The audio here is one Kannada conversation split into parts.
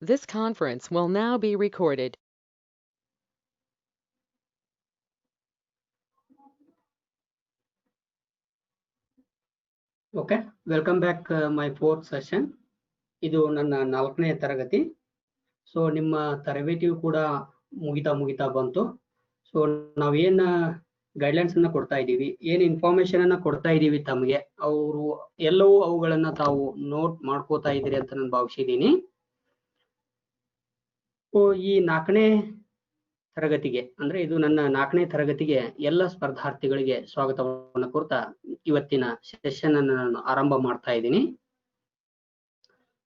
This conference will now be recorded. Okay, welcome back my fourth session. ಇದು ನನ್ನ 4ನೇ ತರಗತಿ. ಸೊ ನಿಮ್ಮ ತರಬೇತಿಯು ಕೂಡ ಮುಗಿತಾ ಬಂತು. ಸೊ ನಾವೇನ್ ಗೈಡ್ಲೈನ್ಸ್ ಅನ್ನ ಕೊಡ್ತಾ ಇದ್ದೀವಿ, ಏನ್ ಇನ್ಫಾರ್ಮೇಶನ್ ಅನ್ನ ಕೊಡ್ತಾ ಇದ್ದೀವಿ ತಮಗೆ, ಅವರು ಎಲ್ಲವೂ ಅವುಗಳನ್ನ ತಾವು ನೋಟ್ ಮಾಡ್ಕೋತಾ ಇದ್ದೀರಿ ಅಂತ ನಾನು ಭಾವಿಸಿದ್ದೀನಿ. ಸೊ ಈ 4ನೇ ತರಗತಿಗೆ ಅಂದ್ರೆ ಇದು ನನ್ನ 4ನೇ ತರಗತಿಗೆ ಎಲ್ಲ ಸ್ಪರ್ಧಾರ್ಥಿಗಳಿಗೆ ಸ್ವಾಗತವನ್ನು ಕೋರ್ತಾ ಇವತ್ತಿನ ಸೆಷನ್ ಅನ್ನು ನಾನು ಆರಂಭ ಮಾಡ್ತಾ ಇದ್ದೀನಿ.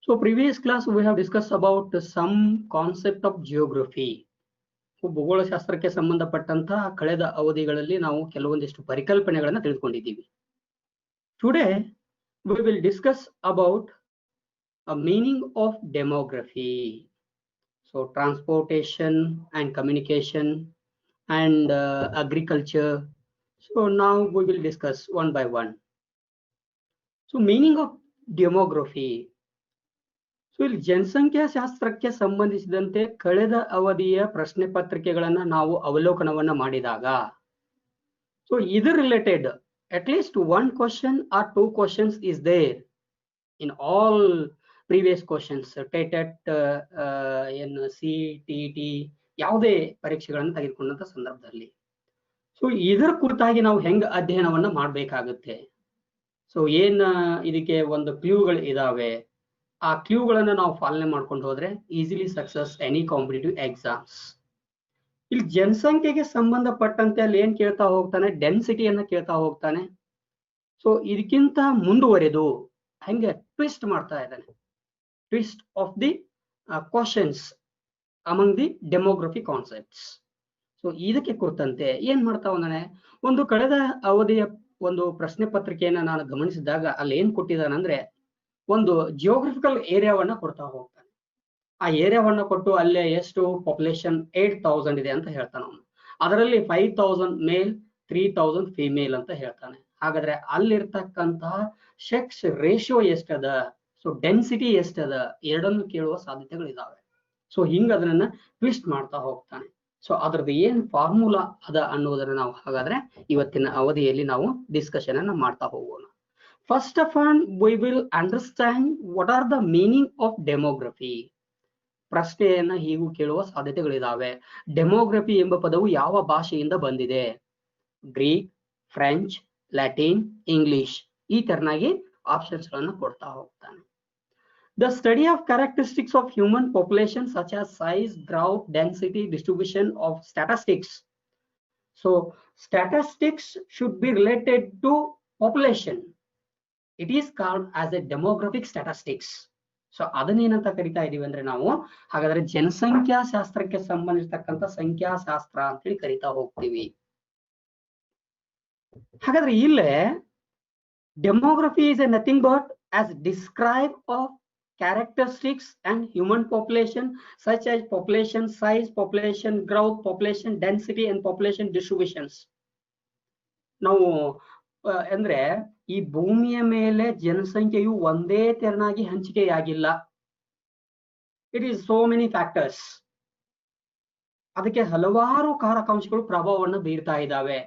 So previous class we have discussed about some concept of geography. ಭೂಗೋಳಶಾಸ್ತ್ರಕ್ಕೆ ಸಂಬಂಧಪಟ್ಟಂತಹ ಕಳೆದ ಅವಧಿಗಳಲ್ಲಿ ನಾವು ಕೆಲವೊಂದಿಷ್ಟು ಪರಿಕಲ್ಪನೆಗಳನ್ನು ತಿಳಿದುಕೊಂಡಿದ್ದೀವಿ. Today we will discuss about a meaning of demography. So transportation and communication and agriculture. So now we will discuss one by one. So meaning of demography. So ಇಲ್ಲಿ ಜನಸಂಖ್ಯಾ ಶಾಸ್ತ್ರಕ್ಕೆ ಸಂಬಂಧಿಸಿದಂತೆ ಕಳೆದ ಅವಧಿಯ ಪ್ರಶ್ನೆ ಪತ್ರಿಕೆಗಳನ್ನ ನಾವು ಅವಲೋಕನವನ್ನ ಮಾಡಿದಾಗ ಸೊ ಇದರ related at least 1 question or 2 questions is there in all previous questions TET CTT ಯಾವುದೇ ಪರೀಕ್ಷೆಗಳನ್ನು ತೆಗೆದುಕೊಂಡಂತ ಸಂದರ್ಭದಲ್ಲಿ. ಸೊ ಇದರ ಕುರಿತಾಗಿ ನಾವು ಹೆಂಗ ಅಧ್ಯಯನವನ್ನ ಮಾಡಬೇಕಾಗುತ್ತೆ, ಸೊ ಏನ್ ಇದಕ್ಕೆ ಒಂದು ಕ್ಲೂಗಳು ಇದಾವೆ, ಆ ಕ್ಲೂಗಳನ್ನ ನಾವು ಪಾಲನೆ ಮಾಡ್ಕೊಂಡು ಹೋದ್ರೆ easily success any competitive exams. ಇಲ್ಲಿ ಜನಸಂಖ್ಯೆಗೆ ಸಂಬಂಧಪಟ್ಟಂತೆ ಅಲ್ಲಿ ಏನ್ ಕೇಳ್ತಾ ಹೋಗ್ತಾನೆ, ಡೆನ್ಸಿಟಿಯನ್ನ ಕೇಳ್ತಾ ಹೋಗ್ತಾನೆ. ಸೊ ಇದಕ್ಕಿಂತ ಮುಂದುವರೆದು ಹಂಗೆ ಟ್ವಿಸ್ಟ್ ಮಾಡ್ತಾ ಇದ್ದಾನೆ, twist of the questions among the demography concepts. So ಇದಕ್ಕೆ ಕುರಿತಂತೆ ಏನ್ ಮಾಡ್ತಾ ಹೋದಾನೆ, ಒಂದು ಕಳೆದ ಅವಧಿಯ ಒಂದು ಪ್ರಶ್ನೆ ಪತ್ರಿಕೆಯನ್ನ ನಾನು ಗಮನಿಸಿದಾಗ ಅಲ್ಲಿ ಏನ್ ಕೊಟ್ಟಿದ್ದಾನಂದ್ರೆ ಒಂದು ಜಿಯೋಗ್ರಫಿಕಲ್ ಏರಿಯಾವನ್ನ ಕೊಡ್ತಾ ಹೋಗ್ತಾನೆ. ಆ ಏರಿಯಾವನ್ನ ಕೊಟ್ಟು ಅಲ್ಲೇ ಎಷ್ಟು ಪಾಪ್ಯುಲೇಷನ್ 8000 ಇದೆ ಅಂತ ಹೇಳ್ತಾನೆ ಅವನು. ಅದರಲ್ಲಿ 5000 ಮೇಲ್ 3000 ಫಿಮೇಲ್ ಅಂತ ಹೇಳ್ತಾನೆ. ಹಾಗಾದ್ರೆ ಅಲ್ಲಿರ್ತಕ್ಕಂತಹ ಸೆಕ್ಸ್ ರೇಷಿಯೋ ಎಷ್ಟದ, ಸೊ ಡೆನ್ಸಿಟಿ ಎಷ್ಟದ, ಎರಡನ್ನು ಕೇಳುವ ಸಾಧ್ಯತೆಗಳಿದಾವೆ. ಸೊ ಹಿಂಗ ಅದನ್ನ ಟ್ವಿಸ್ಟ್ ಮಾಡ್ತಾ ಹೋಗ್ತಾನೆ. ಸೊ ಅದ್ರದ್ದು ಏನ್ ಫಾರ್ಮುಲಾ ಅದ ಅನ್ನೋದನ್ನ ನಾವು ಹಾಗಾದ್ರೆ ಇವತ್ತಿನ ಅವಧಿಯಲ್ಲಿ ನಾವು ಡಿಸ್ಕಷನ್ ಅನ್ನ ಮಾಡ್ತಾ ಹೋಗೋಣ. First of all, we will understand what are the meaning of demography. ಪ್ರಶ್ನೆಯನ್ನ ಹೀಗೂ ಕೇಳುವ ಸಾಧ್ಯತೆಗಳಿದಾವೆ. ಡೆಮೋಗ್ರಫಿ ಎಂಬ ಪದವು ಯಾವ ಭಾಷೆಯಿಂದ ಬಂದಿದೆ? ಗ್ರೀಕ್, ಫ್ರೆಂಚ್, ಲ್ಯಾಟಿನ್, ಇಂಗ್ಲಿಷ್ ಈ ತರನಾಗಿ ಆಪ್ಷನ್ಸ್ ಗಳನ್ನ ಕೊಡ್ತಾ ಹೋಗ್ತಾನೆ. The study of characteristics of human population such as size, growth, density, distribution of statistics. So statistics should be related to population. It is called as a demographic statistics. So ಅದನ್ನೇನಂತ ಕರಿತಾ ಇದೀವಿ ಅಂದ್ರೆ ನಾವು ಹಾಗಾದ್ರೆ ಜನಸಂಖ್ಯಾ ಶಾಸ್ತ್ರಕ್ಕೆ ಸಂಬಂಧಿಸಿರ್ತಕ್ಕಂಥ ಸಂಖ್ಯಾಶಾಸ್ತ್ರ ಅಂತೇಳಿ ಕರಿತಾ ಹೋಗ್ತೀವಿ. ಹಾಗಾದ್ರೆ ಇಲ್ಲೇ demography is A nothing but as describe of characteristics and human population such as population size, population growth, population density and population distributions. ನಾವು ಅಂದ್ರೆ ಈ ಭೂಮಿಯ ಮೇಲೆ ಜನಸಂಖ್ಯೆಯು ಒಂದೇ ತೆರನಾಗಿ ಹಂಚಿಕೆಯಾಗಿಲ್ಲ. It is so many factors. ಅದಕ್ಕೆ ಹಲವಾರು ಕಾರಕಾಂಶಗಳು ಪ್ರಭಾವವನ್ನು ಬೀರ್ತಾ ಇದ್ದಾವೆ.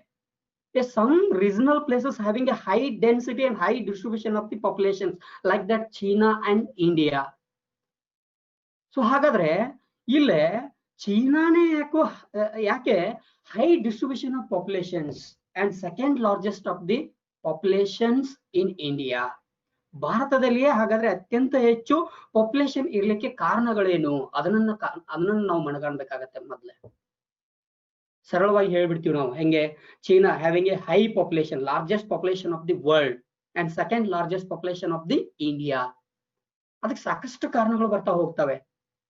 Some regional places having a high density and high distribution of the populations like that China and India. So ಹಾಗಾದ್ರೆ ಇಲ್ಲೇ ಚೀನಾನೇ ಯಾಕೆ high distribution of populations and second largest of the populations in India. ಭಾರತದಲ್ಲಿಯೇ ಹಾಗಾದ್ರೆ ಅತ್ಯಂತ ಹೆಚ್ಚು ಪಾಪ್ಯುಲೇಷನ್ ಇರ್ಲಿಕ್ಕೆ ಕಾರಣಗಳೇನು ಅದನ್ನ ನಾವು ಮನಗಾಣಬೇಕಾಗತ್ತೆ. ಮೊದಲೇ ಸರಳವಾಗಿ ಹೇಳ್ಬಿಡ್ತೀವಿ ನಾವು ಹೆಂಗೆ, China having A high population, largest population of the world and second largest population of the India. ಅದಕ್ಕೆ ಸಾಕಷ್ಟು ಕಾರಣಗಳು ಬರ್ತಾ ಹೋಗ್ತವೆ.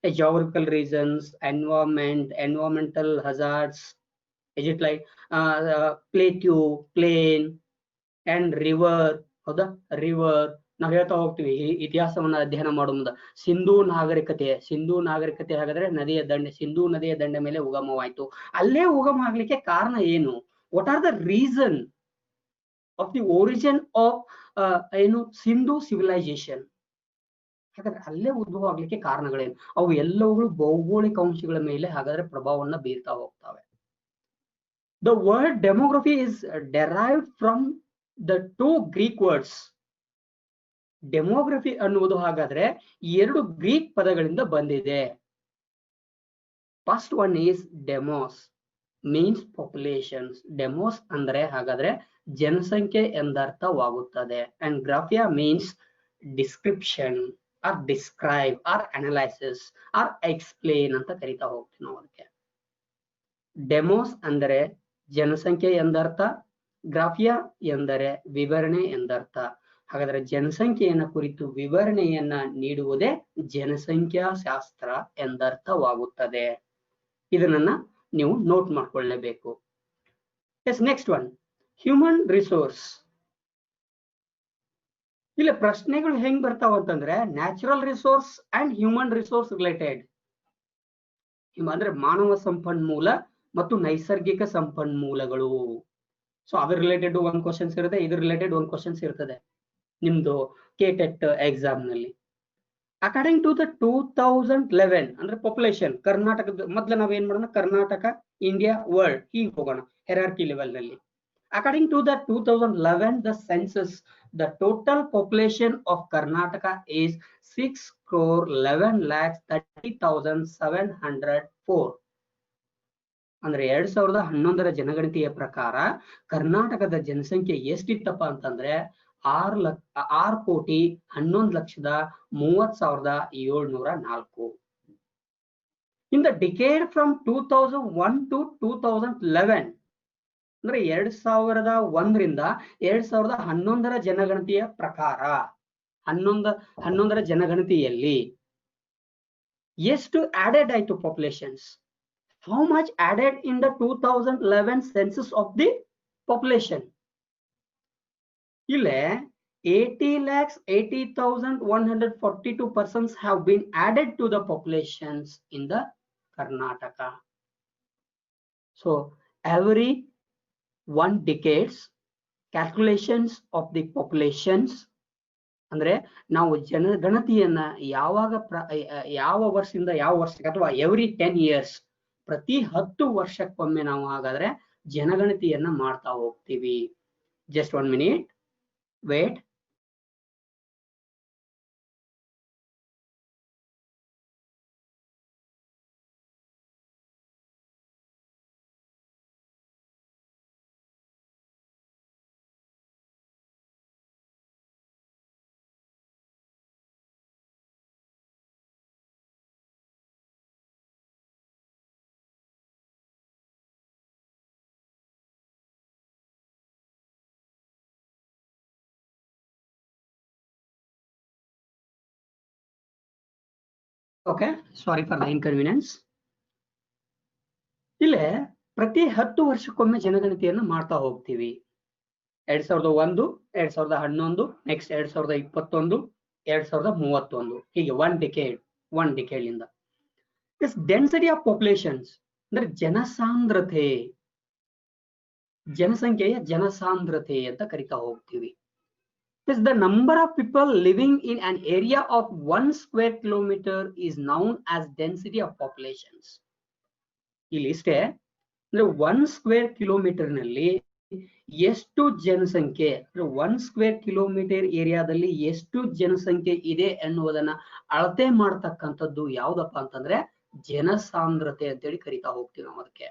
geographical reasons, environmental hazards, is it like plateau, plain and river. ಹೌದಾ, ರಿವರ್ ನಾವು ಹೇಳ್ತಾ ಹೋಗ್ತೀವಿ ಇತಿಹಾಸವನ್ನ ಅಧ್ಯಯನ ಮಾಡೋ ಮುಂದೆ. ಸಿಂಧೂ ನಾಗರಿಕತೆ ಹಾಗಾದ್ರೆ ಸಿಂಧೂ ನದಿಯ ದಂಡೆ ಮೇಲೆ ಉಗಮವಾಯ್ತು. ಅಲ್ಲೇ ಉಗಮ ಆಗ್ಲಿಕ್ಕೆ ಕಾರಣ ಏನು? What are the reason of the origin of Sindhu civilisation? ಹಾಗಾದ್ರೆ ಅಲ್ಲೇ ಉದ್ಭವ ಆಗ್ಲಿಕ್ಕೆ ಕಾರಣಗಳೇನು? ಅವು ಎಲ್ಲವುಗಳು ಭೌಗೋಳಿಕ ಅಂಶಗಳ ಮೇಲೆ ಹಾಗಾದ್ರೆ ಪ್ರಭಾವವನ್ನ ಬೀರ್ತಾ ಹೋಗ್ತವೆ. The word demography is derived from the two Greek words. Demography ಅನ್ನುವುದು ಹಾಗಾದ್ರೆ 2 ಗ್ರೀಕ್ ಪದಗಳಿಂದ ಬಂದಿದೆ. First one is demos, means populations. Demos ಅಂದ್ರೆ ಹಾಗಾದ್ರೆ ಜನಸಂಖ್ಯೆ ಎಂದರ್ಥವಾಗುತ್ತದೆ. And graphia means description or describe or analysis or explain ಅಂತ ಕರಿತಾ ಹೋಗ್ತೀವಿ ನಾವು ಅದಕ್ಕೆ. ಡೆಮೋಸ್ ಅಂದರೆ ಜನಸಂಖ್ಯೆ ಎಂದರ್ಥ, ಗ್ರಾಫಿಯಾ ಎಂದರೆ ವಿವರಣೆ ಎಂದರ್ಥ. ಹಾಗಾದ್ರೆ ಜನಸಂಖ್ಯೆಯನ್ನ ಕುರಿತು ವಿವರಣೆಯನ್ನ ನೀಡುವುದೇ ಜನಸಂಖ್ಯಾ ಶಾಸ್ತ್ರ ಎಂದರ್ಥವಾಗುತ್ತದೆ. ಇದನ್ನ ನೀವು ನೋಟ್ ಮಾಡ್ಕೊಳ್ಳೇಬೇಕು. Yes, next one human resource. ಇಲ್ಲಿ ಪ್ರಶ್ನೆಗಳು ಹೆಂಗ್ ಬರ್ತಾವ ಅಂತಂದ್ರೆ natural resource and human resource related. ಅಂದ್ರೆ ಮಾನವ ಸಂಪನ್ಮೂಲ ಮತ್ತು ನೈಸರ್ಗಿಕ ಸಂಪನ್ಮೂಲಗಳು. ಸೊ ಅದ್ರ ರಿಲೇಟೆಡ್ ಒಂದ್ ಕ್ವಶನ್ಸ್ ಇರುತ್ತೆ, ಇದ್ರ ರಿಲೇಟೆಡ್ ಒಂದ್ ಕ್ವಶನ್ಸ್ ಇರ್ತದೆ ನಿಮ್ದು ಕೆಟೆಟ್ ಎಕ್ಸಾಮ್ ನಲ್ಲಿ. ಅಕಾರ್ಡಿಂಗ್ ಟು ದ 2011 ಅಂದ್ರೆ ಪಾಪ್ಯುಲೇಷನ್ ಕರ್ನಾಟಕದ ಮೊದಲ ನಾವ್ ಏನ್ ಮಾಡೋಣ, ಕರ್ನಾಟಕ, ಇಂಡಿಯಾ, ವರ್ಲ್ಡ್ ಹೀಗೆ ಹೋಗೋಣ ಹೆರಾರ್ಕಿ ಲೆವೆಲ್ ನಲ್ಲಿ. According to the 2011 the census, the total population of Karnataka is 6,11,30,704. ಅಂದ್ರೆ 2011ರ ಜನಗಣತಿಯ ಪ್ರಕಾರ ಕರ್ನಾಟಕದ ಜನಸಂಖ್ಯೆ ಎಷ್ಟಿತ್ತಪ್ಪ ಅಂತಂದ್ರೆ 6,11,30,704. In the decade from 2001 to 2011 ಅಂದ್ರೆ 2001ರಿಂದ 2011ರ ಜನಗಣತಿಯ ಪ್ರಕಾರ 11ರ ಜನಗಣತಿಯಲ್ಲಿ ಎಷ್ಟು ಆಡೆಡ್ ಆಯ್ತು populations? How much added in the 2011 census of the population? Ile 80,80,142 persons have been added to the populations in the Karnataka. So every 1 decades calculations of the populations ಅಂದ್ರೆ ನಾವು ಜನಗಣತಿಯನ್ನ ಯಾವ ವರ್ಷದಿಂದ ಯಾವ ವರ್ಷಕ್ಕೆ ಅಥವಾ ಎವ್ರಿ 10 years ಪ್ರತಿ 10 ವರ್ಷಕ್ಕೊಮ್ಮೆ ನಾವು ಹಾಗಾದ್ರೆ ಜನಗಣತಿಯನ್ನ ಮಾಡ್ತಾ ಹೋಗ್ತೀವಿ. Just 1 minute wait. Okay, sorry for the inconvenience. ಇಲ್ಲೇ ಪ್ರತಿ 10 ವರ್ಷಕ್ಕೊಮ್ಮೆ ಜನಗಣತಿಯನ್ನ ಮಾಡ್ತಾ ಹೋಗ್ತೀವಿ. 2001, 2011, ನೆಕ್ಸ್ಟ್ 2021, 2031 ಹೀಗೆ 1 decade ಇಂದ. ದಿಸ್ ಡೆನ್ಸಿಟಿ ಆಫ್ ಪಾಪ್ಯುಲೇಷನ್ಸ್ ಅಂದ್ರೆ ಜನಸಾಂದ್ರತೆ, ಜನಸಂಖ್ಯೆಯ ಜನಸಾಂದ್ರತೆ ಅಂತ ಕರಿತಾ ಹೋಗ್ತೀವಿ. Is the number of people living in an area of 1 square kilometer is known as density of populations. ಇಲ್ಲಿ ಇಷ್ಟೇ ಅಂದ್ರೆ 1 square kilometer ನಲ್ಲಿ ಎಷ್ಟು ಜನಸಂಖ್ಯೆ ಅಂದ್ರೆ 1 square kilometer ಏರಿಯಾದಲ್ಲಿ ಎಷ್ಟು ಜನಸಂಖ್ಯೆ ಇದೆ ಎನ್ನುವುದನ್ನ ಅಳತೆ ಮಾಡತಕ್ಕಂಥದ್ದು ಯಾವ್ದಪ್ಪ ಅಂತಂದ್ರೆ ಜನಸಾಂದ್ರತೆ ಅಂತೇಳಿ ಕರಿತಾ ಹೋಗ್ತೀವಿ ನಾವು ಅದಕ್ಕೆ.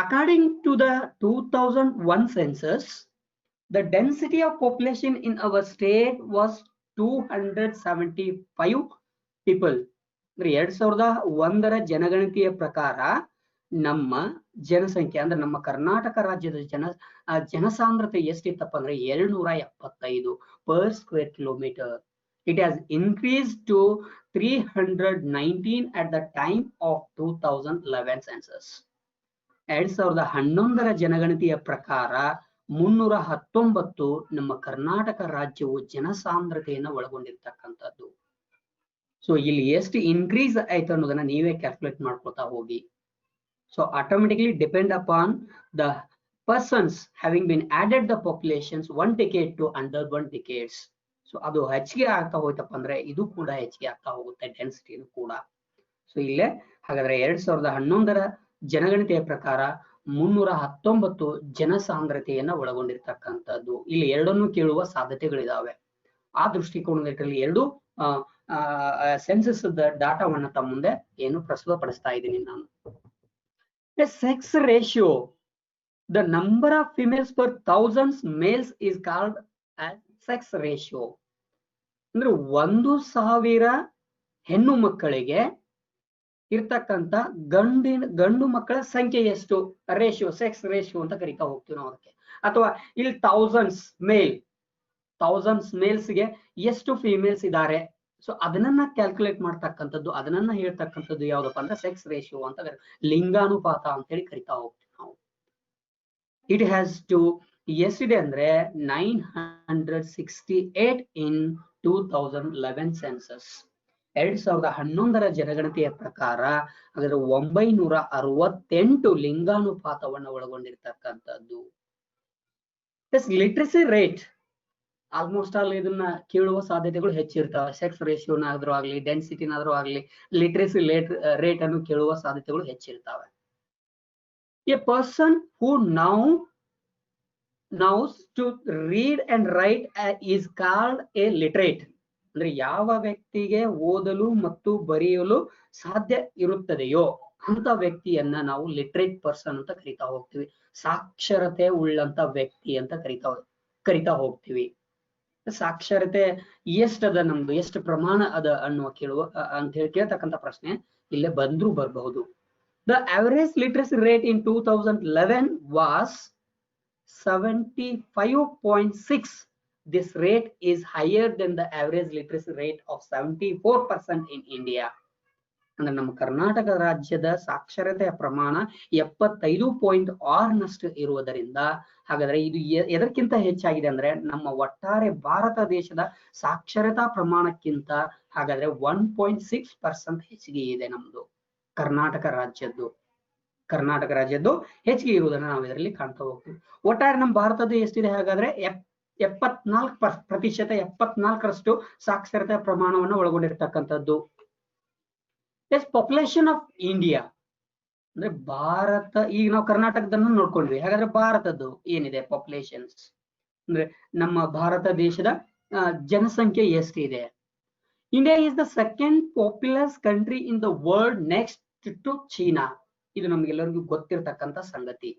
According to the 2001 census, the density of population in our state was 275 people. 2001ರ ಜನಗಣತಿಯ ಪ್ರಕಾರ ನಮ್ಮ ಜನಸಂಖ್ಯೆ ಅಂದ್ರೆ ನಮ್ಮ ಕರ್ನಾಟಕ ರಾಜ್ಯದ ಜನಸಾಂದ್ರತೆ ಎಷ್ಟಿತ್ತಪ್ಪ ಅಂದ್ರೆ 275 per square kilometer. It has increased to 319 at the time of 2011 census. 2011ರ ಜನಗಣತಿಯ ಪ್ರಕಾರ 319 ನಮ್ಮ ಕರ್ನಾಟಕ ರಾಜ್ಯವು ಜನಸಾಂದ್ರತೆಯನ್ನ ಒಳಗೊಂಡಿರ್ತಕ್ಕಂಥದ್ದು. ಸೊ ಇಲ್ಲಿ ಎಷ್ಟು ಇನ್ಕ್ರೀಸ್ ಆಯ್ತು ಅನ್ನೋದನ್ನ ನೀವೇ ಕ್ಯಾಲ್ಕುಲೇಟ್ ಮಾಡ್ಕೊತಾ ಹೋಗಿ. So automatically depend upon the persons having been added the populations 1 decade to under 1 decades. So ಅದು ಹೆಚ್ಚಿಗೆ ಆಗ್ತಾ ಹೋಯ್ತಪ್ಪ ಅಂದ್ರೆ ಇದು ಕೂಡ ಹೆಚ್ಚಿಗೆ ಆಗ್ತಾ ಹೋಗುತ್ತೆ, ಡೆನ್ಸಿಟಿ ಕೂಡ. ಸೊ ಇಲ್ಲೇ ಹಾಗಾದ್ರೆ 2011ರ ಜನಗಣತಿಯ ಪ್ರಕಾರ 319 ಜನಸಾಂದ್ರತೆಯನ್ನ ಒಳಗೊಂಡಿರ್ತಕ್ಕಂಥದ್ದು. ಇಲ್ಲಿ ಎರಡನ್ನೂ ಕೇಳುವ ಸಾಧ್ಯತೆಗಳಿದಾವೆ. ಆ ದೃಷ್ಟಿಕೋನದಲ್ಲಿ ಎರಡು ಸೆನ್ಸಸ್ ಡಾಟಾವನ್ನ ತಮ್ಮ ಮುಂದೆ ಏನು ಪ್ರಸ್ತುತಪಡಿಸ್ತಾ ಇದ್ದೀನಿ ನಾನು. Sex ratio, the number of females per thousands males is called sex ratio. ಅಂದ್ರೆ 1,000 ಹೆಣ್ಣು ಮಕ್ಕಳಿಗೆ ಇರ್ತಕ್ಕಂಥ ಗಂಡು ಮಕ್ಕಳ ಸಂಖ್ಯೆ ಎಷ್ಟು, ರೇಷಿಯೋ, ಸೆಕ್ಸ್ ರೇಷಿಯೋ ಅಂತ ಕರಿತಾ ಹೋಗ್ತೀವಿ ನಾವು ಅದಕ್ಕೆ. ಅಥವಾ ಇಲ್ಲಿ ಥೌಸಂಡ್ಸ್ ಮೇಲ್ಸ್ಗೆ ಎಷ್ಟು ಫಿಮೇಲ್ಸ್ ಇದ್ದಾರೆ, ಸೊ ಅದನ್ನ ಕ್ಯಾಲ್ಕುಲೇಟ್ ಮಾಡ್ತಕ್ಕಂಥದ್ದು, ಅದನ್ನ ಹೇಳ್ತಕ್ಕಂಥದ್ದು ಯಾವ್ದಪ್ಪ ಅಂದ್ರೆ ಸೆಕ್ಸ್ ರೇಷಿಯೋ ಅಂತ, ಲಿಂಗಾನುಪಾತ ಅಂತ ಹೇಳಿ ಕರಿತಾ ಹೋಗ್ತೀವಿ ನಾವು. ಇಟ್ ಹ್ಯಾಸ್ ಟು ಎಷ್ಟಿದೆ ಅಂದ್ರೆ 968 ಇನ್ 2011 ಸೆನ್ಸಸ್. 2011ರ ಜನಗಣತಿಯ ಪ್ರಕಾರ ಅದರ 968 ಲಿಂಗಾನುಪಾತವನ್ನು ಒಳಗೊಂಡಿರ್ತಕ್ಕಂಥದ್ದು. ಲಿಟ್ರಸಿ ರೇಟ್, ಆಲ್ಮೋಸ್ಟ್ ಆಲ್ ಇದನ್ನ ಕೇಳುವ ಸಾಧ್ಯತೆಗಳು ಹೆಚ್ಚಿರ್ತಾವೆ. ಸೆಕ್ಸ್ ರೇಷಿಯೋನಾದ್ರೂ ಆಗ್ಲಿ, ಡೆನ್ಸಿಟಿನಾದ್ರೂ ಆಗ್ಲಿ, ಲಿಟ್ರಸಿ ರೇಟ್ ಅನ್ನು ಕೇಳುವ ಸಾಧ್ಯತೆಗಳು ಹೆಚ್ಚಿರ್ತಾವೆ. A person who knows to read and write is called a literate. ಅಂದ್ರೆ ಯಾವ ವ್ಯಕ್ತಿಗೆ ಓದಲು ಮತ್ತು ಬರೆಯಲು ಸಾಧ್ಯ ಇರುತ್ತದೆಯೋ ಅಂತ ವ್ಯಕ್ತಿಯನ್ನ ನಾವು ಲಿಟ್ರೇಟ್ ಪರ್ಸನ್ ಅಂತ ಕರಿತಾ ಹೋಗ್ತೀವಿ. ಸಾಕ್ಷರತೆ ಉಳ್ಳಂತ ವ್ಯಕ್ತಿ ಅಂತ ಕರಿತಾ ಹೋಗ್ತೀವಿ. ಸಾಕ್ಷರತೆ ಎಷ್ಟದ ನಮ್ದು, ಎಷ್ಟು ಪ್ರಮಾಣ ಅದ ಅನ್ನುವ ಅಂತ ಹೇಳಿ ಕೇಳ್ತಕ್ಕಂಥ ಪ್ರಶ್ನೆ ಇಲ್ಲೇ ಬಂದ್ರೂ ಬರಬಹುದು. The average literacy rate in 2011 was 75.6. This rate is higher than the average literacy rate of 74% in India. ಅಂದ್ರೆ ನಮ್ಮ ಕರ್ನಾಟಕ ರಾಜ್ಯದ ಸಾಕ್ಷರತೆಯ ಪ್ರಮಾಣ 75.6ನಷ್ಟು ಇರುವುದರಿಂದ, ಹಾಗಾದ್ರೆ ಇದು ಎದಕ್ಕಿಂತ ಹೆಚ್ಚಾಗಿದೆ ಅಂದ್ರೆ ನಮ್ಮ ಒಟ್ಟಾರೆ ಭಾರತ ದೇಶದ ಸಾಕ್ಷರತಾ ಪ್ರಮಾಣಕ್ಕಿಂತ ಹಾಗಾದ್ರೆ 1.6% ಹೆಚ್ಚಿಗೆ ಇದೆ ನಮ್ದು ಕರ್ನಾಟಕ ರಾಜ್ಯದ್ದು ಹೆಚ್ಚಿಗೆ ಇರುವುದನ್ನ ನಾವು ಇದರಲ್ಲಿ ಕಾಣ್ತಾ ಹೋಗ್ತೀವಿ. ಒಟ್ಟಾರೆ ನಮ್ಮ ಭಾರತದ ಎಷ್ಟಿದೆ ಹಾಗಾದ್ರೆ 74% ಸಾಕ್ಷರತಾ ಪ್ರಮಾಣವನ್ನು ಒಳಗೊಂಡಿರ್ತಕ್ಕಂಥದ್ದು. ಪಾಪ್ಯುಲೇಷನ್ ಆಫ್ ಇಂಡಿಯಾ ಅಂದ್ರೆ ಭಾರತ, ಈಗ ನಾವು ಕರ್ನಾಟಕದನ್ನ ನೋಡ್ಕೊಂಡ್ವಿ, ಹಾಗಾದ್ರೆ ಭಾರತದ್ದು ಏನಿದೆ ಪಾಪ್ಯುಲೇಷನ್ಸ್ ಅಂದ್ರೆ ನಮ್ಮ ಭಾರತ ದೇಶದ ಜನಸಂಖ್ಯೆ ಎಷ್ಟಿದೆ. India is the second populous country in the world next to China. ಇದು ನಮ್ಗೆಲ್ಲರಿಗೂ ಗೊತ್ತಿರತಕ್ಕಂತ ಸಂಗತಿ.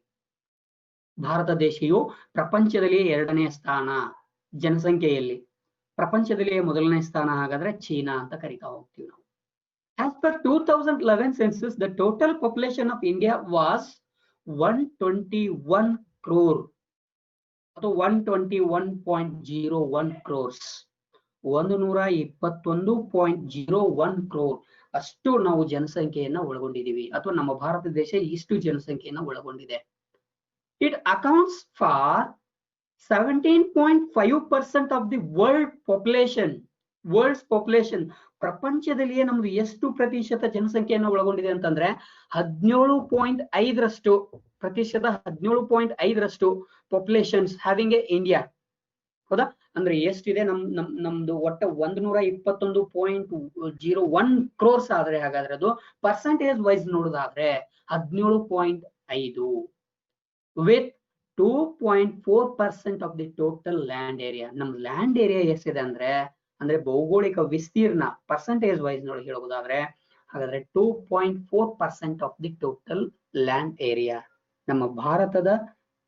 ಭಾರತ ದೇಶವು ಪ್ರಪಂಚದಲ್ಲಿಯೇ 2ನೇ ಸ್ಥಾನ ಜನಸಂಖ್ಯೆಯಲ್ಲಿ, ಪ್ರಪಂಚದಲ್ಲಿಯೇ 1ನೇ ಸ್ಥಾನ ಹಾಗಾದ್ರೆ ಚೀನಾ ಅಂತ ಕರಿತಾ ಹೋಗ್ತೀವಿ ನಾವು. As per 2011 census, the total population of India was 121 crore ಅಥವಾ 121.01 crores. 121.01 crore ಅಷ್ಟು ನಾವು ಜನಸಂಖ್ಯೆಯನ್ನ ಒಳಗೊಂಡಿದ್ದೀವಿ, ಅಥವಾ ನಮ್ಮ ಭಾರತ ದೇಶ ಇಷ್ಟು ಜನಸಂಖ್ಯೆಯನ್ನ ಒಳಗೊಂಡಿದೆ. It accounts for 17.5% of the world's population. ಪ್ರಪಂಚದಲ್ಲಿಯೇ ನಮ್ದು ಎಷ್ಟು ಪ್ರತಿಶತ ಜನಸಂಖ್ಯೆಯನ್ನು ಒಳಗೊಂಡಿದೆ ಅಂತಂದ್ರೆ 17.5% ಪಾಪ್ಯುಲೇಷನ್ಸ್ ಹ್ಯಾವಿಂಗ್ ಎ ಇಂಡಿಯಾ. ಹೌದಾ? ಅಂದ್ರೆ ಎಷ್ಟಿದೆ ನಮ್ದು ಒಟ್ಟ 121.01 crores ಆದ್ರೆ ಹಾಗಾದ್ರೆ ಅದು ಪರ್ಸೆಂಟೇಜ್ ವೈಸ್ ನೋಡೋದಾದ್ರೆ 17.5 with 2.4% of the total land area. ನಮ್ ಲ್ಯಾಂಡ್ ಏರಿಯಾ ಎಷ್ಟಿದೆ ಅಂದ್ರೆ ಭೌಗೋಳಿಕ ವಿಸ್ತೀರ್ಣ ಪರ್ಸೆಂಟೇಜ್ ವೈಸ್ ನೋಡಿ ಹೇಳೋದಾದ್ರೆ ಹಾಗಾದ್ರೆ 2.4% of the total land area. ನಮ್ಮ ಭಾರತದ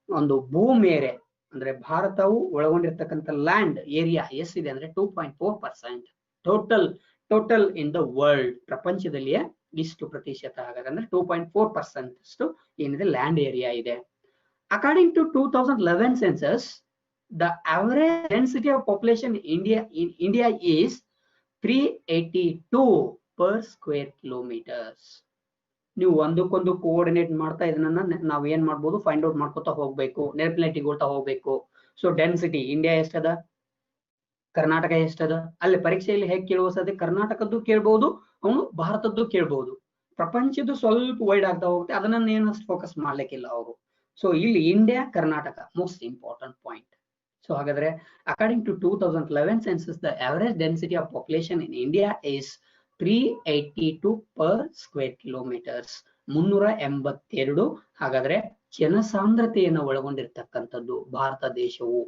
ಒಂದು ಭೂಮೇರೆ ಅಂದ್ರೆ ಭಾರತವು ಒಳಗೊಂಡಿರ್ತಕ್ಕಂಥ ಲ್ಯಾಂಡ್ ಏರಿಯಾ ಎಷ್ಟಿದೆ ಅಂದ್ರೆ 2.4% ಟೋಟಲ್ ಇನ್ ದ ವರ್ಲ್ಡ್. ಪ್ರಪಂಚದಲ್ಲಿಯೇ ಇಷ್ಟು ಪ್ರತಿಶತ ಹಾಗಾದ್ರೆ 2.4% ಅಷ್ಟು ಏನಿದೆ ಲ್ಯಾಂಡ್ ಏರಿಯಾ ಇದೆ. According to 2011 census, the average density of population in India is 382 per square kilometers. ನೀವು ಒಂದಕ್ಕೊಂದು ಕೋಆರ್ಡಿನೇಟ್ ಮಾಡ್ತಾ ಇದನ್ನ ನಾವು ಏನ್ ಮಾಡ್ಬೋದು, ಫೈಂಡ್ ಔಟ್ ಮಾಡ್ಕೊತಾ ಹೋಗ್ಬೇಕು, ನೆನಪಿನಲ್ಲಿಟ್ಕೊಳ್ತಾ ಹೋಗ್ಬೇಕು. ಸೊ ಡೆನ್ಸಿಟಿ ಇಂಡಿಯಾ ಎಷ್ಟದ, ಕರ್ನಾಟಕ ಎಷ್ಟದ, ಅಲ್ಲಿ ಪರೀಕ್ಷೆಯಲ್ಲಿ ಹೇಗೆ ಕೇಳುವ ಸಾಧ್ಯ, ಕರ್ನಾಟಕದ್ದು ಕೇಳ್ಬಹುದು, ಅವನು ಭಾರತದ್ದು ಕೇಳ್ಬಹುದು. ಪ್ರಪಂಚದ್ದು ಸ್ವಲ್ಪ ವೈಡ್ ಆಗ್ತಾ ಹೋಗುತ್ತೆ, ಅದನ್ನ ಏನಷ್ಟು ಫೋಕಸ್ ಮಾಡ್ಲಿಕ್ಕಿಲ್ಲ ಅವರು. ಸೊ ಇಲ್ಲಿ India Karnataka most important point. So ಹಾಗಾದ್ರೆ according to 2011 census, the average density of population in India is 382 per square kilometers. 382 ಹಾಗಾದ್ರೆ ಜನಸಾಂದ್ರತೆಯನ್ನು ಒಳಗೊಂಡಿರ್ತಕ್ಕಂಥದ್ದು ಭಾರತ ದೇಶವು.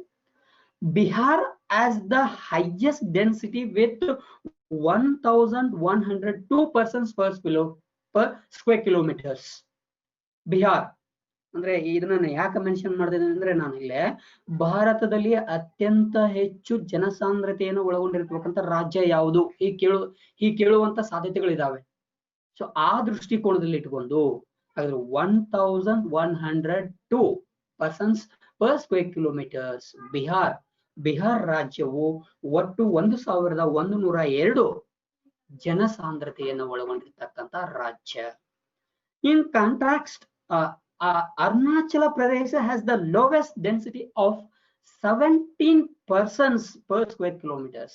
Bihar as the highest density with 1102 persons per square kilometers. Bihar ಅಂದ್ರೆ ಇದನ್ನ ಯಾಕೆ ಮೆನ್ಷನ್ ಮಾಡ್ತಿದ್ದೇನೆ ಅಂದ್ರೆ, ನಾನು ಇಲ್ಲೇ ಭಾರತದಲ್ಲಿ ಅತ್ಯಂತ ಹೆಚ್ಚು ಜನಸಾಂದ್ರತೆಯನ್ನು ಒಳಗೊಂಡಿರ್ತಕ್ಕಂಥ ರಾಜ್ಯ ಯಾವುದು ಈ ಕೇಳುವಂತ ಸಾಧ್ಯತೆಗಳಿದಾವೆ. ಸೊ ಆ ದೃಷ್ಟಿಕೋನದಲ್ಲಿ ಇಟ್ಕೊಂಡು ಹಾಗಾದ್ರೆ 1102 persons per square kilometers. Bihar ರಾಜ್ಯವು ಒಟ್ಟು 1102 ಜನಸಾಂದ್ರತೆಯನ್ನು ಒಳಗೊಂಡಿರ್ತಕ್ಕಂಥ ರಾಜ್ಯ. ಇನ್ contrast, Arunachal Pradesh has the lowest density of 17 persons per square kilometers.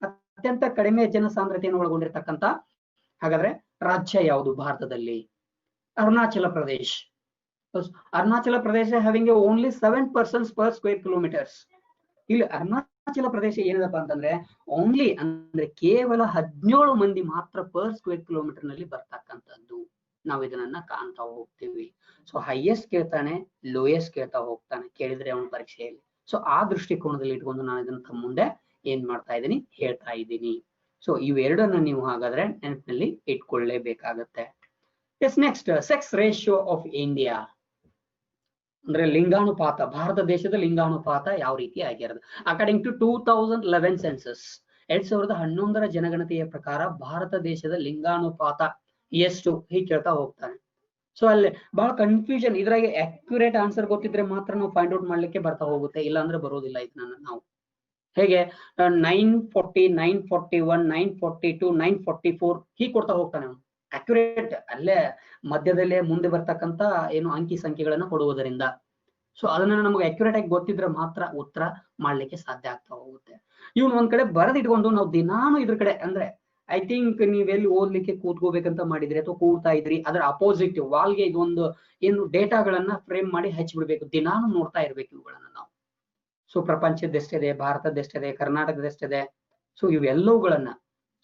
ಅತ್ಯಂತ ಕಡಿಮೆ ಜನಸಾಂದ್ರತೆಯನ್ನು ಒಳಗೊಂಡಿರ್ತಕ್ಕಂಥ ಹಾಗಾದ್ರೆ ರಾಜ್ಯ ಯಾವುದು ಭಾರತದಲ್ಲಿ? Arunachal Pradesh. Arunachal Pradesh having only 7 persons per square kilometers. ಇಲ್ಲಿ ಅರುಣಾಚಲ ಪ್ರದೇಶ ಏನದಪ್ಪ ಅಂತಂದ್ರೆ ಓನ್ಲಿ ಅಂದ್ರೆ ಕೇವಲ 17 ಮಂದಿ ಮಾತ್ರ ಪರ್ ಸ್ಕ್ವೇರ್ ಕಿಲೋಮೀಟರ್ ನಲ್ಲಿ ಬರ್ತಕ್ಕಂಥದ್ದು. ನಾವು ಇದನ್ನ ಕಾಣ್ತಾ ಹೋಗ್ತೀವಿ. ಸೊ ಹೈಯೆಸ್ಟ್ ಕೇಳ್ತಾನೆ, ಲೋಯೆಸ್ಟ್ ಕೇಳ್ತಾ ಹೋಗ್ತಾನೆ ಕೇಳಿದ್ರೆ ಅವನ ಪರೀಕ್ಷೆಯಲ್ಲಿ. ಸೊ ಆ ದೃಷ್ಟಿಕೋನದಲ್ಲಿ ಇಟ್ಕೊಂಡು ನಾನು ಇದನ್ನ ತಮ್ಮ ಮುಂದೆ ಏನ್ ಮಾಡ್ತಾ ಇದ್ದೀನಿ, ಹೇಳ್ತಾ ಇದ್ದೀನಿ. ಸೊ ಇವೆರಡನ್ನ ನೀವು ಹಾಗಾದ್ರೆ ನೆನಪಿನಲ್ಲಿ ಇಟ್ಕೊಳ್ಳೇಬೇಕಾಗತ್ತೆ. Yes, next sex ratio of India ಅಂದ್ರೆ ಲಿಂಗಾನುಪಾತ. ಭಾರತ ದೇಶದ ಲಿಂಗಾನುಪಾತ ಯಾವ ರೀತಿ ಆಗಿರೋದು? ಅಕಾರ್ಡಿಂಗ್ ಟು 2011 ಸೆನ್ಸಸ್, 2011 ಜನಗಣತಿಯ ಪ್ರಕಾರ ಭಾರತ ದೇಶದ ಲಿಂಗಾನುಪಾತ ಎಷ್ಟು ಹೀಗೆ ಕೇಳ್ತಾ ಹೋಗ್ತಾನೆ. ಸೊ ಅಲ್ಲಿ ಬಹಳ ಕನ್ಫ್ಯೂಷನ್. ಇದ್ರಾಗೆ ಅಕ್ಯುರೇಟ್ ಆನ್ಸರ್ ಗೊತ್ತಿದ್ರೆ ಮಾತ್ರ ನಾವು ಫೈಂಡ್ ಔಟ್ ಮಾಡ್ಲಿಕ್ಕೆ ಬರ್ತಾ ಹೋಗುತ್ತೆ, ಇಲ್ಲ ಅಂದ್ರೆ ಬರೋದಿಲ್ಲ. ಇದನ್ನ ನಾವು ಹೇಗೆ 940, 941, 942, 944 ಹೀಗೆ ಕೊಡ್ತಾ ಹೋಗ್ತಾನೆ ಅವನು. ಅಕ್ಯುರೇಟ್ ಅಲ್ಲೇ ಮಧ್ಯದಲ್ಲೇ ಮುಂದೆ ಬರ್ತಕ್ಕಂತ ಏನು ಅಂಕಿ ಸಂಖ್ಯೆಗಳನ್ನ ಕೊಡುವುದರಿಂದ. ಸೊ ಅದನ್ನ ನಮಗೆ ಅಕ್ಯುರೇಟ್ ಆಗಿ ಗೊತ್ತಿದ್ರೆ ಮಾತ್ರ ಉತ್ತರ ಮಾಡ್ಲಿಕ್ಕೆ ಸಾಧ್ಯ ಆಗ್ತಾ ಹೋಗುತ್ತೆ. ಇವ್ನು ಒಂದ್ ಕಡೆ ಬರೆದಿಟ್ಕೊಂಡು ನಾವು ದಿನಾನು ಇದ್ರ ಕಡೆ ಅಂದ್ರೆ ಐ ಥಿಂಕ್ ನೀವೆಲ್ಲಿ ಓದ್ಲಿಕ್ಕೆ ಕೂತ್ಕೋಬೇಕಂತ ಮಾಡಿದ್ರಿ ಅಥವಾ ಕೂಡ್ತಾ ಇದ್ರಿ, ಅದರ ಅಪೋಸಿಟ್ ವಾಲ್ಗೆ ಇದೊಂದು ಏನು ಡೇಟಾಗಳನ್ನ ಫ್ರೇಮ್ ಮಾಡಿ ಹಚ್ಚಿಬಿಡ್ಬೇಕು. ದಿನಾನು ನೋಡ್ತಾ ಇರ್ಬೇಕು ಇವುಗಳನ್ನ ನಾವು. ಸೊ ಪ್ರಪಂಚದೆಷ್ಟಿದೆ, ಭಾರತದೆಷ್ಟಿದೆ, ಕರ್ನಾಟಕದೆಷ್ಟಿದೆ, ಸೊ ಇವೆಲ್ಲವುಗಳನ್ನ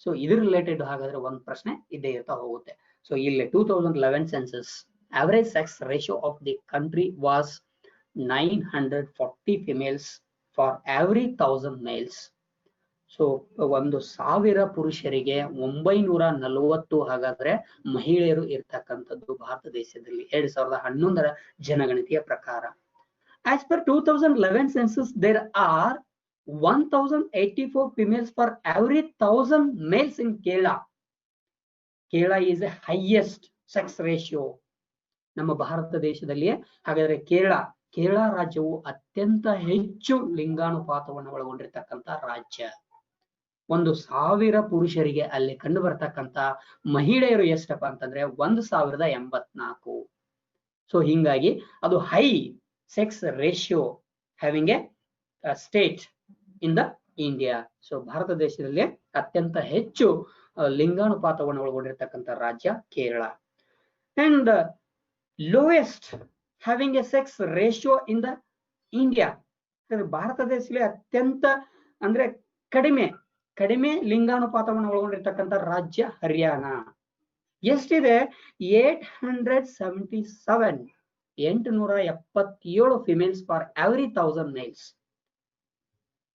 ಸೊ ಇದ್ರ ರಿಲೇಟೆಡ್ ಹಾಗಾದ್ರೆ ಒಂದು ಪ್ರಶ್ನೆ ಇದ್ದೇ ಇರ್ತಾ ಹೋಗುತ್ತೆ. ಸೊ ಇಲ್ಲಿ 2011 census average sex ratio of the country was 940 females for every 1000 males. So 1000 ಪುರುಷರಿಗೆ 940 ಹಾಗಾದ್ರೆ ಮಹಿಳೆಯರು ಇರ್ತಕ್ಕಂಥದ್ದು ಭಾರತ ದೇಶದಲ್ಲಿ 2011 ಜನಗಣತಿಯ ಪ್ರಕಾರ. As per 2011 census, there are 1084 females for every 1000 males in Kerala. Kerala is the highest sex ratio. ನಮ್ಮ ಭಾರತ ದೇಶದಲ್ಲಿ ಹಾಗಾದ್ರೆ ಕೇರಳ ರಾಜ್ಯವು ಅತ್ಯಂತ ಹೆಚ್ಚು ಲಿಂಗಾನುಪಾತವನ್ನು ಒಳಗೊಂಡಿರ್ತಕ್ಕಂಥ ರಾಜ್ಯ. 1000 ಪುರುಷರಿಗೆ ಅಲ್ಲಿ ಕಂಡು ಬರ್ತಕ್ಕಂಥ ಮಹಿಳೆಯರು ಎಷ್ಟಪ್ಪ ಅಂತಂದ್ರೆ 1084. ಸೊ ಹಿಂಗಾಗಿ ಅದು high sex ratio having A state in the India. So Bharat ದೇಶದಲ್ಲಿ ಅತ್ಯಂತ ಹೆಚ್ಚು ಲಿಂಗಾನುಪಾತವನ್ನು ಒಳಗೊಂಡಿರ್ತಕ್ಕಂಥ ರಾಜ್ಯ Kerala. And lowest having A sex ratio in the India, Bharat ದೇಶದಲ್ಲಿ ಅತ್ಯಂತ ಅಂದ್ರೆ ಕಡಿಮೆ ಲಿಂಗಾನುಪಾತವನ್ನು ಒಳಗೊಂಡಿರ್ತಕ್ಕಂಥ ರಾಜ್ಯ ಹರಿಯಾಣ. ಎಷ್ಟಿದೆ? 877 ಫಿಮೇಲ್ಸ್ ಫಾರ್ ಎವ್ರಿ 1000 ಮೇಲ್ಸ್.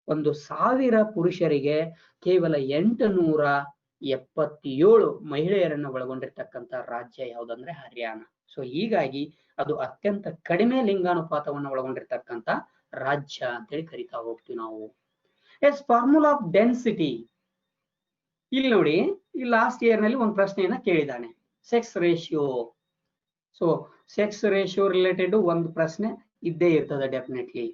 1000 ಪುರುಷರಿಗೆ ಕೇವಲ 877 ಮಹಿಳೆಯರನ್ನು ಒಳಗೊಂಡಿರ್ತಕ್ಕಂಥ ರಾಜ್ಯ ಯಾವುದಂದ್ರೆ ಹರಿಯಾಣ. ಸೊ ಹೀಗಾಗಿ ಅದು ಅತ್ಯಂತ ಕಡಿಮೆ ಲಿಂಗಾನುಪಾತವನ್ನು ಒಳಗೊಂಡಿರ್ತಕ್ಕಂಥ ರಾಜ್ಯ ಅಂತೇಳಿ ಕರಿತಾ ಹೋಗ್ತೀವಿ ನಾವು. Yes, formula of density. ಇಲ್ಲಿ ನೋಡಿ, ಈ ಲಾಸ್ಟ್ ಇಯರ್ ನಲ್ಲಿ ಒಂದು ಪ್ರಶ್ನೆಯನ್ನ ಕೇಳಿದ್ದಾನೆ, sex ratio. So sex ratio related ಒಂದು ಪ್ರಶ್ನೆ ಇದ್ದೇ ಇರ್ತದೆ ಡೆಫಿನೆಟ್ಲಿ.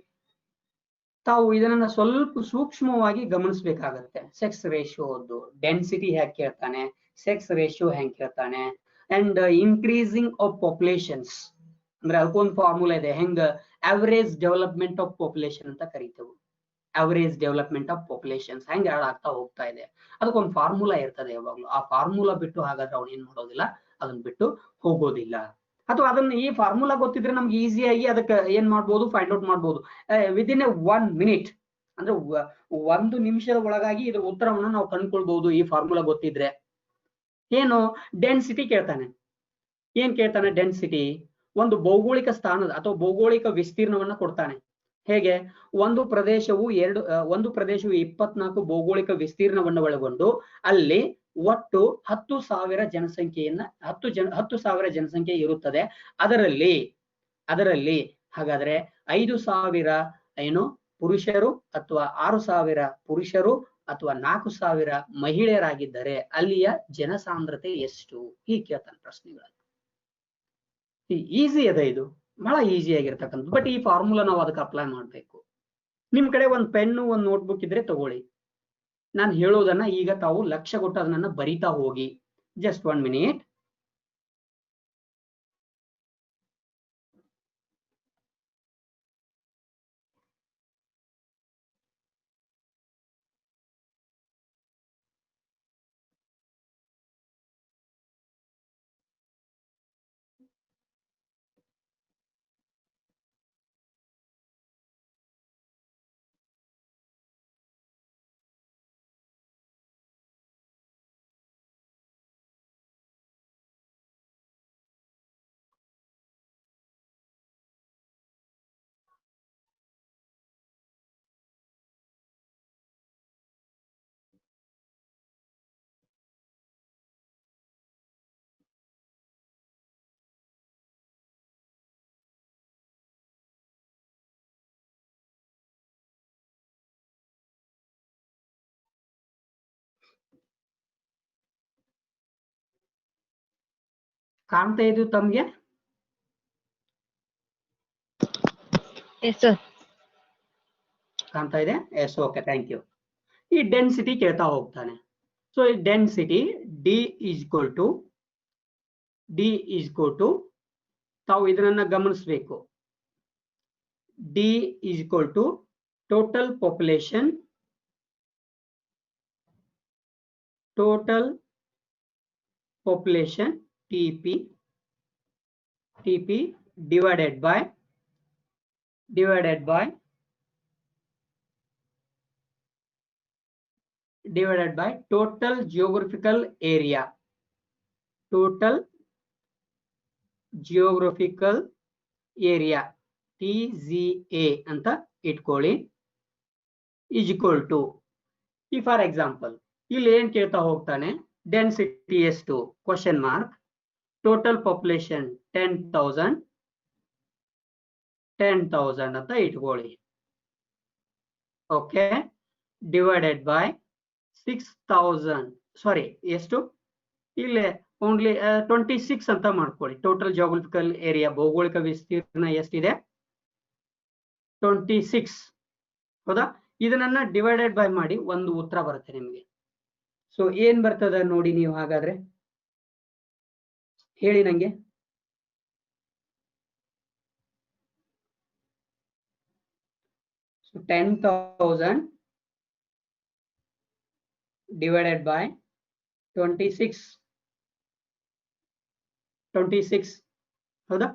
ತಾವು ಇದನ್ನ ಸ್ವಲ್ಪ ಸೂಕ್ಷ್ಮವಾಗಿ ಗಮನಿಸಬೇಕಾಗತ್ತೆ. ಸೆಕ್ಸ್ ರೇಷಿಯೋದು ಡೆನ್ಸಿಟಿ ಹೇಗೆ ಕೇಳ್ತಾನೆ, ಸೆಕ್ಸ್ ರೇಷಿಯೋ ಹೆಂಗ್ ಕೇಳ್ತಾನೆ, ಅಂಡ್ ಇನ್ಕ್ರೀಸಿಂಗ್ ಆಫ್ ಪಾಪ್ಯುಲೇಷನ್ಸ್ ಅಂದ್ರೆ ಅದಕ್ಕೊಂದು ಫಾರ್ಮುಲಾ ಇದೆ. ಹೆಂಗ ಅವರೇಜ್ ಡೆವಲಪ್ಮೆಂಟ್ ಆಫ್ ಪಾಪ್ಯುಲೇಷನ್ ಅಂತ ಕರಿತೇವೆ. ಅವರೇಜ್ ಡೆವಲಪ್ಮೆಂಟ್ ಆಫ್ ಪಾಪ್ಯುಲೇಷನ್ಸ್ ಹೆಂಗ್ ಆಗ್ತಾ ಹೋಗ್ತಾ ಇದೆ, ಅದಕ್ಕೊಂದು ಫಾರ್ಮುಲಾ ಇರ್ತದೆ ಯಾವಾಗ್ಲೂ. ಆ ಫಾರ್ಮುಲಾ ಬಿಟ್ಟು ಹಾಗಾದ್ರೆ ಅವ್ನು ಏನ್ ಮಾಡೋದಿಲ್ಲ, ಅದನ್ನ ಬಿಟ್ಟು ಹೋಗೋದಿಲ್ಲ. ಅಥವಾ ಅದನ್ನ ಈ ಫಾರ್ಮುಲಾ ಗೊತ್ತಿದ್ರೆ ನಮ್ಗೆ ಈಸಿಯಾಗಿ ಅದಕ್ಕೆ ಏನ್ ಮಾಡ್ಬೋದು, ಫೈಂಡ್ ಔಟ್ ಮಾಡ್ಬೋದು ವಿದಿನ್ ಎ 1 minute, ಅಂದ್ರೆ 1 ನಿಮಿಷದ ಒಳಗಾಗಿ ಇದ್ರ ಉತ್ತರವನ್ನ ನಾವು ಕಂಡುಕೊಳ್ಬಹುದು ಈ ಫಾರ್ಮುಲಾ ಗೊತ್ತಿದ್ರೆ. ಏನು ಡೆನ್ಸಿಟಿ ಕೇಳ್ತಾನೆ. ಏನ್ ಕೇಳ್ತಾನೆ? ಡೆನ್ಸಿಟಿ ಒಂದು ಭೌಗೋಳಿಕ ಸ್ಥಾನದ ಅಥವಾ ಭೌಗೋಳಿಕ ವಿಸ್ತೀರ್ಣವನ್ನ ಕೊಡ್ತಾನೆ. ಹೇಗೆ? ಒಂದು ಪ್ರದೇಶವು 24 ಭೌಗೋಳಿಕ ವಿಸ್ತೀರ್ಣವನ್ನು ಒಳಗೊಂಡು ಅಲ್ಲಿ ಒಟ್ಟು 10,000 ಜನಸಂಖ್ಯೆಯನ್ನ 10,000 ಜನಸಂಖ್ಯೆ ಇರುತ್ತದೆ. ಅದರಲ್ಲಿ ಹಾಗಾದ್ರೆ 5,000 ಏನು ಪುರುಷರು ಅಥವಾ 6,000 ಪುರುಷರು ಅಥವಾ 4,000 ಮಹಿಳೆಯರಾಗಿದ್ದರೆ ಅಲ್ಲಿಯ ಜನಸಾಂದ್ರತೆ ಎಷ್ಟು? ಹೀಗೆ ಕೇಳ್ತಾನೆ ಪ್ರಶ್ನೆಗಳನ್ನು. ಈಸಿ ಅದ, ಇದು ಬಹಳ ಈಸಿ ಆಗಿರ್ತಕ್ಕಂಥ. ಬಟ್ ಈ ಫಾರ್ಮುಲಾ ನಾವು ಅದಕ್ಕೆ ಅಪ್ಲೈ ಮಾಡ್ಬೇಕು. ನಿಮ್ ಕಡೆ ಒಂದು ಪೆನ್ನು ಒಂದು ನೋಟ್ಬುಕ್ ಇದ್ರೆ ತಗೊಳ್ಳಿ. ನಾನು ಹೇಳೋದನ್ನ ಈಗ ತಾವು ಲಕ್ಷ್ಯ ಕೊಟ್ಟು ಅದನ್ನ ಬರಿತಾ ಹೋಗಿ. Just 1 minute. ಕಾಣ್ತಾ ಇದು ತಮ್ಗೆ? ಕಾಣ್ತಾ ಇದೆ? Yes, okay, thank you. ಈ ಡೆನ್ಸಿಟಿ ಕೇಳ್ತಾ ಹೋಗ್ತಾನೆ. ಸೊ ಈ density D is equal to ತಾವು ಇದನ್ನ ಗಮನಿಸಬೇಕು. D is equal to total population TP divided by total geographical area TGA ಅಂತ ಇಟ್ಕೊಳ್ಳಿ. ಈಸ್ ಈಕ್ವಲ್ ಟು ಈ ಫಾರ್ ಎಕ್ಸಾಂಪಲ್ ಇಲ್ಲಿ ಏನ್ ಕೇಳ್ತಾ ಹೋಗ್ತಾನೆ? ಡೆನ್ಸಿಟಿ ಎಷ್ಟು? Question mark. ಟೋಟಲ್ ಪಾಪ್ಯುಲೇಷನ್ 10,000 ಅಂತ ಇಟ್ಕೊಳ್ಳಿ. Okay, divided by 6,000. ಸಾರಿ, ಎಷ್ಟು? ಇಲ್ಲಿ ಓನ್ಲಿ 26 ಅಂತ ಮಾಡ್ಕೊಳ್ಳಿ. ಟೋಟಲ್ ಜಿಯೋಗ್ರಫಿಕಲ್ ಏರಿಯಾ, ಭೌಗೋಳಿಕ ವಿಸ್ತೀರ್ಣ ಎಷ್ಟಿದೆ? 26. ಹೌದಾ? ಇದನ್ನ ಡಿವೈಡೆಡ್ ಬೈ ಮಾಡಿ ಒಂದು ಉತ್ತರ ಬರುತ್ತೆ ನಿಮಗೆ. ಸೊ ಏನ್ ಬರ್ತದ ನೋಡಿ ನೀವು, ಹಾಗಾದ್ರೆ ಹೇಳಿ ನಂಗೆ. So 10,000 divided by 26. ಹೌದಾ?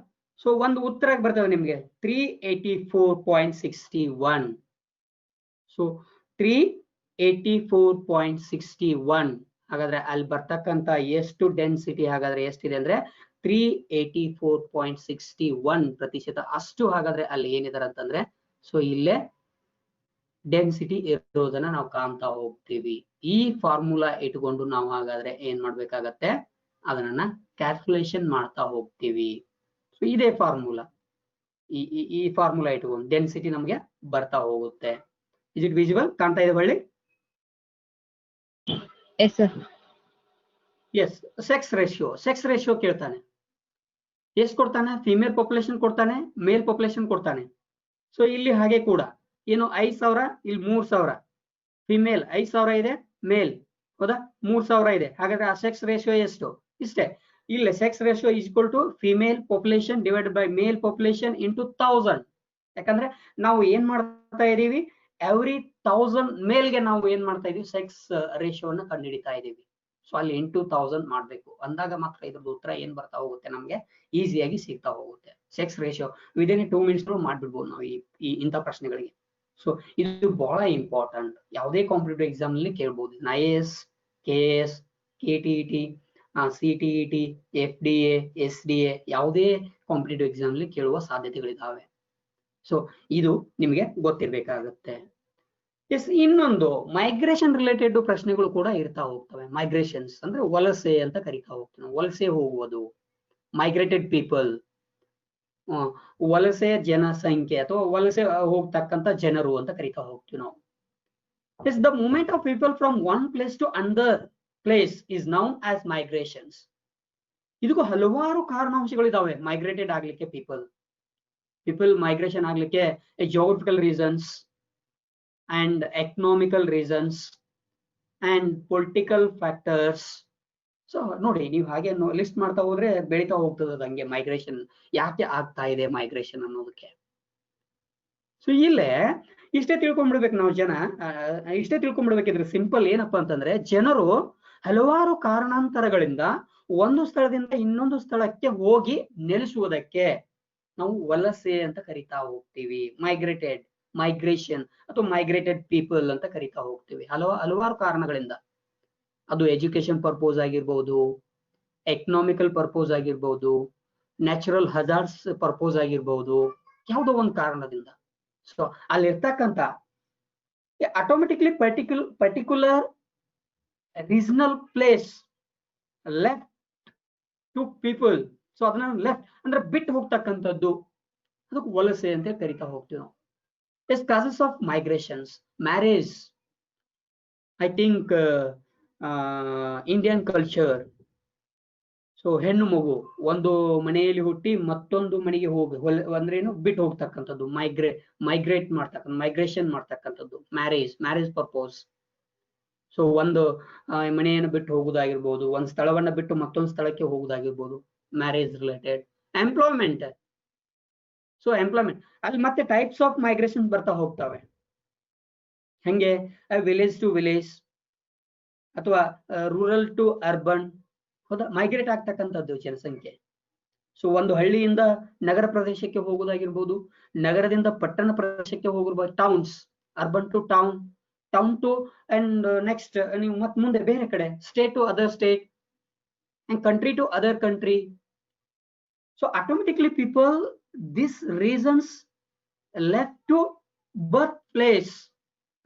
ಸೊ ಒಂದು ಉತ್ತರ ಬರ್ತದೆ ನಿಮ್ಗೆ 384.61. ಸೊ 384.61. ಹಾಗಾದ್ರೆ ಅಲ್ಲಿ ಬರ್ತಕ್ಕಂತ ಎಷ್ಟು ಡೆನ್ಸಿಟಿ ಹಾಗಾದ್ರೆ ಎಷ್ಟಿದೆ ಅಂದ್ರೆ 384.61%. ಅಷ್ಟು ಹಾಗಾದ್ರೆ ಅಲ್ಲಿ ಏನಿದಾರೆ ಅಂತಂದ್ರೆ, ಸೊ ಇಲ್ಲೇ ಡೆನ್ಸಿಟಿ ಇರೋದನ್ನ ನಾವು ಕಾಣ್ತಾ ಹೋಗ್ತೀವಿ. ಈ ಫಾರ್ಮುಲಾ ಇಟ್ಕೊಂಡು ನಾವು ಹಾಗಾದ್ರೆ ಏನ್ ಮಾಡ್ಬೇಕಾಗತ್ತೆ? ಅದನ್ನ ಕ್ಯಾಲ್ಕುಲೇಷನ್ ಮಾಡ್ತಾ ಹೋಗ್ತೀವಿ. ಸೊ ಇದೇ ಫಾರ್ಮುಲಾ, ಈ ಫಾರ್ಮುಲಾ ಇಟ್ಕೊಂಡು ಡೆನ್ಸಿಟಿ ನಮ್ಗೆ ಬರ್ತಾ ಹೋಗುತ್ತೆ. Is it visible? ಕಾಣ್ತಾ ಇದೆ ಬಳ್ಳಿ? Yes sir. Yes. Sex ratio ಕೇಳ್ತಾನೆ. ಎಷ್ಟು ಕೊಡ್ತಾನೆ? ಫಿಮೇಲ್ ಪಾಪ್ಯುಲೇಷನ್ ಕೊಡ್ತಾನೆ, ಮೇಲ್ ಪಾಪ್ಯುಲೇಷನ್ ಕೊಡ್ತಾನೆ. ಸೊ ಇಲ್ಲಿ ಹಾಗೆ ಕೂಡ ಏನು 5,000, ಇಲ್ಲಿ 3,000 ಫಿಮೇಲ್, 5,000 ಇದೆ ಮೇಲ್. ಹೌದಾ? 3,000 ಇದೆ. ಹಾಗಾದ್ರೆ ಆ ಸೆಕ್ಸ್ ರೇಷಿಯೋ ಎಷ್ಟು? ಇಷ್ಟೇ. ಇಲ್ಲ, sex ratio is equal to female population divided by male population into 1000. ಯಾಕಂದ್ರೆ ನಾವು ಏನ್ ಮಾಡ್ತಾ ಇದೀವಿ? ಎವ್ರಿ 1000 ಮೇಲ್ಗೆ ನಾವು ಏನ್ ಮಾಡ್ತಾ ಇದೀವಿ? ಸೆಕ್ಸ್ ರೇಷಿಯೋನ ಕಂಡುಹಿಡಿತಾ ಇದೀವಿ. ಸೊ ಅಲ್ಲಿ 8,000 ಮಾಡ್ಬೇಕು ಅಂದಾಗ ಮಾತ್ರ ಇದ್ರದ್ದು ಉತ್ತರ ಏನ್ ಬರ್ತಾ ಹೋಗುತ್ತೆ, ನಮ್ಗೆ ಈಸಿಯಾಗಿ ಸಿಗ್ತಾ ಹೋಗುತ್ತೆ. ಸೆಕ್ಸ್ ರೇಷಿಯೋ ವಿದಿನ್ 2 ಮಿನಿಟ್ಸ್ ಮಾಡ್ಬಿಡ್ಬೋದು ನಾವು ಈ ಇಂಥ ಪ್ರಶ್ನೆಗಳಿಗೆ. ಸೊ ಇದು ಬಹಳ ಇಂಪಾರ್ಟೆಂಟ್, ಯಾವುದೇ ಕಾಂಪಿಟೇಟಿವ್ ಎಕ್ಸಾಮ್ ನಲ್ಲಿ ಕೇಳ್ಬೋದು. IAS, KS, KTET, CTET, FDA, SDA ಯಾವುದೇ ಕಾಂಪಿಟೇಟಿವ್ ಎಕ್ಸಾಮ್ ನಲ್ಲಿ ಕೇಳುವ ಸಾಧ್ಯತೆಗಳಿದಾವೆ. ಸೊ ಇದು ನಿಮಗೆ ಗೊತ್ತಿರ್ಬೇಕಾಗತ್ತೆ. ಎಸ್, ಇನ್ನೊಂದು ಮೈಗ್ರೇಷನ್ ರಿಲೇಟೆಡ್ ಪ್ರಶ್ನೆಗಳು ಕೂಡ ಇರ್ತಾ ಹೋಗ್ತವೆ. ಮೈಗ್ರೇಷನ್ಸ್ ಅಂದ್ರೆ ವಲಸೆ ಅಂತ ಕರಿತಾ ಹೋಗ್ತೀವಿ. ವಲಸೆ ಹೋಗುವುದು, ಮೈಗ್ರೇಟೆಡ್ ಪೀಪಲ್, ವಲಸೆ ಜನಸಂಖ್ಯೆ ಅಥವಾ ವಲಸೆ ಹೋಗ್ತಕ್ಕಂತ ಜನರು ಅಂತ ಕರಿತಾ ಹೋಗ್ತೀವಿ ನಾವು. Is the movement of people from one place to another place is known as migrations. ಇದಕ್ಕೂ ಹಲವಾರು ಕಾರಣಾಂಶಗಳಿದಾವೆ ಮೈಗ್ರೇಟೆಡ್ ಆಗ್ಲಿಕ್ಕೆ. ಪೀಪಲ್ ಮೈಗ್ರೇಷನ್ ಆಗ್ಲಿಕ್ಕೆ geographical reasons and economical reasons and political factors. So ನೋಡಿ, ನೀವು ಹಾಗೆ ಲಿಸ್ಟ್ ಮಾಡ್ತಾ ಹೋದ್ರೆ ಬೆಳೀತಾ ಹೋಗ್ತದೆ ಹಂಗೆ ಮೈಗ್ರೇಷನ್ ಯಾಕೆ ಆಗ್ತಾ ಇದೆ ಮೈಗ್ರೇಷನ್ ಅನ್ನೋದಕ್ಕೆ. ಸೊ ಇಲ್ಲೇ ಇಷ್ಟೇ ತಿಳ್ಕೊಂಡ್ಬಿಡ್ಬೇಕು ನಾವು. ಇಷ್ಟೇ ತಿಳ್ಕೊಂಡ್ಬಿಡ್ಬೇಕಿದ್ರೆ ಸಿಂಪಲ್ ಏನಪ್ಪಾ ಅಂತಂದ್ರೆ, ಜನರು ಹಲವಾರು ಕಾರಣಾಂತರಗಳಿಂದ ಒಂದು ಸ್ಥಳದಿಂದ ಇನ್ನೊಂದು ಸ್ಥಳಕ್ಕೆ ಹೋಗಿ ನೆಲೆಸುವುದಕ್ಕೆ ನಾವು ವಲಸೆ ಅಂತ ಕರಿತಾ ಹೋಗ್ತೀವಿ. ಮೈಗ್ರೇಷನ್ ಅಥವಾ ಮೈಗ್ರೇಟೆಡ್ ಪೀಪಲ್ ಅಂತ ಕರಿತಾ ಹೋಗ್ತೀವಿ. ಹಲವಾರು ಕಾರಣಗಳಿಂದ, ಅದು ಎಜುಕೇಶನ್ ಪರ್ಪೋಸ್ ಆಗಿರ್ಬೋದು, ಎಕನಾಮಿಕಲ್ ಪರ್ಪೋಸ್ ಆಗಿರ್ಬೋದು, ನ್ಯಾಚುರಲ್ ಹಜಾರ್ಡ್ಸ್ ಪರ್ಪೋಸ್ ಆಗಿರ್ಬೋದು, ಯಾವುದೋ ಒಂದು ಕಾರಣದಿಂದ. ಸೊ ಅಲ್ಲಿರ್ತಕ್ಕಂಥ automatically particular regional place left to people. So ಅದನ್ನ ಲೆಫ್ಟ್ ಅಂದ್ರೆ ಬಿಟ್ಟು ಹೋಗ್ತಕ್ಕಂಥದ್ದು, ಅದಕ್ಕೆ ವಲಸೆ ಅಂತ ಕರಿತಾ ಹೋಗ್ತೀವಿ ನಾವು. Yes, causes of migrations, marriage. I think Indian culture. So ಹೆಣ್ಣು ಮಗು ಒಂದು ಮನೆಯಲ್ಲಿ ಹುಟ್ಟಿ ಮತ್ತೊಂದು ಮನೆಗೆ ಹೋಗಿ ಅಂದ್ರೇನು ಬಿಟ್ಟು ಹೋಗ್ತಕ್ಕಂಥದ್ದು, ಮೈಗ್ರೇಟ್ ಮಾಡ್ತಕ್ಕಂಥ, ಮೈಗ್ರೇಷನ್ ಮಾಡ್ತಕ್ಕಂಥದ್ದು, ಮ್ಯಾರೇಜ್ ಪರ್ಪೋಸ್. ಸೊ ಒಂದು ಮನೆಯನ್ನು ಬಿಟ್ಟು ಹೋಗುದಾಗಿರ್ಬೋದು, ಒಂದು ಸ್ಥಳವನ್ನ ಬಿಟ್ಟು ಮತ್ತೊಂದು ಸ್ಥಳಕ್ಕೆ ಹೋಗುದಾಗಿರ್ಬೋದು, marriage related. Employment. So employment ಅಲ್ಲಿ ಮತ್ತೆ ಟೈಪ್ಸ್ ಆಫ್ ಮೈಗ್ರೇಷನ್ ಬರ್ತಾ ಹೋಗ್ತವೆ. ಹೆಂಗೆ ವಿಲೇಜ್ ಟು ವಿಲೇಜ್ ಅಥವಾ ರೂರಲ್ ಟು ಅರ್ಬನ್, ಹೌದಾ, ಮೈಗ್ರೇಟ್ ಆಗ್ತಕ್ಕಂಥದ್ದು ಜನಸಂಖ್ಯೆ. ಸೊ ಒಂದು ಹಳ್ಳಿಯಿಂದ ನಗರ ಪ್ರದೇಶಕ್ಕೆ ಹೋಗುದಾಗಿರ್ಬೋದು, ನಗರದಿಂದ ಪಟ್ಟಣ ಪ್ರದೇಶಕ್ಕೆ ಹೋಗಿರ್ಬೋದು, towns, urban to town, town to and next ನೀವು ಮತ್ತೆ ಮುಂದೆ ಬೇರೆ ಕಡೆ, state to other state and country to other country. So automatically people these reasons left to birth place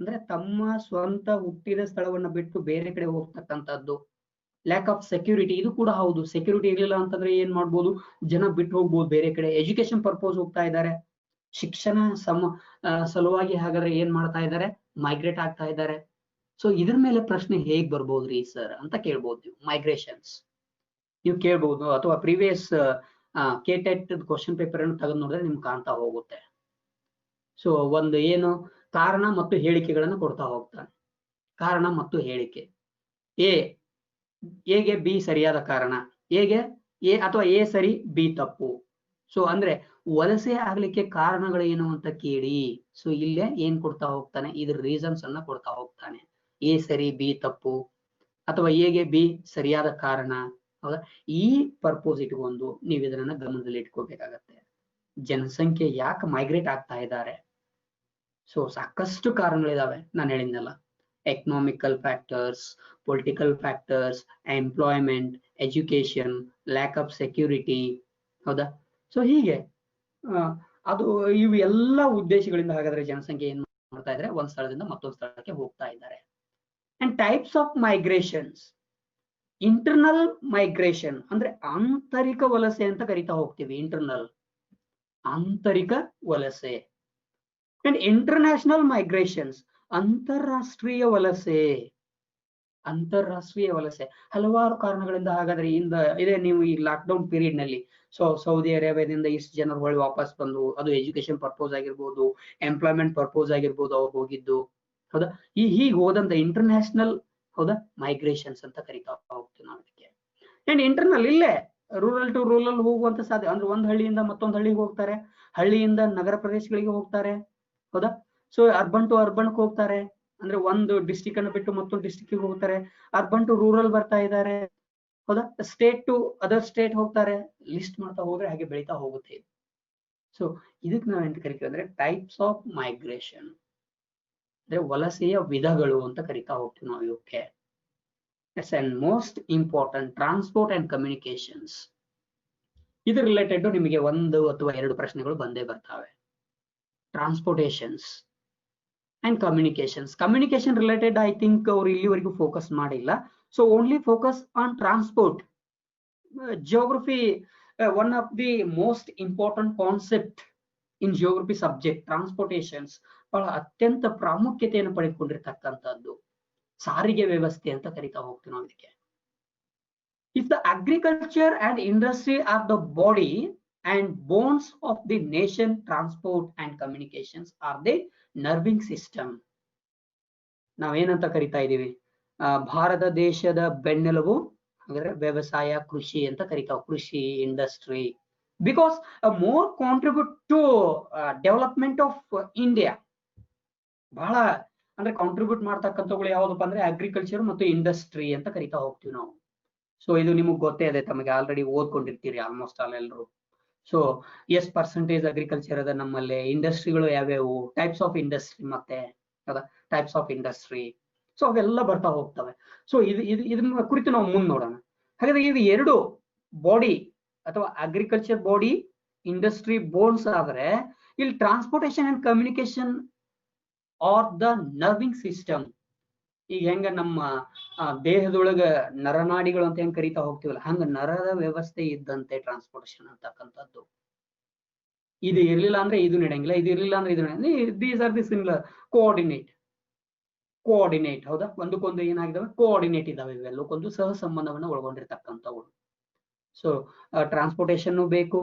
ಅಂದ್ರೆ ತಮ್ಮ ಸ್ವಂತ ಹುಟ್ಟಿದ ಸ್ಥಳವನ್ನ ಬಿಟ್ಟು ಬೇರೆ ಕಡೆ ಹೋಗ್ತಕ್ಕಂಥದ್ದು. ಲ್ಯಾಕ್ ಆಫ್ ಸೆಕ್ಯೂರಿಟಿ, ಇದು ಕೂಡ ಹೌದು. ಸೆಕ್ಯೂರಿಟಿ ಇರಲಿಲ್ಲ ಅಂತಂದ್ರೆ ಏನ್ ಮಾಡ್ಬೋದು, ಜನ ಬಿಟ್ಟು ಹೋಗ್ಬೋದು ಬೇರೆ ಕಡೆ. ಎಜುಕೇಶನ್ ಪರ್ಪೋಸ್ ಹೋಗ್ತಾ ಇದ್ದಾರೆ, ಶಿಕ್ಷಣ ಸಲುವಾಗಿ ಹಾಗಾದ್ರೆ ಏನ್ ಮಾಡ್ತಾ ಇದ್ದಾರೆ, ಮೈಗ್ರೇಟ್ ಆಗ್ತಾ ಇದ್ದಾರೆ. ಸೊ ಇದ್ರ ಮೇಲೆ ಪ್ರಶ್ನೆ ಹೇಗ್ ಬರ್ಬೋದ್ರಿ ಸರ್ ಅಂತ ಕೇಳ್ಬೋದು ನೀವು. ಮೈಗ್ರೇಷನ್ಸ್ ನೀವು ಕೇಳ್ಬೋದು, ಅಥವಾ ಪ್ರೀವಿಯಸ್ KTET ಕ್ವಶನ್ ಪೇಪರ್ ಅನ್ನು ತೆಗೆದು ನೋಡಿದ್ರೆ ನಿಮ್ಗೆ ಕಾಣ್ತಾ ಹೋಗುತ್ತೆ. ಸೊ ಒಂದು ಏನು ಕಾರಣ ಮತ್ತು ಹೇಳಿಕೆಗಳನ್ನು ಕೊಡ್ತಾ ಹೋಗ್ತಾನೆ. ಕಾರಣ ಮತ್ತು ಹೇಳಿಕೆ. ಎಗೆ ಬಿ ಸರಿಯಾದ ಕಾರಣ, ಎ ಅಥವಾ ಎ ಸರಿ ಬಿ ತಪ್ಪು. ಸೊ ಅಂದ್ರೆ ವಲಸೆ ಆಗ್ಲಿಕ್ಕೆ ಕಾರಣಗಳೇನು ಅಂತ ಕೇಳಿ, ಸೊ ಇಲ್ಲೇ ಏನ್ ಕೊಡ್ತಾ ಹೋಗ್ತಾನೆ, ಇದ್ರ ರೀಸನ್ಸ್ ಅನ್ನ ಕೊಡ್ತಾ ಹೋಗ್ತಾನೆ. ಎ ಸರಿ ಬಿ ತಪ್ಪು, ಅಥವಾ ಎಗೆ ಬಿ ಸರಿಯಾದ ಕಾರಣ. ಹೌದಾ, ಈ ಪರ್ಪೋಸ್ ಇಟ್ಕೊಂಡು ನೀವು ಇದನ್ನ ಗಮನದಲ್ಲಿ ಇಟ್ಕೋಬೇಕಾಗತ್ತೆ. ಜನಸಂಖ್ಯೆ ಯಾಕೆ ಮೈಗ್ರೇಟ್ ಆಗ್ತಾ ಇದ್ದಾರೆ? ಸೊ ಸಾಕಷ್ಟು ಕಾರಣಗಳಿದಾವೆ, ನಾನು ಹೇಳಿದ್ನಲ್ಲ. Economical factors, political factors, employment, education, lack of security. ಹೌದಾ, ಸೊ ಹೀಗೆ ಅದು ಇವು ಎಲ್ಲ ಉದ್ದೇಶಗಳಿಂದ ಹಾಗಾದ್ರೆ ಜನಸಂಖ್ಯೆ ಏನ್ ಮಾಡ್ತಾ ಇದ್ದಾರೆ, ಒಂದ್ ಸ್ಥಳದಿಂದ ಮತ್ತೊಂದು ಸ್ಥಳಕ್ಕೆ ಹೋಗ್ತಾ ಇದ್ದಾರೆ. And types of migrations. Internal migration ಅಂದ್ರೆ ಆಂತರಿಕ ವಲಸೆ ಅಂತ ಕರಿತಾ ಹೋಗ್ತೀವಿ. ಇಂಟರ್ನಲ್, ಆಂತರಿಕ ವಲಸೆ. ಅಂಡ್ ಇಂಟರ್ನ್ಯಾಷನಲ್ ಮೈಗ್ರೇಷನ್ಸ್, ಅಂತಾರಾಷ್ಟ್ರೀಯ ವಲಸೆ. ಹಲವಾರು ಕಾರಣಗಳಿಂದ ಹಾಗಾದ್ರೆ ಇದೇ ನೀವು ಈ ಲಾಕ್ಡೌನ್ ಪೀರಿಯಡ್ ನಲ್ಲಿ ಸೌದಿ ಅರೇಬಿಯಾದಿಂದ ಇಷ್ಟು ಜನರು ಹೊಳ್ಳಿ ವಾಪಸ್ ಬಂದು, ಅದು ಎಜುಕೇಶನ್ ಪರ್ಪೋಸ್ ಆಗಿರ್ಬೋದು, ಎಂಪ್ಲಾಯ್ಮೆಂಟ್ ಪರ್ಪೋಸ್ ಆಗಿರ್ಬೋದು, ಅವ್ರು ಹೋಗಿದ್ದು. ಹೌದಾ, ಹೀಗೆ ಹೋದಂತ ಇಂಟರ್ನ್ಯಾಷನಲ್, ಹೌದಾ, ಮೈಗ್ರೇಷನ್ಸ್ ಅಂತ ಕರಿತಾ ಹೋಗ್ತೀವಿ ನಾವು ಇದಕ್ಕೆ. ಅಂಡ್ ಇಂಟರ್ನಲ್, ಇಲ್ಲೇ ರೂರಲ್ ಟು ರೂರಲ್ ಹೋಗುವಂತ ಸಾಧ್ಯ, ಅಂದ್ರೆ ಒಂದ್ ಹಳ್ಳಿಯಿಂದ ಮತ್ತೊಂದು ಹಳ್ಳಿಗೆ ಹೋಗ್ತಾರೆ, ಹಳ್ಳಿಯಿಂದ ನಗರ ಪ್ರದೇಶಗಳಿಗೆ ಹೋಗ್ತಾರೆ. ಹೌದಾ, ಸೊ ಅರ್ಬನ್ ಟು ಅರ್ಬನ್ ಹೋಗ್ತಾರೆ. ಅಂದ್ರೆ ಒಂದು ಡಿಸ್ಟಿಕ್ ಅನ್ನು ಬಿಟ್ಟು ಮತ್ತೊಂದು ಡಿಸ್ಟಿಕ್ ಹೋಗ್ತಾರೆ, ಅರ್ಬನ್ ಟು ರೂರಲ್ ಬರ್ತಾ ಇದ್ದಾರೆ, ಹೌದಾ, ಸ್ಟೇಟ್ ಟು ಅದರ್ ಸ್ಟೇಟ್ ಹೋಗ್ತಾರೆ, ಲಿಸ್ಟ್ ಮಾಡ್ತಾ ಹೋದ್ರೆ ಹಾಗೆ ಬೆಳೀತಾ ಹೋಗುತ್ತೆ. ಸೊ ಇದಕ್ಕೆ ನಾವೆಂತ ಕರಿತೀವಿ ಅಂದ್ರೆ ಟೈಪ್ಸ್ ಆಫ್ ಮೈಗ್ರೇಷನ್, ಅಂದ್ರೆ ವಲಸೆಯ ವಿಧಗಳು ಅಂತ ಕರಿತಾ ಹೋಗ್ತೀವಿ ನಾವು ಇವಕ್ಕೆ. Yes and most important transport and communications. ಇದು ರಿಲೇಟೆಡ್ ನಿಮಗೆ ಒಂದು ಅಥವಾ ಎರಡು ಪ್ರಶ್ನೆಗಳು ಬಂದೇ ಬರ್ತವೆ. Transportations and communications. Communication related I think ಅವ್ರು ಇಲ್ಲಿವರೆಗೂ ಫೋಕಸ್ ಮಾಡಿಲ್ಲ. So only focus on transport. Geography, one of the most important concept in geography subject transportations ಬಹಳ ಅತ್ಯಂತ ಪ್ರಾಮುಖ್ಯತೆಯನ್ನು ಪಡೆದುಕೊಂಡಿರ್ತಕ್ಕಂಥದ್ದು ಸಾರಿಗೆ ವ್ಯವಸ್ಥೆ ಅಂತ ಕರಿತಾ ಹೋಗ್ತೀವಿ ನಾವು ಇದಕ್ಕೆ. If the agriculture and industry are the body and bones of the nation, transport and communications are the nerving system. ನಾವೇನಂತ ಕರಿತಾ ಇದೀವಿ, ಭಾರತ ದೇಶದ ಬೆನ್ನೆಲುಬು ಅಂದ್ರೆ ವ್ಯವಸಾಯ, ಕೃಷಿ ಅಂತ ಕರಿತಾವ, ಕೃಷಿ industry. Because more contribute to development of India. ಬಹಳ ಅಂದ್ರೆ ಕಾಂಟ್ರಿಬ್ಯೂಟ್ ಮಾಡ್ತಕ್ಕಂಥಗಳು ಯಾವ್ದಪ್ಪ ಅಂದ್ರೆ ಅಗ್ರಿಕಲ್ಚರ್ ಮತ್ತು ಇಂಡಸ್ಟ್ರಿ ಅಂತ ಕರಿತಾ ಹೋಗ್ತೀವಿ ನಾವು. ಸೊ ಇದು ನಿಮಗೆ ಗೊತ್ತೇ ಇದೆ, ತಮಗೆ ಆಲ್ರೆಡಿ ಓದ್ಕೊಂಡಿರ್ತೀರಿ ಆಲ್ಮೋಸ್ಟ್ ಆಲ್ ಎಲ್ಲರೂ. ಸೊ ಎಷ್ಟು ಪರ್ಸೆಂಟೇಜ್ ಅಗ್ರಿಕಲ್ಚರ್ ಅದ ನಮ್ಮಲ್ಲಿ, ಇಂಡಸ್ಟ್ರಿಗಳು ಯಾವ್ಯಾವು, ಟೈಪ್ಸ್ ಆಫ್ ಇಂಡಸ್ಟ್ರಿ, ಮತ್ತೆ ಟೈಪ್ಸ್ ಆಫ್ ಇಂಡಸ್ಟ್ರಿ, ಸೊ ಅವೆಲ್ಲ ಬರ್ತಾ ಹೋಗ್ತವೆ. ಸೊ ಇದನ್ನ ಕುರಿತು ನಾವು ಮುಂದೆ ನೋಡೋಣ. ಹಾಗಾದ್ರೆ ಇದು ಎರಡು ಬಾಡಿ ಅಥವಾ ಅಗ್ರಿಕಲ್ಚರ್ ಬಾಡಿ, ಇಂಡಸ್ಟ್ರಿ ಬೋನ್ಸ್ ಆದ್ರೆ, ಇಲ್ಲಿ transportation and communication are the nerving system. ಈಗ ಹೆಂಗ ನಮ್ಮ ದೇಹದೊಳಗ ನರನಾಡಿಗಳು ಅಂತ ಹೆಂಗ್ ಕರಿತಾ ಹೋಗ್ತೀವಲ್ಲ, ಹಂಗ ನರದ ವ್ಯವಸ್ಥೆ ಇದ್ದಂತೆ ಟ್ರಾನ್ಸ್ಪೋರ್ಟೇಷನ್ ಅಂತಕ್ಕಂಥದ್ದು. ಇದು ಇರ್ಲಿಲ್ಲ ಅಂದ್ರೆ ಇದು ನಡೆಯಂಗಿಲ್ಲ, ಇದು ಇರ್ಲಿಲ್ಲ ಅಂದ್ರೆ ಇದು ನಡೆಯಂಗಿಲ್ಲ. These are the similar coordinate. ಹೌದಾ, ಒಂದಕ್ಕೊಂದು ಏನಾಗಿದಾವೆ, ಕೋಆರ್ಡಿನೇಟ್ ಇದಾವೆ, ಇವೆಲ್ಲಕ್ಕೊಂದು ಸಹ ಸಂಬಂಧವನ್ನ ಒಳಗೊಂಡಿರ್ತಕ್ಕಂಥವು. ಸೊ ಟ್ರಾನ್ಸ್ಪೋರ್ಟೇಷನ್ ಬೇಕು,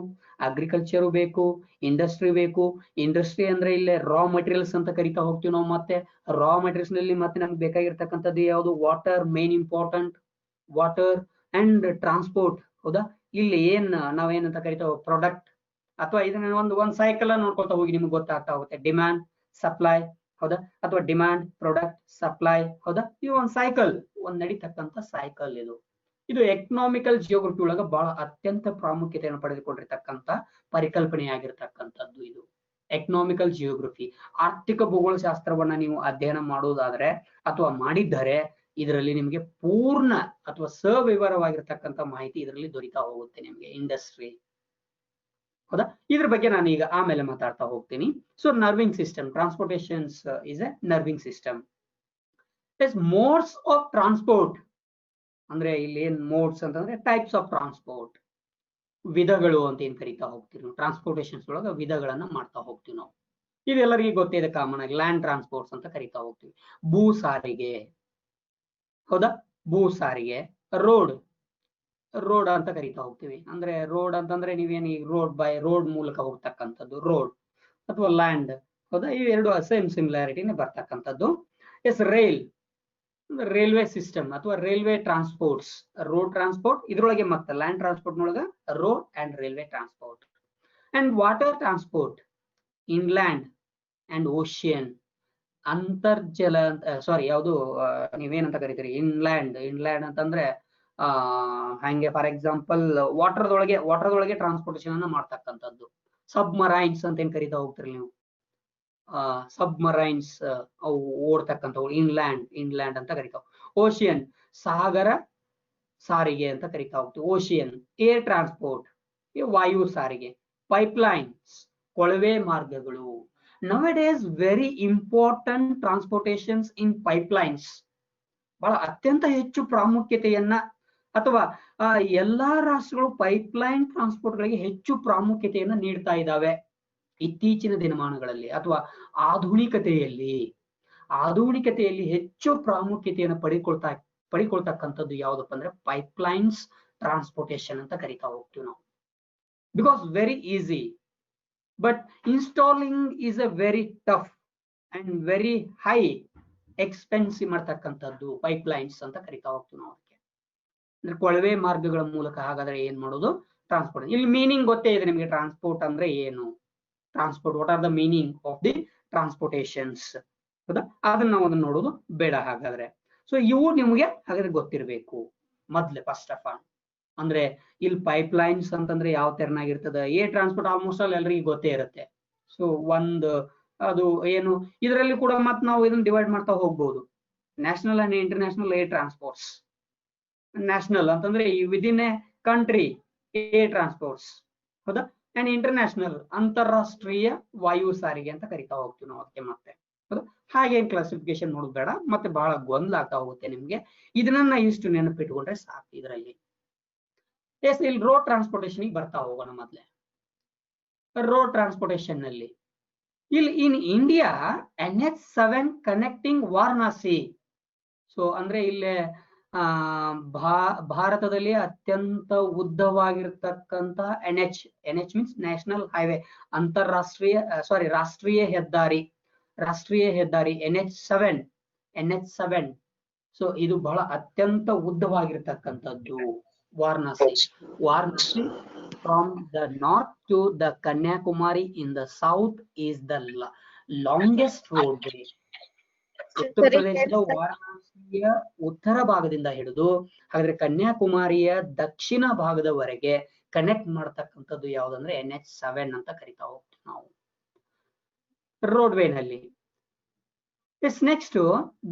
ಅಗ್ರಿಕಲ್ಚರ್ ಬೇಕು, ಇಂಡಸ್ಟ್ರಿ ಬೇಕು. ಇಂಡಸ್ಟ್ರಿ ಅಂದ್ರೆ ಇಲ್ಲೇ ರಾ ಮಟೀರಿಯಲ್ಸ್ ಅಂತ ಕರಿತಾ ಹೋಗ್ತೀವಿ ನಾವು. ಮತ್ತೆ ರಾ ಮಟೀರಿಯಲ್ಸ್ ನಲ್ಲಿ ಮತ್ತೆ ನಮ್ಗೆ ಬೇಕಾಗಿರ್ತಕ್ಕಂಥದ್ದು ಯಾವುದು, water, main important water and transport. ಹೌದಾ, ಇಲ್ಲಿ ಏನ್ ನಾವೇನಂತ ಕರಿತಾವ, ಪ್ರಾಡಕ್ಟ್. ಅಥವಾ ಇದನ್ನ ಒಂದ್ ಸೈಕಲ್ ನೋಡ್ಕೊತಾ ಹೋಗಿ ನಿಮ್ಗೆ ಗೊತ್ತಾಗ್ತಾ ಹೋಗುತ್ತೆ. ಡಿಮ್ಯಾಂಡ್, ಸಪ್ಲೈ, ಹೌದಾ, ಅಥವಾ ಡಿಮ್ಯಾಂಡ್, ಪ್ರಾಡಕ್ಟ್, ಸಪ್ಲೈ, ಹೌದಾ, ಇದು ಒಂದ್ ಸೈಕಲ್, ಒಂದ್ ನಡೀತಕ್ಕಂಥ ಸೈಕಲ್. ಇದು ಎಕನಾಮಿಕಲ್ ಜಿಯೋಗ್ರಫಿ ಒಳಗ ಬಹಳ ಅತ್ಯಂತ ಪ್ರಾಮುಖ್ಯತೆಯನ್ನು ಪಡೆದುಕೊಂಡಿರ್ತಕ್ಕಂಥ ಪರಿಕಲ್ಪನೆಯಾಗಿರ್ತಕ್ಕಂಥದ್ದು ಇದು ಎಕನಾಮಿಕಲ್ ಜಿಯೋಗ್ರಫಿ. ಆರ್ಥಿಕ ಭೂಗೋಳ ಶಾಸ್ತ್ರವನ್ನ ನೀವು ಅಧ್ಯಯನ ಮಾಡುವುದಾದ್ರೆ ಅಥವಾ ಮಾಡಿದ್ದರೆ ಇದರಲ್ಲಿ ನಿಮಗೆ ಪೂರ್ಣ ಅಥವಾ ಸವಿವರವಾಗಿರ್ತಕ್ಕಂಥ ಮಾಹಿತಿ ಇದರಲ್ಲಿ ದೊರೀತಾ ಹೋಗುತ್ತೆ ನಿಮಗೆ. ಇಂಡಸ್ಟ್ರಿ, ಹೌದಾ, ಇದ್ರ ಬಗ್ಗೆ ನಾನು ಈಗ ಆಮೇಲೆ ಮಾತಾಡ್ತಾ ಹೋಗ್ತೀನಿ. So nerving system, transportations is a nerving system. Modes of transport ಅಂದ್ರೆ ಇಲ್ಲಿ ಏನ್ ಮೋಡ್ಸ್ ಅಂತಂದ್ರೆ ಟೈಪ್ಸ್ ಆಫ್ ಟ್ರಾನ್ಸ್ಪೋರ್ಟ್, ವಿಧಗಳು ಅಂತ ಏನ್ ಕರಿತಾ ಹೋಗ್ತೀವಿ ನಾವು. ಟ್ರಾನ್ಸ್ಪೋರ್ಟೇಷನ್ಸ್ ಒಳಗ ವಿಧಗಳನ್ನ ಮಾಡ್ತಾ ಹೋಗ್ತೀವಿ ನಾವು. ಇದೆಲ್ಲರಿಗೆ ಗೊತ್ತಿದೆ, ಕಾಮನ್ ಆಗಿ ಲ್ಯಾಂಡ್ ಟ್ರಾನ್ಸ್ಪೋರ್ಟ್ಸ್ ಅಂತ ಕರಿತಾ ಹೋಗ್ತೀವಿ. ಭೂ ಸಾರಿಗೆ, ಹೌದಾ, ಭೂ ಸಾರಿಗೆ. ರೋಡ್ ಅಂತ ಕರಿತಾ ಹೋಗ್ತೀವಿ. ಅಂದ್ರೆ ರೋಡ್ ಅಂತಂದ್ರೆ ನೀವೇನು ಈ ರೋಡ್ ಮೂಲಕ ಹೋಗ್ತಕ್ಕಂಥದ್ದು ರೋಡ್, ಅಥವಾ ಲ್ಯಾಂಡ್, ಹೌದಾ, ಇವೆರಡು ಸೇಮ್ ಸಿಮಿಲಾರಿಟಿನೇ ಬರ್ತಕ್ಕಂಥದ್ದು. ಎಸ್, ರೈಲ್ವೆ ಸಿಸ್ಟಮ್ ಅಥವಾ ರೈಲ್ವೆ ಟ್ರಾನ್ಸ್ಪೋರ್ಟ್ಸ್, ರೋಡ್ ಟ್ರಾನ್ಸ್ಪೋರ್ಟ್ ಇದ್ರೊಳಗೆ, ಮತ್ತೆ ಲ್ಯಾಂಡ್ ಟ್ರಾನ್ಸ್ಪೋರ್ಟ್ ನೊಳಗ road and railway transport. And water transport, inland and ocean, ಅಂತರ್ಜಲ, ಸಾರಿ ಯಾವುದು ನೀವೇನಂತ ಕರಿತೀರಿ, ಇನ್ಲ್ಯಾಂಡ್ ಅಂತಂದ್ರೆ ಹಂಗೆ ಫಾರ್ ಎಕ್ಸಾಂಪಲ್ ವಾಟರ್ದೊಳಗೆ ಟ್ರಾನ್ಸ್ಪೋರ್ಟೇಷನ್ ಅನ್ನ ಮಾಡ್ತಕ್ಕಂಥದ್ದು. ಸಬ್ಮರೈನ್ಸ್ ಅಂತ ಏನ್ ಕರಿತಾ ಹೋಗ್ತೀರಿ ನೀವು, ಸಬ್ಮರೈನ್ಸ್ ಅವು ಓಡ್ತಕ್ಕಂಥವು ಇನ್ಲ್ಯಾಂಡ್ ಅಂತ ಕರಿತಾವ. ಓಷಿಯನ್, ಸಾಗರ ಸಾರಿಗೆ ಅಂತ ಕರಿತಾ ಹೋಗ್ತೀವಿ. ಓಷಿಯನ್. ಏರ್ ಟ್ರಾನ್ಸ್ಪೋರ್ಟ್, ವಾಯು ಸಾರಿಗೆ. ಪೈಪ್ಲೈನ್ಸ್, ಕೊಳವೆ ಮಾರ್ಗಗಳು. ನೌಡೇಸ್ ವೆರಿ ಇಂಪಾರ್ಟೆಂಟ್ ಟ್ರಾನ್ಸ್ಪೋರ್ಟೇಷನ್ಸ್ ಇನ್ ಪೈಪ್ಲೈನ್ಸ್. ಬಹಳ ಅತ್ಯಂತ ಹೆಚ್ಚು ಪ್ರಾಮುಖ್ಯತೆಯನ್ನ, ಅಥವಾ ಎಲ್ಲಾ ರಾಷ್ಟ್ರಗಳು ಪೈಪ್ಲೈನ್ ಟ್ರಾನ್ಸ್ಪೋರ್ಟ್ ಗಳಿಗೆ ಹೆಚ್ಚು ಪ್ರಾಮುಖ್ಯತೆಯನ್ನ ನೀಡ್ತಾ ಇದ್ದಾವೆ ಇತ್ತೀಚಿನ ದಿನಮಾನಗಳಲ್ಲಿ, ಅಥವಾ ಆಧುನಿಕತೆಯಲ್ಲಿ ಹೆಚ್ಚು ಪ್ರಾಮುಖ್ಯತೆಯನ್ನು ಪಡಿಕೊಳ್ತಕ್ಕಂಥದ್ದು ಯಾವ್ದಪ್ಪ ಅಂದ್ರೆ ಪೈಪ್ಲೈನ್ಸ್ ಟ್ರಾನ್ಸ್ಪೋರ್ಟೇಷನ್ ಅಂತ ಕರಿತಾ ಹೋಗ್ತೀವಿ ನಾವು. Because very easy, but installing is a very tough and very high expensive ಮಾಡ್ತಕ್ಕಂಥದ್ದು ಪೈಪ್ಲೈನ್ಸ್ ಅಂತ ಕರಿತಾ ಹೋಗ್ತೀವಿ ನಾವು. ಅದಕ್ಕೆ ಅಂದ್ರೆ ಕೊಳವೆ ಮಾರ್ಗಗಳ ಮೂಲಕ. ಹಾಗಾದ್ರೆ ಏನ್ ಮಾಡೋದು, ಟ್ರಾನ್ಸ್ಪೋರ್ಟ್. ಇಲ್ಲಿ ಮೀನಿಂಗ್ ಗೊತ್ತೇ ಇದೆ ನಿಮಗೆ, ಟ್ರಾನ್ಸ್ಪೋರ್ಟ್ ಅಂದ್ರೆ ಏನು, transport, what are the meaning of the transportations. ಹೌದಾ, ಅದನ್ನ ನಾವು ಅದನ್ನ ನೋಡೋದು ಬೇಡ ಹಾಗಾದ್ರೆ. ಸೊ ಇವು ನಿಮ್ಗೆ ಹಾಗಾದ್ರೆ ಗೊತ್ತಿರಬೇಕು ಮೊದ್ಲೆ ಫಸ್ಟ್ ಆಫ್ ಆಲ್. ಅಂದ್ರೆ ಇಲ್ಲಿ ಪೈಪ್ ಲೈನ್ಸ್ ಅಂತಂದ್ರೆ ಯಾವ ತೆರನಾಗಿರ್ತದೆ, ಏರ್ ಟ್ರಾನ್ಸ್ಪೋರ್ಟ್ ಆಲ್ಮೋಸ್ಟ್ ಆಲ್ ಎಲ್ರಿಗೂ ಗೊತ್ತೇ ಇರುತ್ತೆ. ಸೊ ಒಂದು ಅದು ಏನು ಇದರಲ್ಲಿ ಕೂಡ ಮತ್ತೆ ನಾವು ಇದನ್ನ ಡಿವೈಡ್ ಮಾಡ್ತಾ ಹೋಗ್ಬೋದು. National and international air transports. National ಅಂತಂದ್ರೆ ಈ within A country air transports, ಹೌದಾ, ಅಂಡ್ ಇಂಟರ್ನ್ಯಾಷನಲ್ ಅಂತಾರಾಷ್ಟ್ರೀಯ ವಾಯು ಸಾರಿಗೆ ಅಂತ ಕರಿತಾ ಹೋಗ್ತೀವಿ ನಾವು ಅದಕ್ಕೆ ಮತ್ತೆ. ಹೌದಾ, ಹಾಗೆ ಕ್ಲಾಸಿಫಿಕೇಶನ್ ಮಾಡೋದು ಬೇಡ, ಮತ್ತೆ ಬಹಳ ಗೊಂದಲ ಆಗ್ತಾ ಹೋಗುತ್ತೆ ನಿಮ್ಗೆ. ಇದನ್ನ ಇಷ್ಟು ನೆನಪಿಟ್ಕೊಂಡ್ರೆ ಸಾಕು ಇದರಲ್ಲಿ. ಎಸ್, ಇಲ್ಲಿ ರೋಡ್ ಟ್ರಾನ್ಸ್ಪೋರ್ಟೇಷನ್ ಬರ್ತಾ ಹೋಗೋಣ. ಮೊದ್ಲೆ ರೋಡ್ ಟ್ರಾನ್ಸ್ಪೋರ್ಟೇಷನ್ ನಲ್ಲಿ ಇಲ್ಲಿ in India NH7 connecting Varanasi. So ಅಂದ್ರೆ ಇಲ್ಲಿ ಭಾರತದಲ್ಲಿ ಅತ್ಯಂತ ಉದ್ದವಾಗಿರ್ತಕ್ಕಂತ NH ಮೀನ್ಸ್ ನ್ಯಾಷನಲ್ ಹೈವೇ, ಅಂತಾರಾಷ್ಟ್ರೀಯ ರಾಷ್ಟ್ರೀಯ ಹೆದ್ದಾರಿ, NH7. ಸೊ ಇದು ಬಹಳ ಅತ್ಯಂತ ಉದ್ದವಾಗಿರ್ತಕ್ಕಂಥದ್ದು Varanasi. From the north to the Kanyakumari in the south is the longest roadway. ಉತ್ತರ ಪ್ರದೇಶದ ವಾರಣಾಸಿಯ ಉತ್ತರ ಭಾಗದಿಂದ ಹಿಡಿದು ಹಾಗಾದ್ರೆ ಕನ್ಯಾಕುಮಾರಿಯ ದಕ್ಷಿಣ ಭಾಗದವರೆಗೆ ಕನೆಕ್ಟ್ ಮಾಡತಕ್ಕಂಥದ್ದು ಯಾವ್ದಂದ್ರೆ NH7 ಅಂತ ಕರಿತಾ ಹೋಗ್ತೀವಿ ನಾವು ರೋಡ್ವೇನಲ್ಲಿ. Next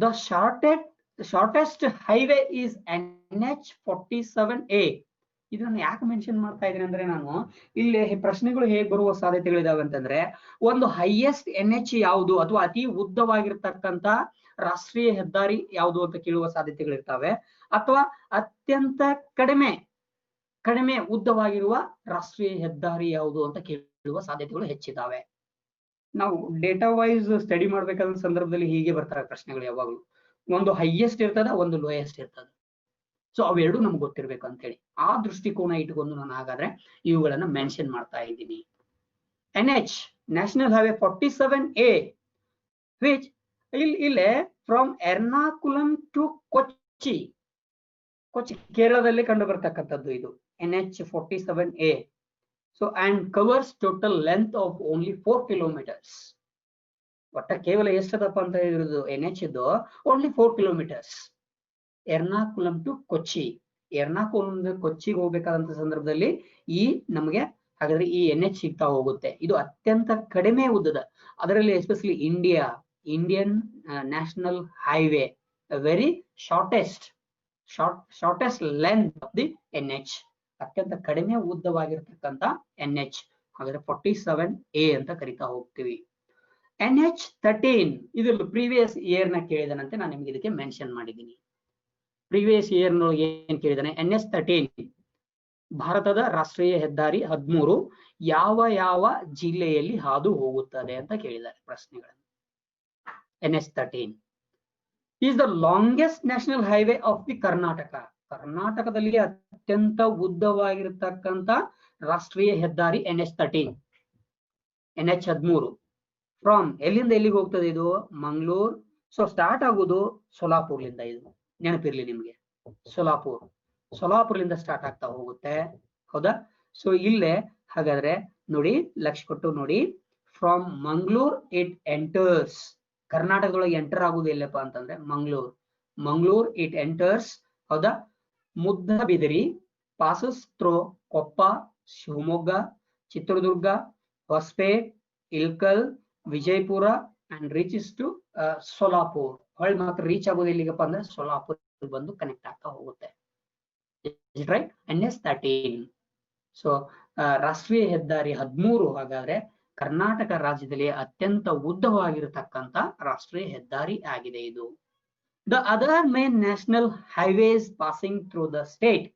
the shortest highway is NH47A. ಇದನ್ನ ಯಾಕೆ ಮೆನ್ಷನ್ ಮಾಡ್ತಾ ಇದ್ದೀನಿ ಅಂದ್ರೆ, ನಾನು ಇಲ್ಲಿ ಪ್ರಶ್ನೆಗಳು ಹೇಗೆ ಬರುವ ಸಾಧ್ಯತೆಗಳಿದಾವೆ ಅಂತಂದ್ರೆ, ಒಂದು ಹೈಯೆಸ್ಟ್ NH ಯಾವುದು ಅಥವಾ ಅತಿ ಉದ್ದವಾಗಿರ್ತಕ್ಕಂತ ರಾಷ್ಟ್ರೀಯ ಹೆದ್ದಾರಿ ಯಾವುದು ಅಂತ ಕೇಳುವ ಸಾಧ್ಯತೆಗಳಿರ್ತಾವೆ, ಅಥವಾ ಅತ್ಯಂತ ಕಡಿಮೆ ಉದ್ದವಾಗಿರುವ ರಾಷ್ಟ್ರೀಯ ಹೆದ್ದಾರಿ ಯಾವುದು ಅಂತ ಕೇಳುವ ಸಾಧ್ಯತೆಗಳು ಹೆಚ್ಚಿದ್ದಾವೆ. ನಾವು ಡೇಟಾ ವೈಸ್ ಸ್ಟಡಿ ಮಾಡ್ಬೇಕಾದ ಸಂದರ್ಭದಲ್ಲಿ ಹೀಗೆ ಬರ್ತಾರೆ ಪ್ರಶ್ನೆಗಳು ಯಾವಾಗಲೂ. ಒಂದು ಹೈಯೆಸ್ಟ್ ಇರ್ತದ, ಒಂದು ಲೋಯೆಸ್ಟ್ ಇರ್ತದ. ಸೊ ಅವೆರಡು ನಮ್ಗೆ ಗೊತ್ತಿರ್ಬೇಕು ಅಂತ ಹೇಳಿ ಆ ದೃಷ್ಟಿಕೋನ ಇಟ್ಕೊಂಡು ನಾನು ಹಾಗಾದ್ರೆ ಇವುಗಳನ್ನ ಮೆನ್ಷನ್ ಮಾಡ್ತಾ ಇದ್ದೀನಿ. NH national highway 47A which ಇಲ್ಲೇ ಫ್ರಮ್ ಎರ್ನಾಕುಲಂ ಟು ಕೊಚ್ಚಿ ಕೇರಳದಲ್ಲಿ ಕಂಡು ಬರ್ತಕ್ಕಂಥದ್ದು ಇದು NH47A. So and covers total length of only 4 kilometers. ಒಟ್ಟ ಕೇವಲ ಎಷ್ಟದಪ್ಪ ಅಂತ ಹೇಳಿರೋದು NH ಇದ್ದು ಓನ್ಲಿ 4 kilometers. ಎರ್ನಾಕುಲಂ ಟು ಕೊಚ್ಚಿ, ಎರ್ನಾಕುಲಂ ಕೊಚ್ಚಿಗೆ ಹೋಗ್ಬೇಕಾದಂತ ಸಂದರ್ಭದಲ್ಲಿ ಈ ನಮಗೆ ಹಾಗಾದ್ರೆ ಈ NH ಸಿಗ್ತಾ ಹೋಗುತ್ತೆ. ಇದು ಅತ್ಯಂತ ಕಡಿಮೆ ಉದ್ದದ, ಅದರಲ್ಲಿ especially Indian national highway, very shortest length of the NH, ಅತ್ಯಂತ ಕಡಿಮೆ ಉದ್ದವಾಗಿರ್ತಕ್ಕಂಥ NH ಹಾಗಾದ್ರೆ 47A ಅಂತ ಕರಿತಾ ಹೋಗ್ತೀವಿ. NH13 ಇದು ಪ್ರೀವಿಯಸ್ ಇಯರ್ ನ ಕೇಳಿದನಂತೆ ನಾನು ನಿಮ್ಗೆ ಇದಕ್ಕೆ ಮೆನ್ಷನ್ ಮಾಡಿದ್ದೀನಿ. ಪ್ರೀವಿಯಸ್ ಇಯರ್ ನೊಳಗೆ ಏನ್ ಕೇಳಿದಾನೆ, NH13 ಭಾರತದ ರಾಷ್ಟ್ರೀಯ ಹೆದ್ದಾರಿ 13 ಯಾವ ಜಿಲ್ಲೆಯಲ್ಲಿ ಹಾದು ಹೋಗುತ್ತದೆ ಅಂತ ಕೇಳಿದ್ದಾರೆ ಪ್ರಶ್ನೆಗಳನ್ನು. NH13 is the longest national highway of the Karnataka. ಕರ್ನಾಟಕದಲ್ಲಿ ಅತ್ಯಂತ ಉದ್ದವಾಗಿರತಕ್ಕಂತ ರಾಷ್ಟ್ರೀಯ ಹೆದ್ದಾರಿ NH13 ಫ್ರಮ್ ಎಲ್ಲಿಂದ ಎಲ್ಲಿಗೆ ಹೋಗ್ತದೆ ಇದು, ಮಂಗಳೂರು. ಸೊ ಸ್ಟಾರ್ಟ್ ಆಗುದು ಸೋಲಾಪುರ್ಲಿಂದ. ಇದು ನೆನಪಿರ್ಲಿ ನಿಮ್ಗೆ, ಸೋಲಾಪುರ್ಲಿಂದ ಸ್ಟಾರ್ಟ್ ಆಗ್ತಾ ಹೋಗುತ್ತೆ, ಹೌದಾ. ಸೊ ಇಲ್ಲೇ ಹಾಗಾದ್ರೆ ನೋಡಿ, ಲಕ್ಷ್ಯ ಕೊಟ್ಟು ನೋಡಿ, ಫ್ರಮ್ ಮಂಗಳೂರು ಇಟ್ ಎಂಟರ್ಸ್, ಕರ್ನಾಟಕದೊಳಗೆ ಎಂಟರ್ ಆಗುದು ಎಲ್ಲಪ್ಪ ಅಂತಂದ್ರೆ ಮಂಗಳೂರು ಇಟ್ ಎಂಟರ್ಸ್, ಹೌದಾ. Moodbidri, passes through Koppa, Shivamogga, Chitradurga, Hospet, Ilkal, Vijayapura and reaches to Solapur. ಹೊಳ್ಳಿ ಮಾತ್ರ ರೀಚ್ ಆಗೋದು ಎಲ್ಲಿಗಪ್ಪ ಅಂದ್ರೆ ಸೋಲಾಪುರ್ ಬಂದು ಕನೆಕ್ಟ್ ಆಗ್ತಾ ಹೋಗುತ್ತೆ. Right, NH13. ಸೊ ರಾಷ್ಟ್ರೀಯ ಹೆದ್ದಾರಿ 13 ಹಾಗಾದ್ರೆ ಕರ್ನಾಟಕ ರಾಜ್ಯದಲ್ಲಿ ಅತ್ಯಂತ ಉದ್ದವಾಗಿರತಕ್ಕಂತ ರಾಷ್ಟ್ರೀಯ ಹೆದ್ದಾರಿ ಆಗಿದೆ ಇದು. The other main national highways passing through the state.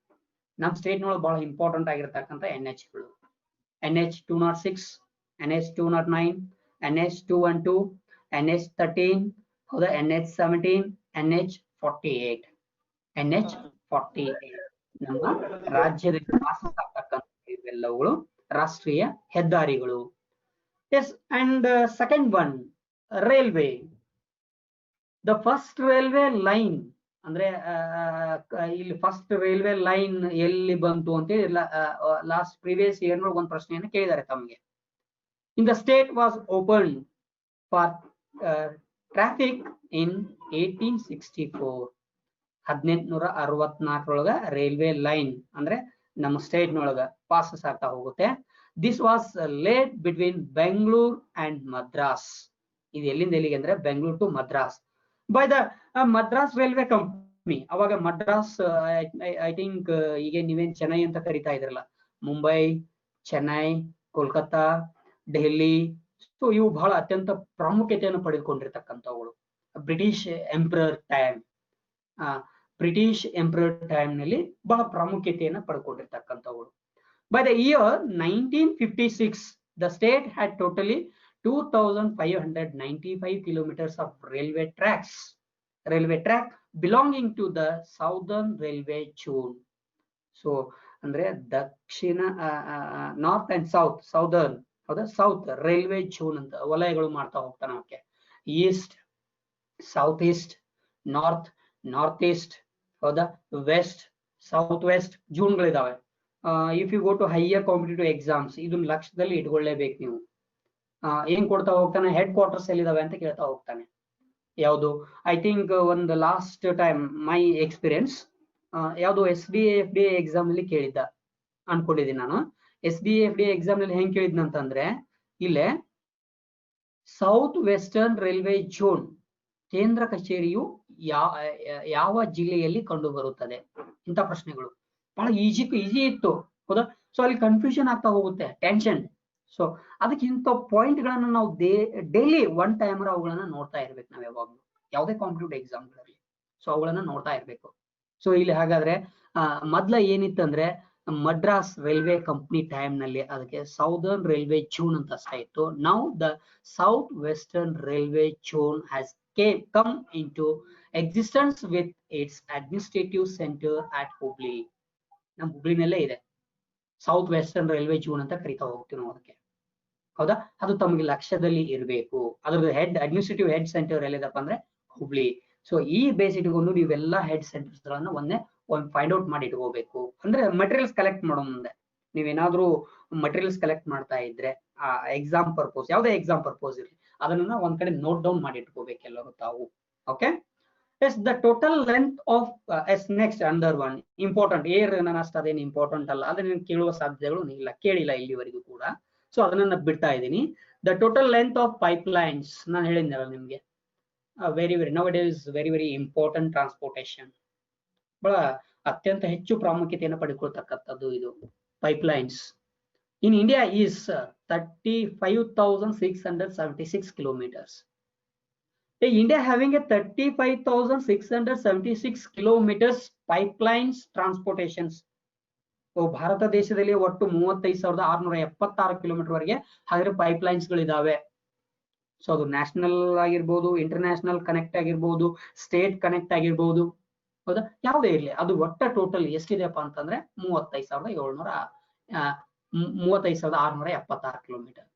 ನಮ್ಮ ಸ್ಟೇಟ್ ನೊಳಗೆ ಬಹಳ important ಆಗಿರತಕ್ಕಂತ NHಗಳು NH206, NH209, NH212, NH13, ಹೌದಾ, NH17, NH48 ನಮ್ಮ ರಾಜ್ಯದಲ್ಲಿ ವಾಸಿಸತಕ್ಕಂಥ ಇವೆಲ್ಲವುಗಳು ರಾಷ್ಟ್ರೀಯ ಹೆದ್ದಾರಿಗಳು. Yes, and second one railway. The first railway line ಅಂದ್ರೆ ಇಲ್ಲಿ ಫಸ್ಟ್ ರೈಲ್ವೆ ಲೈನ್ ಎಲ್ಲಿ ಬಂತು ಅಂತ ಹೇಳಿ ಲಾಸ್ಟ್ ಪ್ರೀವಿಯಸ್ ಇಯರ್ ಒಂದು ಪ್ರಶ್ನೆಯನ್ನು ಕೇಳಿದ್ದಾರೆ ತಮಗೆ. In the state was open for traffic in 1864 1864 railway line ಅಂದ್ರೆ ನಮ್ಮ ಸ್ಟೇಟ್ ನೊಳಗ ಪಾಸಸ್ ಆಗ್ತಾ ಹೋಗುತ್ತೆ. This was laid between Bengaluru and Madras. ಇದು ಎಲ್ಲಿಂದ ಎಲ್ಲಿಗೆ ಅಂದ್ರೆ Bengaluru to Madras by the Madras railway company. ಅವಾಗ ಮದ್ರಾಸ್ ಐ ಥಿಂಕ್ ಈಗ ನೀವೇನ್ ಚೆನ್ನೈ ಅಂತ ಕರಿತಾ ಇದ್ರಲ್ಲ, ಮುಂಬೈ, ಚೆನ್ನೈ, ಕೋಲ್ಕತ್ತಾ, ಡೆಲ್ಲಿ, ಸೊ ಇವು ಬಹಳ ಅತ್ಯಂತ ಪ್ರಾಮುಖ್ಯತೆಯನ್ನು ಪಡೆದುಕೊಂಡಿರ್ತಕ್ಕಂಥವುಗಳು. ಬ್ರಿಟಿಷ್ ಎಂಪರರ್ ಟೈಮ್ ನಲ್ಲಿ ಬಹಳ ಪ್ರಾಮುಖ್ಯತೆಯನ್ನು ಪಡ್ಕೊಂಡಿರ್ತಕ್ಕಂಥವುಗಳು. By the year 1956 the state had totally 2595 kilometers of railway track belonging to the southern railway zone. So ಅಂದ್ರೆ ದಕ್ಷಿಣ ನಾರ್ತ್ ಅಂಡ್ ಸೌದರ್ನ್ ಹೌದಾ, ಸೌತ್ ರೈಲ್ವೆ ಝೋನ್ ಅಂತ ವಲಯಗಳು ಮಾಡ್ತಾ ಹೋಗ್ತಾನೆ. Okay, east, south east, north east, ಹೌದಾ, ವೆಸ್ಟ್, ಸೌತ್ ವೆಸ್ಟ್ ಝೋನ್ಗಳಿದಾವೆ. If you go to higher competitive exams ಇದನ್ನ ಲಕ್ಷ್ಯದಲ್ಲಿ ಇಟ್ಕೊಳ್ಳೇಬೇಕು ನೀವು. ಏನ್ ಕೊಡ್ತಾ ಹೋಗ್ತಾನೆ, ಹೆಡ್ ಕ್ವಾರ್ಟರ್ಸ್ ಎಲ್ಲಿದಾವೆ ಅಂತ ಕೇಳ್ತಾ ಹೋಗ್ತಾನೆ. ಯಾವುದು ಐ ಥಿಂಕ್ ಒಂದು ಲಾಸ್ಟ್ ಟೈಮ್ ಮೈ ಎಕ್ಸ್ಪೀರಿಯನ್ಸ್ ಯಾವುದು SDA ಎಕ್ಸಾಮ್ ಅಲ್ಲಿ ಕೇಳಿದ್ದ ಅನ್ಕೊಂಡಿದ್ದೀನಿ ನಾನು. SDA ಎಕ್ಸಾಮ್ ನಲ್ಲಿ ಹೆಂಗ್ ಕೇಳಿದ್ನಂತಂದ್ರೆ, ಇಲ್ಲೇ ಸೌತ್ ವೆಸ್ಟರ್ನ್ ರೈಲ್ವೆ ಝೋನ್ ಕೇಂದ್ರ ಕಚೇರಿಯು ಯಾವ ಜಿಲ್ಲೆಯಲ್ಲಿ ಕಂಡು ಬರುತ್ತದೆ ಇಂಥ ಪ್ರಶ್ನೆಗಳು. ಬಹಳ ಈಜಿ ಇತ್ತು, ಹೌದಾ. ಸೊ ಅಲ್ಲಿ ಕನ್ಫ್ಯೂಷನ್ ಆಗ್ತಾ ಹೋಗುತ್ತೆ, ಟೆನ್ಷನ್. ಸೊ ಅದಕ್ಕೆ ಇಂಥ ಪಾಯಿಂಟ್ ಗಳನ್ನ ನಾವು ಡೈಲಿ ಒನ್ ಟೈಮರ್ ಅವುಗಳನ್ನ ನೋಡ್ತಾ ಇರ್ಬೇಕು ನಾವು ಯಾವಾಗ್ಲೂ, ಯಾವುದೇ ಕಾಂಪಿಟೇಟಿವ್ ಎಕ್ಸಾಮ್ಗಳಲ್ಲಿ. ಸೊ ಅವುಗಳನ್ನ ನೋಡ್ತಾ ಇರ್ಬೇಕು. ಸೊ ಇಲ್ಲಿ ಹಾಗಾದ್ರೆ ಮೊದ್ಲ ಏನಿತ್ತಂದ್ರೆ ಮದ್ರಾಸ್ ರೈಲ್ವೆ ಕಂಪನಿ ಟೈಮ್ ನಲ್ಲಿ ಅದಕ್ಕೆ ಸೌದರ್ನ್ ರೈಲ್ವೆ ಝೋನ್ ಅಂತ ಅಷ್ಟೇ ಇತ್ತು. Now the south western railway zone has come into existence with its administrative center at Hubli. ನಮ್ಮ ಹುಬ್ಳಿನಲ್ಲೇ ಇದೆ ಸೌತ್ ವೆಸ್ಟರ್ನ್ ರೈಲ್ವೆ ಝೋನ್ ಅಂತ ಕರಿತಾ ಹೋಗ್ತೀವಿ ನಾವು ಅದಕ್ಕೆ, ಹೌದಾ. ಅದು ತಮಗೆ ಲಕ್ಷ್ಯದಲ್ಲಿ ಇರಬೇಕು. ಅದ್ರದ್ದು ಅಡ್ಮಿನಿಸ್ಟ್ರೇಟಿವ್ ಹೆಡ್ ಸೆಂಟರ್ ಎಲ್ಲಿದಪ್ಪ ಅಂದ್ರೆ ಹುಬ್ಳಿ. ಸೊ ಈ ಬೇಸ್ ಇಟ್ಕೊಂಡು ನೀವೆಲ್ಲಾ ಹೆಡ್ ಸೆಂಟರ್ಸ್ ಗಳನ್ನ ಒಂದು ಫೈಂಡ್ ಔಟ್ ಮಾಡಿ ಇಟ್ಕೋಬೇಕು. ಅಂದ್ರೆ ಮಟೀರಿಯಲ್ಸ್ ಕಲೆಕ್ಟ್ ಮಾಡೋ ಮುಂದೆ ನೀವೇನಾದ್ರೂ ಮಟೀರಿಯಲ್ಸ್ ಕಲೆಕ್ಟ್ ಮಾಡ್ತಾ ಇದ್ರೆ ಎಕ್ಸಾಮ್ ಪರ್ಪೋಸ್, ಯಾವುದೇ ಎಕ್ಸಾಮ್ ಪರ್ಪೋಸ್ ಇರಲಿ, ಅದನ್ನ ಒಂದ್ ಕಡೆ ನೋಟ್ ಡೌನ್ ಮಾಡಿ ಇಟ್ಕೋಬೇಕು ಎಲ್ಲರೂ ತಾವು. Okay, yes the total length of next under one important air. ನಾನು ಅಷ್ಟು ಅದೇನು ಇಂಪಾರ್ಟೆಂಟ್ ಅಲ್ಲ, ಅದನ್ನ ಕೇಳುವ ಸಾಧ್ಯತೆಗಳು ಇಲ್ಲ, ಕೇಳಿಲ್ಲ ಇಲ್ಲಿವರೆಗೂ ಕೂಡ. ಸೊ ಅದನ್ನ ಬಿಡ್ತಾ ಇದ್ದೀನಿ. The total length of pipe lines ನಾನು ಹೇಳಿದ್ನಲ್ಲ ನಿಮ್ಗೆ, ವೆರಿ ನೌಡೇಸ್ ವೆರಿ ಇಂಪಾರ್ಟೆಂಟ್ ಟ್ರಾನ್ಸ್ಪೋರ್ಟೇಷನ್, ಬಹಳ ಅತ್ಯಂತ ಹೆಚ್ಚು ಪ್ರಾಮುಖ್ಯತೆಯನ್ನು ಪಡೆದುಕೊಳ್ತಕ್ಕಂಥದ್ದು ಇದು pipe lines. In India is 35,676 kilometers. India having a 35,676 kilometers pipelines transportations. Bharat ದೇಶದಲ್ಲಿ ಒಟ್ಟು 35,676 ಕಿಲೋಮೀಟರ್ ವರೆಗೆ ಹಾಗೆ ಪೈಪ್ಲೈನ್ಸ್ ಗಳಿದಾವೆ. ಸೊ ಅದು ನ್ಯಾಷನಲ್ ಆಗಿರ್ಬೋದು, ಇಂಟರ್ನ್ಯಾಷನಲ್ ಕನೆಕ್ಟ್ ಆಗಿರ್ಬೋದು, ಸ್ಟೇಟ್ ಕನೆಕ್ಟ್ ಆಗಿರ್ಬೋದು, ಹೌದಾ, ಯಾವುದೇ ಇರ್ಲಿ, ಅದು ಒಟ್ಟ ಟೋಟಲ್ ಎಷ್ಟಿದೆಯಪ್ಪ ಅಂತಂದ್ರೆ 35,676 kilometre.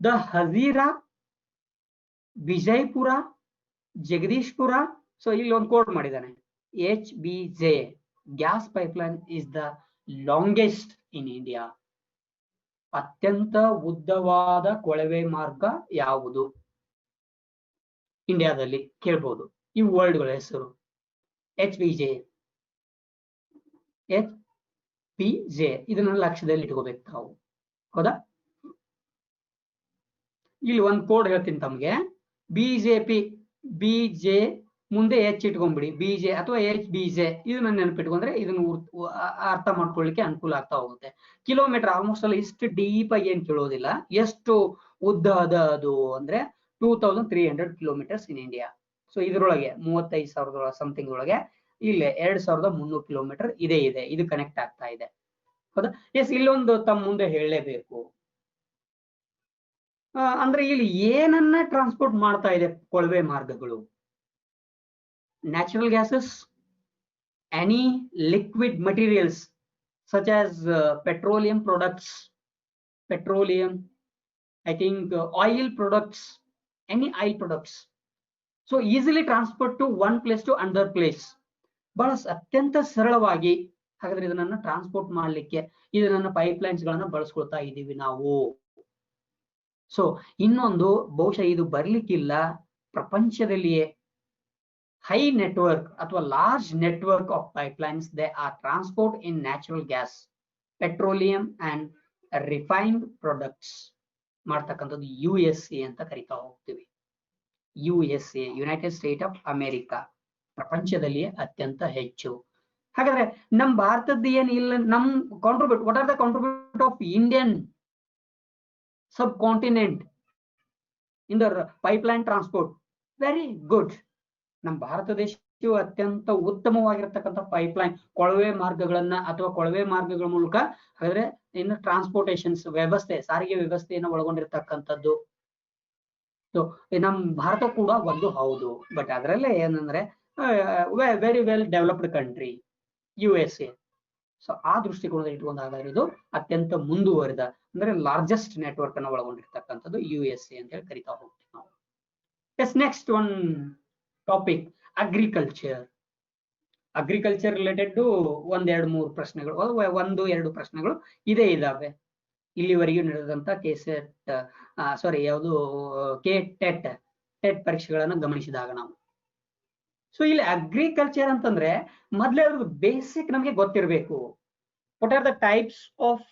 The Hazira, Vijayapura, ಜಗದೀಶ್ಪುರ. So ಇಲ್ಲಿ ಒಂದು ಕೋಡ್ ಮಾಡಿದ್ದಾನೆ, HBJ gas pipeline is the longest in India. ಅತ್ಯಂತ ಉದ್ದವಾದ ಕೊಳವೆ ಮಾರ್ಗ ಯಾವುದು ಇಂಡಿಯಾದಲ್ಲಿ ಕೇಳ್ಬೋದು. ಈ ವರ್ಡ್ಗಳ ಹೆಸರು HBJ ಇದನ್ನ ಲಕ್ಷ್ಯದಲ್ಲಿ ಇಟ್ಕೋಬೇಕು ತಾವು, ಹೌದಾ. ಇಲ್ಲಿ ಒಂದು ಕೋಡ್ ಹೇಳ್ತೀನಿ ತಮ್ಗೆ, BJP, BJ ಮುಂದೆ H ಇಟ್ಕೊಂಡ್ಬಿಡಿ, BJ ಅಥವಾ HBJ ಇದನ್ನ ನೆನಪಿಟ್ಕೊಂಡ್ರೆ ಇದನ್ನ ಅರ್ಥ ಮಾಡ್ಕೊಳ್ಳಿಕ್ಕೆ ಅನುಕೂಲ ಆಗ್ತಾ ಹೋಗುತ್ತೆ. ಕಿಲೋಮೀಟರ್ ಆಲ್ಮೋಸ್ಟ್ ಅಲ್ಲಿ ಇಷ್ಟು ಡೀಪ್ ಆಗಿ ಏನ್ ಕೇಳೋದಿಲ್ಲ. ಎಷ್ಟು ಉದ್ದ ಅದ ಅದು ಅಂದ್ರೆ 2300 ಕಿಲೋಮೀಟರ್ಸ್ ಇನ್ ಇಂಡಿಯಾ. ಸೊ ಇದ್ರೊಳಗೆ 35,000 ಸಮಥಿಂಗ್ ಒಳಗೆ ಇಲ್ಲೇ 2,300 ಕಿಲೋಮೀಟರ್ ಇದೆ, ಇದು ಕನೆಕ್ಟ್ ಆಗ್ತಾ ಇದೆ, ಹೌದಾ. ಎಸ್, ಇಲ್ಲೊಂದು ತಮ್ಮ ಮುಂದೆ ಹೇಳಲೇಬೇಕು, ಅಂದ್ರೆ ಇಲ್ಲಿ ಏನನ್ನ ಟ್ರಾನ್ಸ್ಪೋರ್ಟ್ ಮಾಡ್ತಾ ಇದೆ ಕೊಳವೆ ಮಾರ್ಗಗಳು. Natural gases, any liquid materials such as petroleum products, I think oil products, any oil products. So easily transport to one place to another place. ಬಹಳ ಅತ್ಯಂತ ಸರಳವಾಗಿ ಹಾಗಾದ್ರೆ ಇದನ್ನ ಟ್ರಾನ್ಸ್ಪೋರ್ಟ್ ಮಾಡ್ಲಿಕ್ಕೆ ಇದನ್ನ ಪೈಪ್ಲೈನ್ಸ್ ಗಳನ್ನ ಬಳಸ್ಕೊಳ್ತಾ ಇದ್ದೀವಿ ನಾವು. ಸೊ ಇನ್ನೊಂದು ಬಹುಶಃ ಇದು ಬರ್ಲಿಕ್ಕಿಲ್ಲ, ಪ್ರಪಂಚದಲ್ಲಿಯೇ ಹೈ ನೆಟ್ವರ್ಕ್ ಅಥವಾ large network of pipelines they are transport in natural gas, petroleum and refined products ಮಾಡ್ತಕ್ಕಂಥದ್ದು USA ಅಂತ ಕರಿತಾ ಹೋಗ್ತೀವಿ. USA, United State of America, ಪ್ರಪಂಚದಲ್ಲಿಯೇ ಅತ್ಯಂತ ಹೆಚ್ಚು. ಹಾಗಾದ್ರೆ ನಮ್ ಭಾರತದ ಏನಿಲ್ಲ, ನಮ್ contribute, what are the contribute of Indian subcontinent in the pipeline transport? Very good. ನಮ್ಮ ಭಾರತ ದೇಶವು ಅತ್ಯಂತ ಉತ್ತಮವಾಗಿರತಕ್ಕಂಥ ಪೈಪ್ಲೈನ್, ಕೊಳವೆ ಮಾರ್ಗಗಳನ್ನ ಅಥವಾ ಕೊಳವೆ ಮಾರ್ಗಗಳ ಮೂಲಕ ಹಾಗಾದ್ರೆ ಇನ್ನು ಟ್ರಾನ್ಸ್ಪೋರ್ಟೇಷನ್ಸ್ ವ್ಯವಸ್ಥೆ, ಸಾರಿಗೆ ವ್ಯವಸ್ಥೆಯನ್ನು ಒಳಗೊಂಡಿರ್ತಕ್ಕಂಥದ್ದು. ಸೊ ನಮ್ ಭಾರತ ಕೂಡ ಒಂದು ಹೌದು. ಬಟ್ ಅದರಲ್ಲೇ ಏನಂದ್ರೆ very well developed country USA. So ಆ ದೃಷ್ಟಿಕೋನದಲ್ಲಿ ಇಟ್ಕೊಂಡಾಗ ಇದು ಅತ್ಯಂತ ಮುಂದುವರಿದ ಅಂದ್ರೆ ಲಾರ್ಜೆಸ್ಟ್ ನೆಟ್ವರ್ಕ್ ಅನ್ನು ಒಳಗೊಂಡಿರ್ತಕ್ಕಂಥದ್ದು USA ಅಂತ ಹೇಳಿ ಕರಿತಾ ಹೋಗ್ತೀವಿ ನಾವು. Yes, next one topic agriculture. Agriculture related ಒಂದೆರಡು ಮೂರು ಪ್ರಶ್ನೆಗಳು, ಒಂದು ಎರಡು ಪ್ರಶ್ನೆಗಳು ಇದಾವೆ. ಇಲ್ಲಿವರೆಗೂ ನಡೆದಂತ ಟೆಟ್ ಪರೀಕ್ಷೆಗಳನ್ನು ಗಮನಿಸಿದಾಗ ನಾವು. ಸೊ ಇಲ್ಲಿ ಅಗ್ರಿಕಲ್ಚರ್ ಅಂತಂದ್ರೆ ಮೊದಲೇ ಬೇಸಿಕ್ ನಮಗೆ ಗೊತ್ತಿರಬೇಕು. What are the types of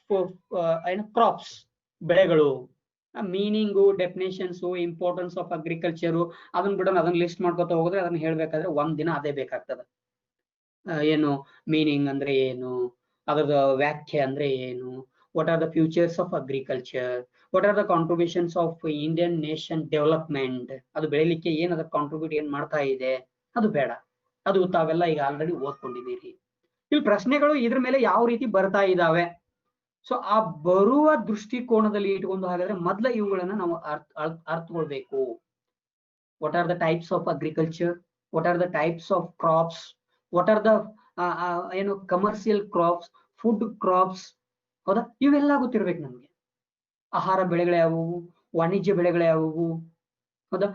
crops, ಬೆಳೆಗಳು, meaning, definitions, importance of agriculture, ಅದನ್ನ ಲಿಸ್ಟ್ ಮಾಡ್ಕೊತಾ ಹೋದ್ರೆ ಅದನ್ನ ಹೇಳ್ಬೇಕಾದ್ರೆ ಒಂದ್ ದಿನ ಅದೇ ಬೇಕಾಗ್ತದೆ. ಏನು ಮೀನಿಂಗ್ ಅಂದ್ರೆ ಏನು, ಅದರದ ವ್ಯಾಖ್ಯೆ ಅಂದ್ರೆ ಏನು, what are the futures of agriculture, what are the contributions of Indian nation development, ಅದು ಬೆಳಿಲಿಕ್ಕೆ ಏನ್ ಅದಕ್ಕೆ ಕಾಂಟ್ರಿಬ್ಯೂಟ್ ಏನ್ ಮಾಡ್ತಾ ಇದೆ, ಅದು ಬೇಡ, ಅದು ತಾವೆಲ್ಲ ಈಗ ಆಲ್ರೆಡಿ ಓದ್ಕೊಂಡಿದ್ದೀರಿ. ಇಲ್ಲಿ ಪ್ರಶ್ನೆಗಳು ಇದ್ರ ಮೇಲೆ ಯಾವ ರೀತಿ ಬರ್ತಾ ಇದಾವೆ. ಸೊ ಆ ಬರುವ ದೃಷ್ಟಿಕೋನದಲ್ಲಿ ಇಟ್ಕೊಂಡು ಹಾಗಾದ್ರೆ ಮೊದಲ ಇವುಗಳನ್ನ ನಾವು ಅರ್ಥಕೊಳ್ಬೇಕು. What are the types of agriculture, what are the types of crops, what are the commercial crops, food crops, ಹೌದಾ, ಇವೆಲ್ಲ ಗೊತ್ತಿರ್ಬೇಕು ನಮ್ಗೆ. ಆಹಾರ ಬೆಳೆಗಳು ಯಾವುವು, ವಾಣಿಜ್ಯ ಬೆಳೆಗಳು ಯಾವುವು, ಹೌದಾ,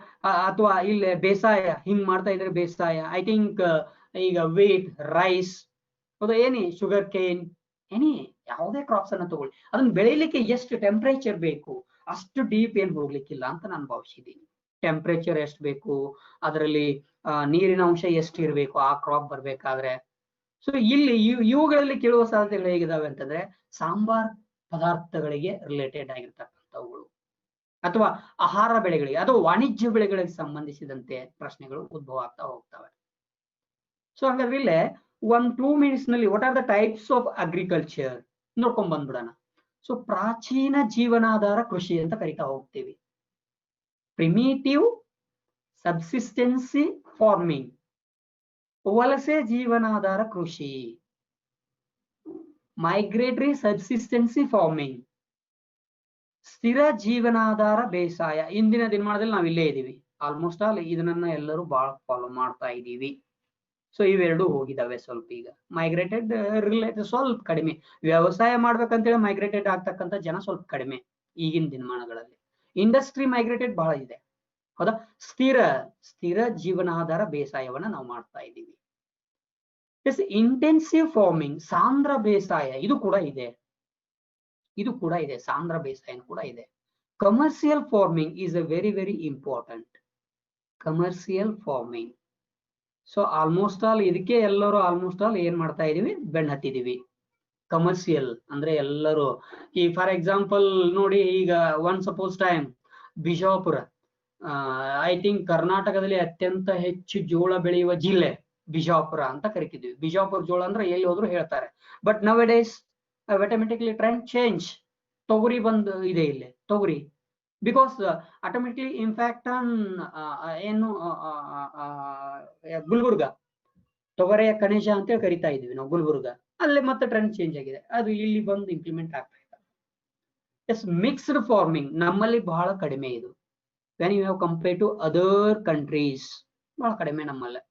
ಅಥವಾ ಇಲ್ಲಿ ಬೇಸಾಯ ಹಿಂಗ್ ಮಾಡ್ತಾ ಇದ್ರೆ ಬೇಸಾಯ, ಐ ಥಿಂಕ್ ಈಗ ವೀಟ್, ರೈಸ್, ಹೌದಾ, ಶುಗರ್ ಕೇನ್, ಯಾವುದೇ ಕ್ರಾಪ್ಸ್ ಅನ್ನ ತಗೊಳ್ಳಿ, ಅದನ್ನ ಬೆಳಿಲಿಕ್ಕೆ ಎಷ್ಟು ಟೆಂಪರೇಚರ್ ಬೇಕು, ಅಷ್ಟು ಡೀಪ್ ಏನ್ ಹೋಗ್ಲಿಕ್ಕಿಲ್ಲ ಅಂತ ನಾನು ಭಾವಿಸಿದ್ದೀನಿ. ಟೆಂಪರೇಚರ್ ಎಷ್ಟು ಬೇಕು, ಅದರಲ್ಲಿ ನೀರಿನ ಅಂಶ ಎಷ್ಟು ಇರಬೇಕು ಆ ಕ್ರಾಪ್ ಬರ್ಬೇಕಾದ್ರೆ. ಸೊ ಇಲ್ಲಿ ಇವುಗಳಲ್ಲಿ ಕೇಳುವ ಸಾಧ್ಯತೆಗಳು ಹೇಗಿದಾವೆ ಅಂತಂದ್ರೆ ಸಾಂಬಾರ್ ಪದಾರ್ಥಗಳಿಗೆ ರಿಲೇಟೆಡ್ ಆಗಿರ್ತಕ್ಕಂಥವುಗಳು, ಅಥವಾ ಆಹಾರ ಬೆಳೆಗಳಿಗೆ ಅಥವಾ ವಾಣಿಜ್ಯ ಬೆಳೆಗಳಿಗೆ ಸಂಬಂಧಿಸಿದಂತೆ ಪ್ರಶ್ನೆಗಳು ಉದ್ಭವ ಆಗ್ತಾ ಹೋಗ್ತವೆ. ಸೊ ಹಾಗಾದ್ರೆ ಇಲ್ಲೇ 1-2 minutes ನಲ್ಲಿ what are the types of agriculture ನೋಡ್ಕೊಂಡ್ ಬಂದ್ಬಿಡೋಣ. ಸೊ ಪ್ರಾಚೀನ ಜೀವನಾಧಾರ ಕೃಷಿ ಅಂತ ಕರಿತಾ ಹೋಗ್ತೀವಿ. ಪ್ರಿಮಿಟಿವ್ ಸಬ್ಸಿಸ್ಟೆನ್ಸಿ ಫಾರ್ಮಿಂಗ್, ವಲಸೆ ಜೀವನಾಧಾರ ಕೃಷಿ, ಮೈಗ್ರೇಟರಿ ಸಬ್ಸಿಸ್ಟೆನ್ಸಿ ಫಾರ್ಮಿಂಗ್, ಸ್ಥಿರ ಜೀವನಾಧಾರ ಬೇಸಾಯ. ಇಂದಿನ ದಿನಮಾನದಲ್ಲಿ ನಾವು ಇಲ್ಲೇ ಇದೀವಿ, ಆಲ್ಮೋಸ್ಟ್ ಆಲ್ ಇದನ್ನ ಎಲ್ಲರೂ ಬಹಳ ಫಾಲೋ ಮಾಡ್ತಾ ಇದ್ದೀವಿ. ಸೊ ಇವೆರಡು ಹೋಗಿದಾವೆ ಸ್ವಲ್ಪ. ಈಗ ಮೈಗ್ರೇಟೆಡ್ ರಿಲೇಟೆಡ್ ಸ್ವಲ್ಪ ಕಡಿಮೆ, ವ್ಯವಸಾಯ ಮಾಡ್ಬೇಕಂತೇಳಿ ಮೈಗ್ರೇಟೆಡ್ ಆಗ್ತಕ್ಕಂಥ ಜನ ಸ್ವಲ್ಪ ಕಡಿಮೆ ಈಗಿನ ದಿನಮಾನಗಳಲ್ಲಿ. ಇಂಡಸ್ಟ್ರಿ ಮೈಗ್ರೇಟೆಡ್ ಬಹಳ ಇದೆ, ಹೌದಾ. ಸ್ಥಿರ ಜೀವನಾಧಾರ ಬೇಸಾಯವನ್ನ ನಾವು ಮಾಡ್ತಾ ಇದ್ದೀವಿ. ಇಂಟೆನ್ಸಿವ್ ಫಾರ್ಮಿಂಗ್, ಸಾಂದ್ರ ಬೇಸಾಯ, ಇದು ಕೂಡ ಇದೆ, ಸಾಂದ್ರ ಬೇಸಾಯ ಕೂಡ ಇದೆ. Commercial farming is A very very important, commercial farming. So almost all ಇದಕ್ಕೆ ಎಲ್ಲರೂ ಏನ್ ಮಾಡ್ತಾ ಇದೀವಿ, ಬೆನ್ ಹತ್ತಿದೀವಿ. ಕಮರ್ಷಿಯಲ್ ಅಂದ್ರೆ ಎಲ್ಲರೂ ಈ ಫಾರ್ ಎಕ್ಸಾಂಪಲ್ ನೋಡಿ, ಈಗ one suppose time Bijapur, I think ಕರ್ನಾಟಕದಲ್ಲಿ ಅತ್ಯಂತ ಹೆಚ್ಚು ಜೋಳ ಬೆಳೆಯುವ ಜಿಲ್ಲೆ ಬಿಜಾಪುರ ಅಂತ ಕರಿತಿದ್ವಿ. ಬಿಜಾಪುರ ಜೋಳ ಅಂದ್ರೆ ಎಲ್ಲಿ ಹೋದ್ರು ಹೇಳ್ತಾರೆ. But nowadays automatically trend change, ತೊಗರಿ ಬಂದು ಇದೆ ಇಲ್ಲಿ, ತೊಗರಿ, because automatically impact on Gulbarga, ತೊಗರೆಯ ಕಣಜ ಅಂತೇಳಿ ಕರಿತಾ ಇದೀವಿ ನಾವು ಗುಲ್ಬರ್ಗ, ಅಲ್ಲೇ ಮತ್ತೆ ಟ್ರೆಂಡ್ ಚೇಂಜ್ ಆಗಿದೆ, ಅದು ಇಲ್ಲಿ ಬಂದು ಇಂಪ್ಲಿಮೆಂಟ್ ಆಗ್ತಾ ಇದೆ. ಎಸ್, ಮಿಕ್ಸ್ಡ್ ಫಾರ್ಮಿಂಗ್ ನಮ್ಮಲ್ಲಿ ಬಹಳ ಕಡಿಮೆ ಇದು. When you have compare to other countries, ಬಹಳ ಕಡಿಮೆ ನಮ್ಮಲ್ಲೇ,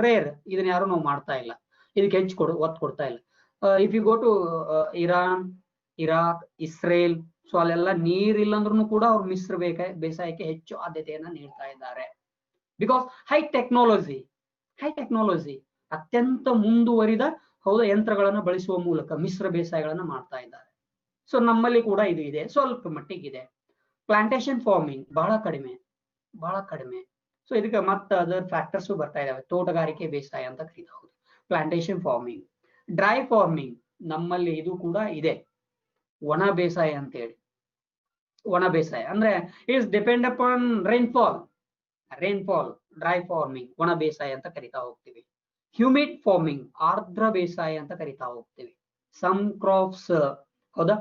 ರೇರ್, ಇದನ್ನ ಯಾರು ನಾವು ಮಾಡ್ತಾ ಇಲ್ಲ, ಇದಕ್ಕೆ ಹೆಚ್ಚು ಒತ್ತು ಕೊಡ್ತಾ ಇಲ್ಲ. If you go to Iran, Iraq, Israel, so ಅಲ್ಲೆಲ್ಲ ನೀರಿಲ್ಲ ಅಂದ್ರೂ ಕೂಡ ಅವ್ರು ಮಿಶ್ರ ಬೇಸಾಯಕ್ಕೆ ಹೆಚ್ಚು ಆದ್ಯತೆಯನ್ನ ನೀಡ್ತಾ ಇದ್ದಾರೆ. ಬಿಕಾಸ್ ಹೈ ಟೆಕ್ನಾಲಜಿ, ಅತ್ಯಂತ ಮುಂದುವರಿದ ಯಂತ್ರಗಳನ್ನ ಬಳಸುವ ಮೂಲಕ ಮಿಶ್ರ ಬೇಸಾಯಗಳನ್ನ ಮಾಡ್ತಾ ಇದ್ದಾರೆ. ಸೊ ನಮ್ಮಲ್ಲಿ ಕೂಡ ಇದು ಇದೆ, ಸ್ವಲ್ಪ ಮಟ್ಟಿಗಿದೆ. ಪ್ಲಾಂಟೇಶನ್ ಫಾರ್ಮಿಂಗ್ ಬಹಳ ಕಡಿಮೆ. ಸೊ ಇದಕ್ಕೆ ಮತ್ತೆ ಅದರ್ ಫ್ಯಾಕ್ಟರ್ಸ್ ಬರ್ತಾ ಇದಾವೆ. ತೋಟಗಾರಿಕೆ ಬೇಸಾಯ ಅಂತ ಕರೀತಾ ಹೋಗುದು. ಪ್ಲಾಂಟೇಶನ್ ಫಾರ್ಮಿಂಗ್, ಡ್ರೈ ಫಾರ್ಮಿಂಗ್ ನಮ್ಮಲ್ಲಿ ಇದು ಕೂಡ ಇದೆ, ಒಣ ಬೇಸಾಯ ಅಂತೇಳಿ. ಒಣ ಬೇಸಾಯ ಅಂದ್ರೆ it's depend upon rainfall, dry farming ಒಣ ಬೇಸಾಯ ಅಂತ ಕರಿತಾ ಹೋಗ್ತೀವಿ. ಹ್ಯೂಮಿಡ್ ಫಾರ್ಮಿಂಗ್ ಆರ್ದ್ರ ಬೇಸಾಯ ಅಂತ ಕರಿತಾ ಹೋಗ್ತೀವಿ. ಸಮ್ ಕ್ರಾಪ್ಸ್, ಹೌದಾ,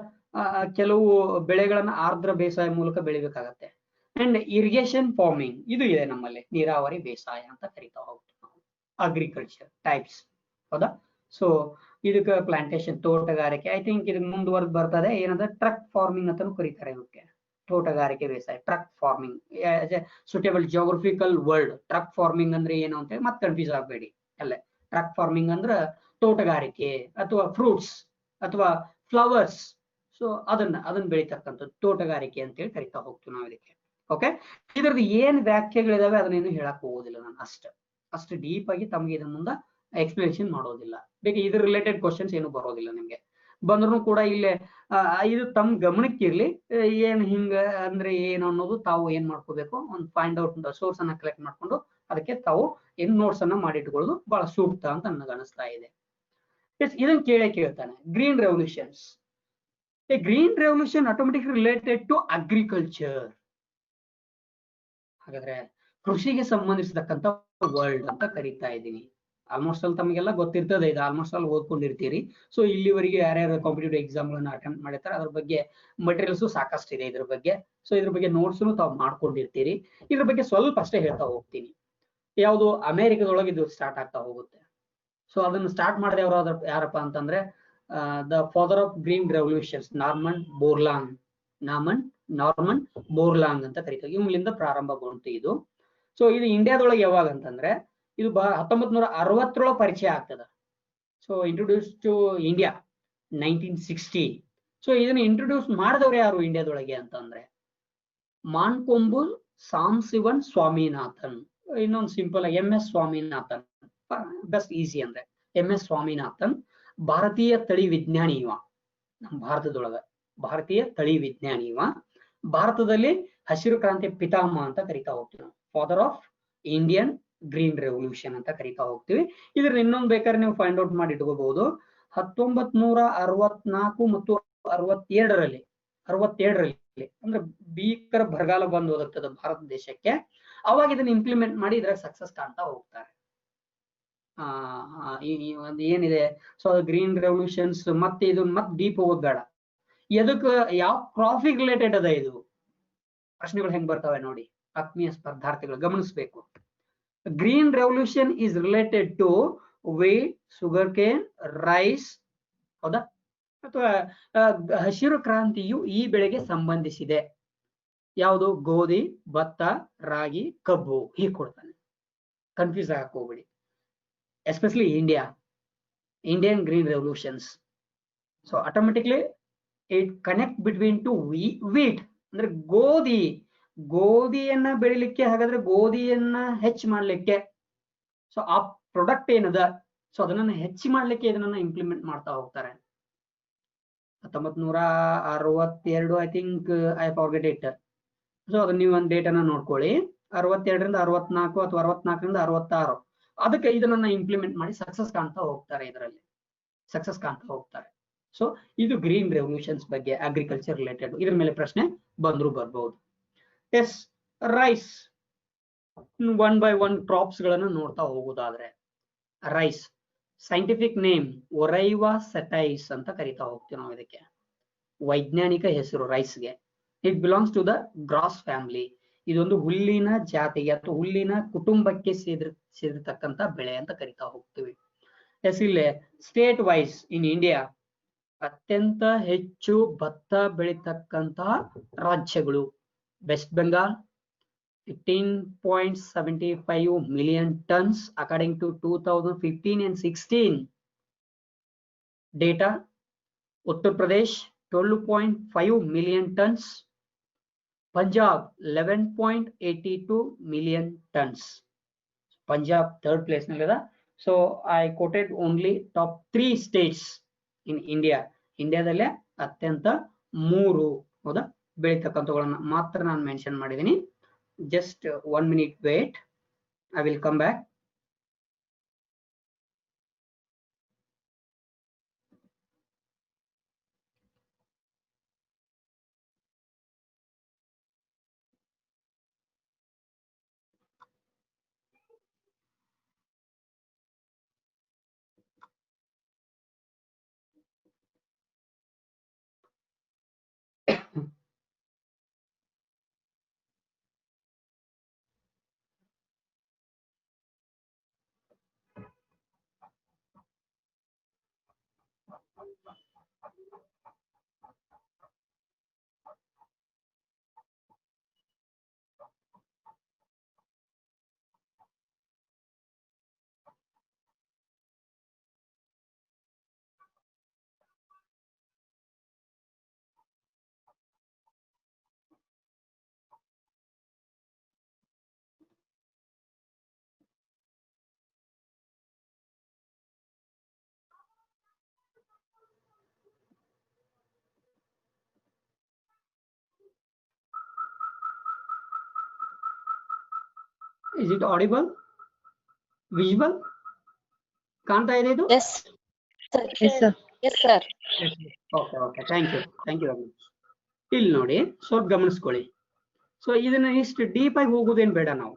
ಕೆಲವು ಬೆಳೆಗಳನ್ನ ಆರ್ದ್ರ ಬೇಸಾಯ ಮೂಲಕ ಬೆಳಿಬೇಕಾಗತ್ತೆ. ಅಂಡ್ ಇರಿಗೇಷನ್ ಫಾರ್ಮಿಂಗ್ ಇದು ಇದೆ ನಮ್ಮಲ್ಲಿ, ನೀರಾವರಿ ಬೇಸಾಯ ಅಂತ ಕರಿತಾ ಹೋಗ್ತೀವಿ ನಾವು. ಅಗ್ರಿಕಲ್ಚರ್ ಟೈಪ್ಸ್, ಹೌದಾ. ಸೊ ಇದಕ್ಕೆ ಪ್ಲಾಂಟೇಶನ್ ತೋಟಗಾರಿಕೆ, ಐ ಥಿಂಕ್ ಇದು ಮುಂದುವರೆದು ಬರ್ತದೆ. ಏನಂದ್ರೆ ಟ್ರಕ್ ಫಾರ್ಮಿಂಗ್ ಅಂತಾನು ಕರೀತಾರೆ ಇದಕ್ಕೆ. ತೋಟಗಾರಿಕೆ ಬೇಸಾಯ, truck farming suitable geographical word. Truck farming ಅಂದ್ರೆ ಏನು ಅಂತ ಹೇಳಿ ಮತ್ತೆ ಕನ್ಫ್ಯೂಸ್ ಆಗಬೇಡಿ. ಅಲ್ಲೇ ಟ್ರಕ್ ಫಾರ್ಮಿಂಗ್ ಅಂದ್ರೆ ತೋಟಗಾರಿಕೆ ಅಥವಾ ಫ್ರೂಟ್ಸ್ ಅಥವಾ ಫ್ಲವರ್ಸ್, ಸೊ ಅದನ್ನ ಬೆಳಿತಕ್ಕಂಥದ್ದು ತೋಟಗಾರಿಕೆ ಅಂತ ಹೇಳಿ ಕರಿತಾ ಹೋಗ್ತೀವಿ ನಾವು ಇದಕ್ಕೆ. ಓಕೆ, ಇದ್ರದ್ದು ಏನ್ ವ್ಯಾಖ್ಯೆಗಳಿದಾವೆ ಅದನ್ನೇನು ಹೇಳಕ್ ಹೋಗೋದಿಲ್ಲ ನಾನು. ಅಷ್ಟು ಡೀಪ್ ಆಗಿ ತಮಗೆ ಇದನ್ನ ಮುಂದೆ ಎಕ್ಸ್ಪ್ಲನೇಷನ್ ಮಾಡೋದಿಲ್ಲ. ಬೇಕು ಇದ್ರ ರಿಲೇಟೆಡ್ ಕ್ವಶನ್ಸ್ ಏನು ಬರೋದಿಲ್ಲ ನಿಮ್ಗೆ. ಬಂದ್ರು ಕೂಡ ಇಲ್ಲೇ ಇದು ತಮ್ಮ ಗಮನಕ್ಕಿರ್ಲಿ. ಏನ್ ಹಿಂಗ ಅಂದ್ರೆ ಏನು ಅನ್ನೋದು ತಾವು ಏನ್ ಮಾಡ್ಕೋಬೇಕು, ಒಂದು ಫೈಂಡ್ ಔಟ್ ಸೋರ್ಸ್ ಅನ್ನ ಕಲೆಕ್ಟ್ ಮಾಡ್ಕೊಂಡು ಅದಕ್ಕೆ ತಾವು ಏನ್ ನೋಟ್ಸ್ ಅನ್ನ ಮಾಡಿಟ್ಕೊಳ್ಳೋದು ಬಹಳ ಸೂಕ್ತ ಅಂತ ನನಗೆ ಅನಿಸ್ತಾ ಇದೆ. ಇದನ್ನ ಕೇಳ್ತಾನೆ, green revolutions. Green revolution automatically related to agriculture. ಹಾಗಾದ್ರೆ ಕೃಷಿಗೆ ಸಂಬಂಧಿಸಿದಕ್ಕಂತ ವರ್ಲ್ಡ್ ಅಂತ ಕರಿತಾ ಇದ್ದೀನಿ. ಆಲ್ಮೋಸ್ಟ್ ಅಲ್ಲಿ ತಮಗೆಲ್ಲ ಗೊತ್ತಿರ್ತದೆ, ಇದು ಆಲ್ಮೋಸ್ಟ್ ಅಲ್ಲಿ ಓದ್ಕೊಂಡಿರ್ತೀರಿ. ಸೊ ಇಲ್ಲಿವರೆಗೆ ಯಾರ್ಯಾರು ಕಾಂಪಿಟೇಟಿವ್ ಎಕ್ಸಾಮ್ ಗಳನ್ನ ಅಟೆಂಪ್ಟ್ ಮಾಡಿರ್ತಾರೆ ಅದ್ರ ಬಗ್ಗೆ ಮಟೀರಿಯಲ್ಸ್ ಸಾಕಷ್ಟು ಇದೆ ಇದ್ರ ಬಗ್ಗೆ. ಸೊ ಇದ್ರ ಬಗ್ಗೆ ನೋಟ್ಸ್ ತಾವು ಮಾಡ್ಕೊಂಡಿರ್ತೀರಿ. ಇದ್ರ ಬಗ್ಗೆ ಸ್ವಲ್ಪ ಅಷ್ಟೇ ಹೇಳ್ತಾ ಹೋಗ್ತೀನಿ. ಯಾವುದು ಅಮೆರಿಕದೊಳಗೆ ಇದು ಸ್ಟಾರ್ಟ್ ಆಗ್ತಾ ಹೋಗುತ್ತೆ. ಸೊ ಅದನ್ನ ಸ್ಟಾರ್ಟ್ ಮಾಡಿದ ಯಾರಪ್ಪ ಅಂತಂದ್ರೆ the father of green revolutions Norman Borlaug ಅಂತ ಕರೀತಾರೆ. ಇವ್ಗಳಿಂದ ಪ್ರಾರಂಭಗೊಂಡು ಇದು. ಸೊ ಇದು ಇಂಡಿಯಾದೊಳಗೆ ಯಾವಾಗ ಅಂತಂದ್ರೆ ಇದು 1960 ಪರಿಚಯ ಆಗ್ತದೆ. So introduce to India 1960. So ಇದನ್ನ ಇಂಟ್ರೊಡ್ಯೂಸ್ ಮಾಡಿದವ್ರು ಯಾರು ಇಂಡಿಯಾದೊಳಗೆ ಅಂತಂದ್ರೆ ಮಾನ್ಕೊಂಬು ಸಾಂಶಿವನ್ ಸ್ವಾಮಿನಾಥನ್. ಇನ್ನೊಂದು simple MS Swaminathan, best easy ಅಂದ್ರೆ MS ಸ್ವಾಮಿನಾಥನ್. ಭಾರತೀಯ ತಳಿ ವಿಜ್ಞಾನಿ ಇವ. ನಮ್ಮ ಭಾರತದೊಳಗ ಭಾರತೀಯ ತಳಿ ವಿಜ್ಞಾನಿ ಇವ. ಭಾರತದಲ್ಲಿ ಹಸಿರು ಕ್ರಾಂತಿ ಪಿತಾಮಹ ಅಂತ ಕರಿತಾ ಹೋಗ್ತೀವಿ. Father of Indian green revolution ಅಂತ ಕರಿತಾ ಹೋಗ್ತೀವಿ. ಇದ್ರ ಇನ್ನೊಂದು ಬೇಕಾದ್ರೆ ನೀವು ಫೈಂಡ್ ಔಟ್ ಮಾಡಿ ಇಟ್ಕೋಬಹುದು. 1964 ಮತ್ತು 62ರಲ್ಲಿ ಅಂದ್ರೆ ಭೀಕರ ಬರಗಾಲ ಬಂದು ಹೋಗುತ್ತದೆ ಭಾರತ ದೇಶಕ್ಕೆ. ಅವಾಗ ಇದನ್ನ ಇಂಪ್ಲಿಮೆಂಟ್ ಮಾಡಿ ಇದ್ರ ಸಕ್ಸಸ್ ಕಾಣ್ತಾ ಹೋಗ್ತಾರೆ. ಒಂದು ಏನಿದೆ, ಸೊ ಗ್ರೀನ್ ರೆವಲ್ಯೂಷನ್ಸ್ ಮತ್ತೆ ಇದು ಮತ್ತೆ ಡೀಪ್ ಹೋಗೋದ್ ಬೇಡ. ಎದಕ್ ಯಾವ ಕ್ರಾಪಿಗೆ ರಿಲೇಟೆಡ್ ಅದ ಇದು ಪ್ರಶ್ನೆಗಳು ಹೆಂಗ್ ಬರ್ತವೆ ನೋಡಿ, ಆತ್ಮೀಯ ಸ್ಪರ್ಧಾರ್ಥಿಗಳು ಗಮನಿಸಬೇಕು. Green revolution is related to wheat, sugar cane, rice, ಹೌದಾ, ಅಥವಾ ಹಸಿರು ಕ್ರಾಂತಿಯು ಈ ಬೆಳೆಗೆ ಸಂಬಂಧಿಸಿದೆ. ಯಾವುದು? ಗೋಧಿ, ಭತ್ತ, ರಾಗಿ, ಕಬ್ಬು. ಹೀಗೆ ಕೊಡ್ತಾನೆ, ಕನ್ಫ್ಯೂಸ್ ಆಗಕ್ ಹೋಗ್ಬೇಡಿ. Especially Indian green revolutions. So automatically it connect between to wheat ಅಂದ್ರೆ ಗೋಧಿಯನ್ನ ಬೆಳಿಲಿಕ್ಕೆ, ಹಾಗಾದ್ರೆ ಗೋಧಿಯನ್ನ ಹೆಚ್ಚು ಮಾಡ್ಲಿಕ್ಕೆ, ಸೊ ಆ ಪ್ರಾಡಕ್ಟ್ ಏನದ, ಸೊ ಅದನ್ನ ಹೆಚ್ಚು ಮಾಡ್ಲಿಕ್ಕೆ ಇದನ್ನ ಇಂಪ್ಲಿಮೆಂಟ್ ಮಾಡ್ತಾ ಹೋಗ್ತಾರೆ. 1962 I think, I forget it. So ಅದನ್ನ ನೀವು ಒಂದು ಡೇಟ್ ಅನ್ನ ನೋಡ್ಕೊಳ್ಳಿ. 62ರಿಂದ 64 ಅಥವಾ 64ರಿಂದ 66 ಅದಕ್ಕೆ ಇದನ್ನ ಇಂಪ್ಲಿಮೆಂಟ್ ಮಾಡಿ ಸಕ್ಸಸ್ ಕಾಣ್ತಾ ಹೋಗ್ತಾರೆ. ಇದರಲ್ಲಿ ಸಕ್ಸಸ್ ಕಾಣ್ತಾ ಹೋಗ್ತಾರೆ. ಸೊ ಇದು ಗ್ರೀನ್ ರೆವಲ್ಯೂಷನ್ಸ್ ಬಗ್ಗೆ ಅಗ್ರಿಕಲ್ಚರ್ ರಿಲೇಟೆಡ್. ಇದ್ರ ಮೇಲೆ ಪ್ರಶ್ನೆ ಬಂದ್ರು ಬರ್ಬಹುದು. ಎಸ್, ರೈಸ್ 1 by 1 ಕ್ರಾಪ್ಸ್ ಗಳನ್ನ ನೋಡ್ತಾ ಹೋಗುದಾದ್ರೆ, rice scientific name Oryza sativa ಅಂತ ಕರಿತಾ ಹೋಗ್ತೀವಿ ನಾವು. ಇದಕ್ಕೆ ವೈಜ್ಞಾನಿಕ ಹೆಸರು ರೈಸ್ಗೆ. It belongs to the grass family. ಇದೊಂದು ಹುಲ್ಲಿನ ಜಾತಿಗೆ ಅಥವಾ ಹುಲ್ಲಿನ ಕುಟುಂಬಕ್ಕೆ ಸೇರಿರ್ತಕ್ಕಂಥ ಬೆಳೆ ಅಂತ ಕರಿತಾ ಹೋಗ್ತೀವಿ. ಎಸ್, ಇಲ್ಲೇ ಸ್ಟೇಟ್ ವೈಸ್ ಇನ್ ಇಂಡಿಯಾ ಅತ್ಯಂತ ಹೆಚ್ಚು ಭತ್ತ ಬೆಳೀತಕ್ಕಂತಹ ರಾಜ್ಯಗಳು: West Bengal 15.75 million tons according to 2015 and 16 data. Uttar Pradesh 12.5 million tons. Punjab 11.82 million tons. Punjab third place nallida. So I quoted only top 3 states in India. ಇಂಡಿಯಾದಲ್ಲೇ ಅತ್ಯಂತ 3 ಹೌದಾ ಬೆಳೀತಕ್ಕಂಥವುಗಳನ್ನ ಮಾತ್ರ ನಾನು ಮೆನ್ಷನ್ ಮಾಡಿದ್ದೀನಿ. Just 1 minute wait. I will come back. Is it audible? Visible? ಕಾಣ್ತಾ ಇದೆ ಇದು? Yes, sir. Yes, sir. Yes, sir. Okay okay thank you very much. ಇಲ್ಲಿ ನೋಡಿ ಸ್ವಲ್ಪ ಗಮನಿಸ್ಕೊಳ್ಳಿ. ಸೊ ಇದನ್ನ ಇಷ್ಟು ಡೀಪ್ ಆಗಿ ಹೋಗೋದೇನ್ ಬೇಡ ನಾವು.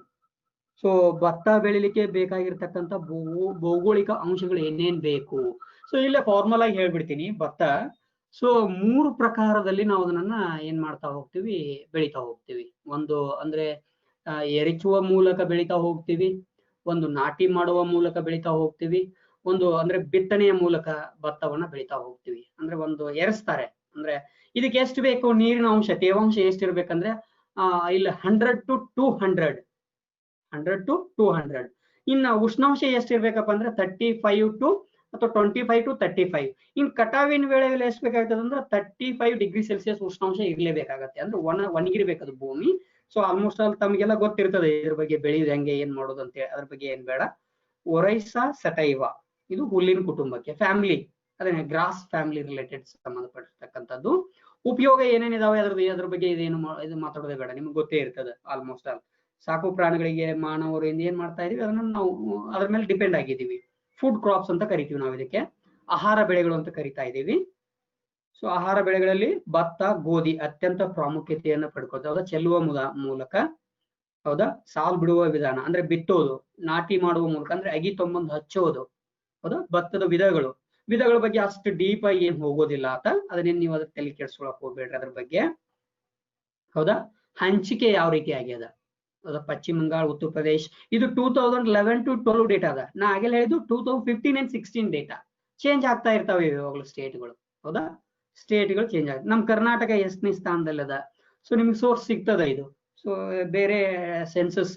ಸೊ ಭತ್ತ ಬೆಳಿಲಿಕ್ಕೆ ಬೇಕಾಗಿರ್ತಕ್ಕಂಥ ಭೌಗೋಳಿಕ ಅಂಶಗಳು ಏನೇನ್ ಬೇಕು. ಸೊ ಇಲ್ಲೇ ಫಾರ್ಮಲ್ ಆಗಿ ಹೇಳ್ಬಿಡ್ತೀನಿ. ಭತ್ತ ಸೊ 3 ಪ್ರಕಾರದಲ್ಲಿ ನಾವು ಅದನ್ನ ಏನ್ ಮಾಡ್ತಾ ಹೋಗ್ತೀವಿ, ಬೆಳಿತಾ ಹೋಗ್ತೀವಿ. ಒಂದು ಅಂದ್ರೆ ಎರಚುವ ಮೂಲಕ ಬೆಳಿತಾ ಹೋಗ್ತೀವಿ, ಒಂದು ನಾಟಿ ಮಾಡುವ ಮೂಲಕ ಬೆಳಿತಾ ಹೋಗ್ತೀವಿ, ಒಂದು ಅಂದ್ರೆ ಬಿತ್ತನೆಯ ಮೂಲಕ ಭತ್ತವನ್ನ ಬೆಳಿತಾ ಹೋಗ್ತೀವಿ. ಅಂದ್ರೆ ಒಂದು ಎರಸ್ತಾರೆ. ಅಂದ್ರೆ ಇದಕ್ಕೆ ಎಷ್ಟು ಬೇಕು ನೀರಿನ ಅಂಶ, ತೇವಾಂಶ ಎಷ್ಟಿರ್ಬೇಕಂದ್ರೆ ಇಲ್ಲಿ 100 to 200. ಇನ್ನು ಉಷ್ಣಾಂಶ ಎಷ್ಟಿರ್ಬೇಕಪ್ಪ ಅಂದ್ರೆ 35 to ಅಥವಾ 25 to 35. ಇನ್ ಕಟಾವಿನ ವೇಳೆಯಲ್ಲಿ ಎಷ್ಟು ಬೇಕಾಗ್ತದೆ ಅಂದ್ರೆ 35 ಡಿಗ್ರಿ ಸೆಲ್ಸಿಯಸ್ ಉಷ್ಣಾಂಶ ಇರ್ಲೇಬೇಕಾಗತ್ತೆ. ಅಂದ್ರೆ ಒಣಗಿರ್ಬೇಕದು ಭೂಮಿ. ಸೊ ಆಲ್ಮೋಸ್ಟ್ ಆಲ್ ತಮಗೆಲ್ಲ ಗೊತ್ತಿರ್ತದೆ ಇದ್ರ ಬಗ್ಗೆ, ಬೆಳೆಯೋದು ಹೆಂಗೆ, ಏನ್ ಮಾಡೋದು ಅಂತ ಹೇಳಿ. ಅದ್ರ ಬಗ್ಗೆ ಏನ್ ಬೇಡ. ಒರೈಸಾ ಸಟೈವಾ ಇದು ಹುಲ್ಲಿನ ಕುಟುಂಬಕ್ಕೆ, ಫ್ಯಾಮಿಲಿ, ಅದೇ ಗ್ರಾಸ್ ಫ್ಯಾಮಿಲಿ ರಿಲೇಟೆಡ್ ಸಂಬಂಧಪಟ್ಟಿರ್ತಕ್ಕಂಥದ್ದು. ಉಪಯೋಗ ಏನೇನಿದಾವೆ ಅದ್ರ ಬಗ್ಗೆ ಇದು ಮಾತಾಡೋದೇ ಬೇಡ, ನಿಮ್ಗೆ ಗೊತ್ತೇ ಇರ್ತದೆ ಆಲ್ಮೋಸ್ಟ್ ಆಲ್. ಸಾಕು ಪ್ರಾಣಿಗಳಿಗೆ ಮಾನವರು ಏನ್ ಮಾಡ್ತಾ ಇದೀವಿ ಅದನ್ನ ನಾವು ಅದ್ರ ಮೇಲೆ ಡಿಪೆಂಡ್ ಆಗಿದ್ದೀವಿ. ಫುಡ್ ಕ್ರಾಪ್ಸ್ ಅಂತ ಕರಿತೀವಿ ನಾವು ಇದಕ್ಕೆ, ಆಹಾರ ಬೆಳೆಗಳು ಅಂತ ಕರಿತಾ ಇದ್ದೀವಿ. ಸೊ ಆಹಾರ ಬೆಳೆಗಳಲ್ಲಿ ಭತ್ತ, ಗೋಧಿ ಅತ್ಯಂತ ಪ್ರಾಮುಖ್ಯತೆಯನ್ನು ಪಡ್ಕೊಳ್ತಾ. ಹೌದಾ, ಚೆಲ್ಲುವ ಮೂಲಕ, ಹೌದಾ, ಸಾಲ್ ಬಿಡುವ ವಿಧಾನ ಅಂದ್ರೆ ಬಿತ್ತೋದು, ನಾಟಿ ಮಾಡುವ ಮೂಲಕ ಅಂದ್ರೆ ಅಗಿ ತೊಂಬಂದು ಹಚ್ಚೋದು. ಹೌದಾ, ಭತ್ತದ ವಿಧಗಳ ಬಗ್ಗೆ ಅಷ್ಟು ಡೀಪ್ ಆಗಿ ಏನ್ ಹೋಗೋದಿಲ್ಲ ಆತ. ಅದನ್ನೇನು ನೀವು ಅದಕ್ಕೆ ತಲೆ ಕೆಡ್ಸ್ಕೊಳಕ್ ಹೋಗ್ಬೇಡ್ರಿ ಅದ್ರ ಬಗ್ಗೆ. ಹೌದಾ, ಹಂಚಿಕೆ ಯಾವ ರೀತಿ ಆಗ್ಯದ, ಹೌದಾ, ಪಶ್ಚಿಮ ಬಂಗಾಳ, ಉತ್ತರ ಪ್ರದೇಶ್, ಇದು 2011 to 12 ಡೇಟಾ ಅದ. ನಾ ಆಗಲೇ ಹೇಳಿದ್ದು 2015 and 16 ಡೇಟಾ. ಚೇಂಜ್ ಆಗ್ತಾ ಇರ್ತಾವೆ ಇವಾಗಲೂ ಸ್ಟೇಟ್ಗಳು. ಹೌದಾ, ಸ್ಟೇಟ್ಗಳು ಚೇಂಜ್ ಆಗುತ್ತೆ. ನಮ್ ಕರ್ನಾಟಕ ಎಷ್ಟನೇ ಸ್ಥಾನದಲ್ಲಿ ಅದ. ಸೊ ನಿಮ್ಗೆ ಸೋರ್ಸ್ ಸಿಗ್ತದ ಇದು. ಸೊ ಬೇರೆ ಸೆನ್ಸಸ್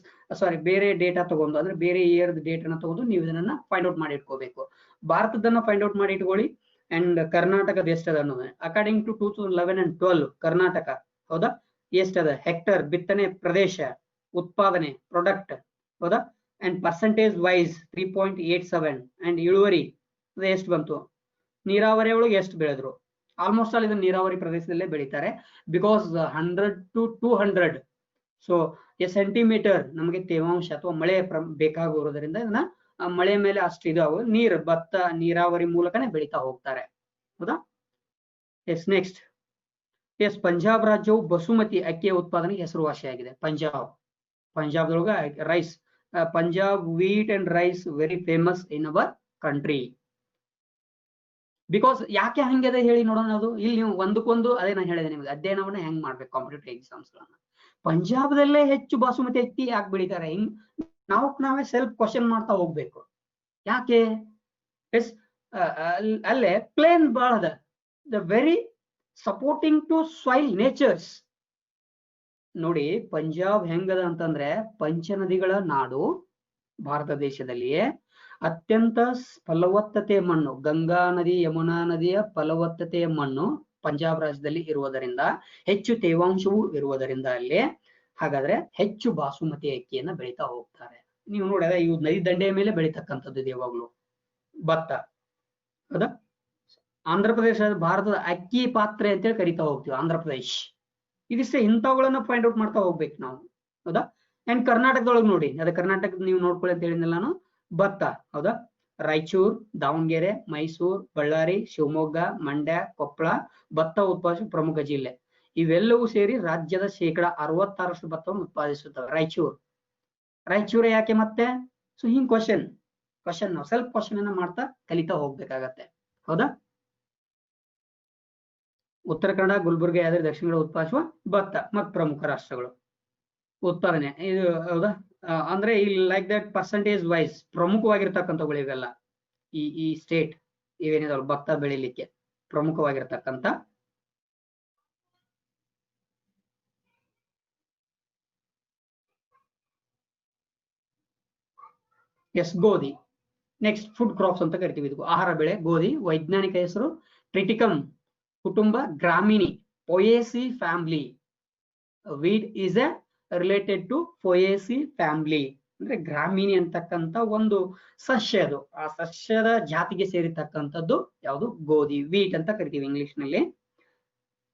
ಬೇರೆ ಡೇಟಾ ತಗೊಂಡು, ಅಂದ್ರೆ ಬೇರೆ ಇಯರ್ ಡೇಟಾನ ತಗೊಂಡು ನೀವು ಇದನ್ನ ಫೈಂಡ್ ಔಟ್ ಮಾಡಿ ಇಟ್ಕೋಬೇಕು. ಭಾರತದನ್ನ ಫೈಂಡ್ ಔಟ್ ಮಾಡಿ ಇಟ್ಕೊಳ್ಳಿ. ಅಂಡ್ ಕರ್ನಾಟಕದ ಎಷ್ಟದ ಅನ್ನೋದು ಅಕಾರ್ಡಿಂಗ್ ಟು 2011 and 12 ಕರ್ನಾಟಕ, ಹೌದಾ, ಎಷ್ಟದ ಹೆಕ್ಟರ್, ಬಿತ್ತನೆ ಪ್ರದೇಶ, ಉತ್ಪಾದನೆ, ಪ್ರೊಡಕ್ಟ್, ಹೌದಾ, ಅಂಡ್ ಪರ್ಸೆಂಟೇಜ್ ವೈಸ್ 3.87. ಅಂಡ್ ಇಳುವರಿ ಎಷ್ಟು ಬಂತು, ನೀರಾವರಿ ಒಳಗೆ ಎಷ್ಟು ಬೆಳೆದ್ರು. ಆಲ್ಮೋಸ್ಟ್ ಆಲ್ ಇದನ್ನ ನೀರಾವರಿ ಪ್ರದೇಶದಲ್ಲೇ ಬೆಳೀತಾರೆ. ಬಿಕಾಸ್ 100 to 200 ಸೊ ಸೆಂಟಿಮೀಟರ್ ನಮಗೆ ತೇವಾಂಶ ಅಥವಾ ಮಳೆ ಬೇಕಾಗಿರೋದ್ರಿಂದ ಇದನ್ನ ಮಳೆ ಮೇಲೆ ಅಷ್ಟು ಇದಾವೆ. ಭತ್ತ ನೀರಾವರಿ ಮೂಲಕನೇ ಬೆಳೀತಾ ಹೋಗ್ತಾರೆ. ಹೌದಾ. S next. ಎಸ್, ಪಂಜಾಬ್ ರಾಜ್ಯವು ಬಸುಮತಿ ಅಕ್ಕಿಯ ಉತ್ಪಾದನೆಗೆ ಹೆಸರುವಾಸಿಯಾಗಿದೆ. ಪಂಜಾಬ್ದೊಳಗ rice, Punjab wheat and rice very famous in our country. Because ಯಾಕೆ ಹಂಗಿದೆ ಹೇಳಿ ನೋಡೋಣ. ಅದು ಇಲ್ಲಿ ನೀವು ಒಂದಕ್ಕೊಂದು ಅದೇ ನಾನು ಹೇಳಿದೆ ನಿಮ್ಗೆ, ಅಧ್ಯಯನವನ್ನ ಹೆಂಗ್ ಮಾಡ್ಬೇಕು ಕಾಂಪಿಟೇಟಿವ್ ಎಕ್ಸಾಮ್ಸ್ ಗಳನ್ನ. ಪಂಜಾಬ್ದಲ್ಲೇ ಹೆಚ್ಚು ಬಾಸುಮತಿ ಅಕ್ಕಿ ಯಾಕೆ ಬೆಳಿತಾರೆ, ಹಿಂಗ್ ನಾವೇ ಸೆಲ್ಫ್ ಕ್ವಶನ್ ಮಾಡ್ತಾ ಹೋಗ್ಬೇಕು. ಯಾಕೆ? ಎಸ್, ಅಲ್ಲೇ ಪ್ಲೇನ್ ಬಾಳ ಅದ, the very supporting to soil natures. ನೋಡಿ ಪಂಜಾಬ್ ಹೆಂಗದ ಅಂತಂದ್ರೆ ಪಂಚನದಿಗಳ ನಾಡು. ಭಾರತ ದೇಶದಲ್ಲಿಯೇ ಅತ್ಯಂತ ಫಲವತ್ತತೆಯ ಮಣ್ಣು, ಗಂಗಾ ನದಿ, ಯಮುನಾ ನದಿಯ ಫಲವತ್ತತೆಯ ಮಣ್ಣು ಪಂಜಾಬ್ ರಾಜ್ಯದಲ್ಲಿ ಇರುವುದರಿಂದ, ಹೆಚ್ಚು ತೇವಾಂಶವೂ ಇರುವುದರಿಂದ ಅಲ್ಲಿ ಹಾಗಾದ್ರೆ ಹೆಚ್ಚು ಬಾಸುಮತಿ ಅಕ್ಕಿಯನ್ನ ಬೆಳೀತಾ ಹೋಗ್ತಾರೆ. ನೀವು ನೋಡಿದ್ರೆ ಇವು ನದಿ ದಂಡೆಯ ಮೇಲೆ ಬೆಳೀತಕ್ಕಂಥದ್ದು ಯಾವಾಗ್ಲೂ ಭತ್ತ. ಹೌದಾ, ಆಂಧ್ರ ಪ್ರದೇಶ ಭಾರತದ ಅಕ್ಕಿ ಪಾತ್ರೆ ಅಂತೇಳಿ ಕರಿತಾ ಹೋಗ್ತೀವಿ, ಆಂಧ್ರ ಪ್ರದೇಶ್. ಇದಿಷ್ಟೇ, ಇಂಥವುಗಳನ್ನ ಫೈಂಡ್ ಔಟ್ ಮಾಡ್ತಾ ಹೋಗ್ಬೇಕು ನಾವು. ಹೌದಾ. ಅಂಡ್ ಕರ್ನಾಟಕದೊಳಗೆ ನೋಡಿ, ಅದ ಕರ್ನಾಟಕದ ನೀವು ನೋಡ್ಕೊಳ್ಳಿ ಅಂತ ಹೇಳಿದ್ನಲ್ಲ ನಾನು, ಭತ್ತ ಹೌದಾ, ರಾಯಚೂರು, ದಾವಣಗೆರೆ, ಮೈಸೂರು, ಬಳ್ಳಾರಿ, ಶಿವಮೊಗ್ಗ, ಮಂಡ್ಯ, ಕೊಪ್ಪಳ ಭತ್ತ ಉತ್ಪಾದಿಸುವ ಪ್ರಮುಖ ಜಿಲ್ಲೆ. ಇವೆಲ್ಲವೂ ಸೇರಿ ರಾಜ್ಯದ 66% ಭತ್ತವನ್ನು ಉತ್ಪಾದಿಸುತ್ತವೆ. ರಾಯಚೂರು ಯಾಕೆ ಮತ್ತೆ? ಸೊ ಹಿಂಗ್ ಕ್ವಶನ್ ನಾವು ಸೆಲ್ಫ್ ಕ್ವಶನ್ ಅನ್ನ ಮಾಡ್ತಾ ಕಲಿತಾ ಹೋಗ್ಬೇಕಾಗತ್ತೆ. ಹೌದಾ? ಉತ್ತರ ಕನ್ನಡ, ಗುಲ್ಬರ್ಗ, ಯಾದಗಿರಿ, ದಕ್ಷಿಣ ಕನ್ನಡ ಉತ್ಪಾದಿಸುವ ಭತ್ತ ಮತ್ತು ಪ್ರಮುಖ ರಾಷ್ಟ್ರಗಳು ಉತ್ಪಾದನೆ. ಇದು ಹೌದಾ? ಅಂದ್ರೆ ಇಲ್ಲಿ ಲೈಕ್ ದಟ್ ಪರ್ಸೆಂಟೇಜ್ ವೈಸ್ ಪ್ರಮುಖವಾಗಿರ್ತಕ್ಕಂಥವುಗಳು ಇವೆಲ್ಲ. ಈ ಸ್ಟೇಟ್ ಇವೇನಿದಾವಲ್ಲ ಭತ್ತ ಬೆಳಿಲಿಕ್ಕೆ ಪ್ರಮುಖವಾಗಿರ್ತಕ್ಕಂಥ. ಎಸ್, ಗೋಧಿ ನೆಕ್ಸ್ಟ್ ಫುಡ್ ಕ್ರಾಪ್ಸ್ ಅಂತ ಕರಿತೀವಿ. ಇದು ಆಹಾರ ಬೆಳೆ ಗೋಧಿ. ವೈಜ್ಞಾನಿಕ ಹೆಸರು ಟ್ರಿಟಿಕಮ್, ಕುಟುಂಬ Gramineae, Poaceae family. Wheat is a related to Poaceae family, ಅಂದ್ರೆ ಗ್ರಾಮಿನಿ ಅಂತಕ್ಕಂಥ ಒಂದು ಸಸ್ಯ. ಅದು ಆ ಸಸ್ಯದ ಜಾತಿಗೆ ಸೇರಿರ್ತಕ್ಕಂಥದ್ದು ಯಾವುದು? ಗೋಧಿ, ವೀಟ್ ಅಂತ ಕರಿತೀವಿ ಇಂಗ್ಲಿಷ್ ನಲ್ಲಿ.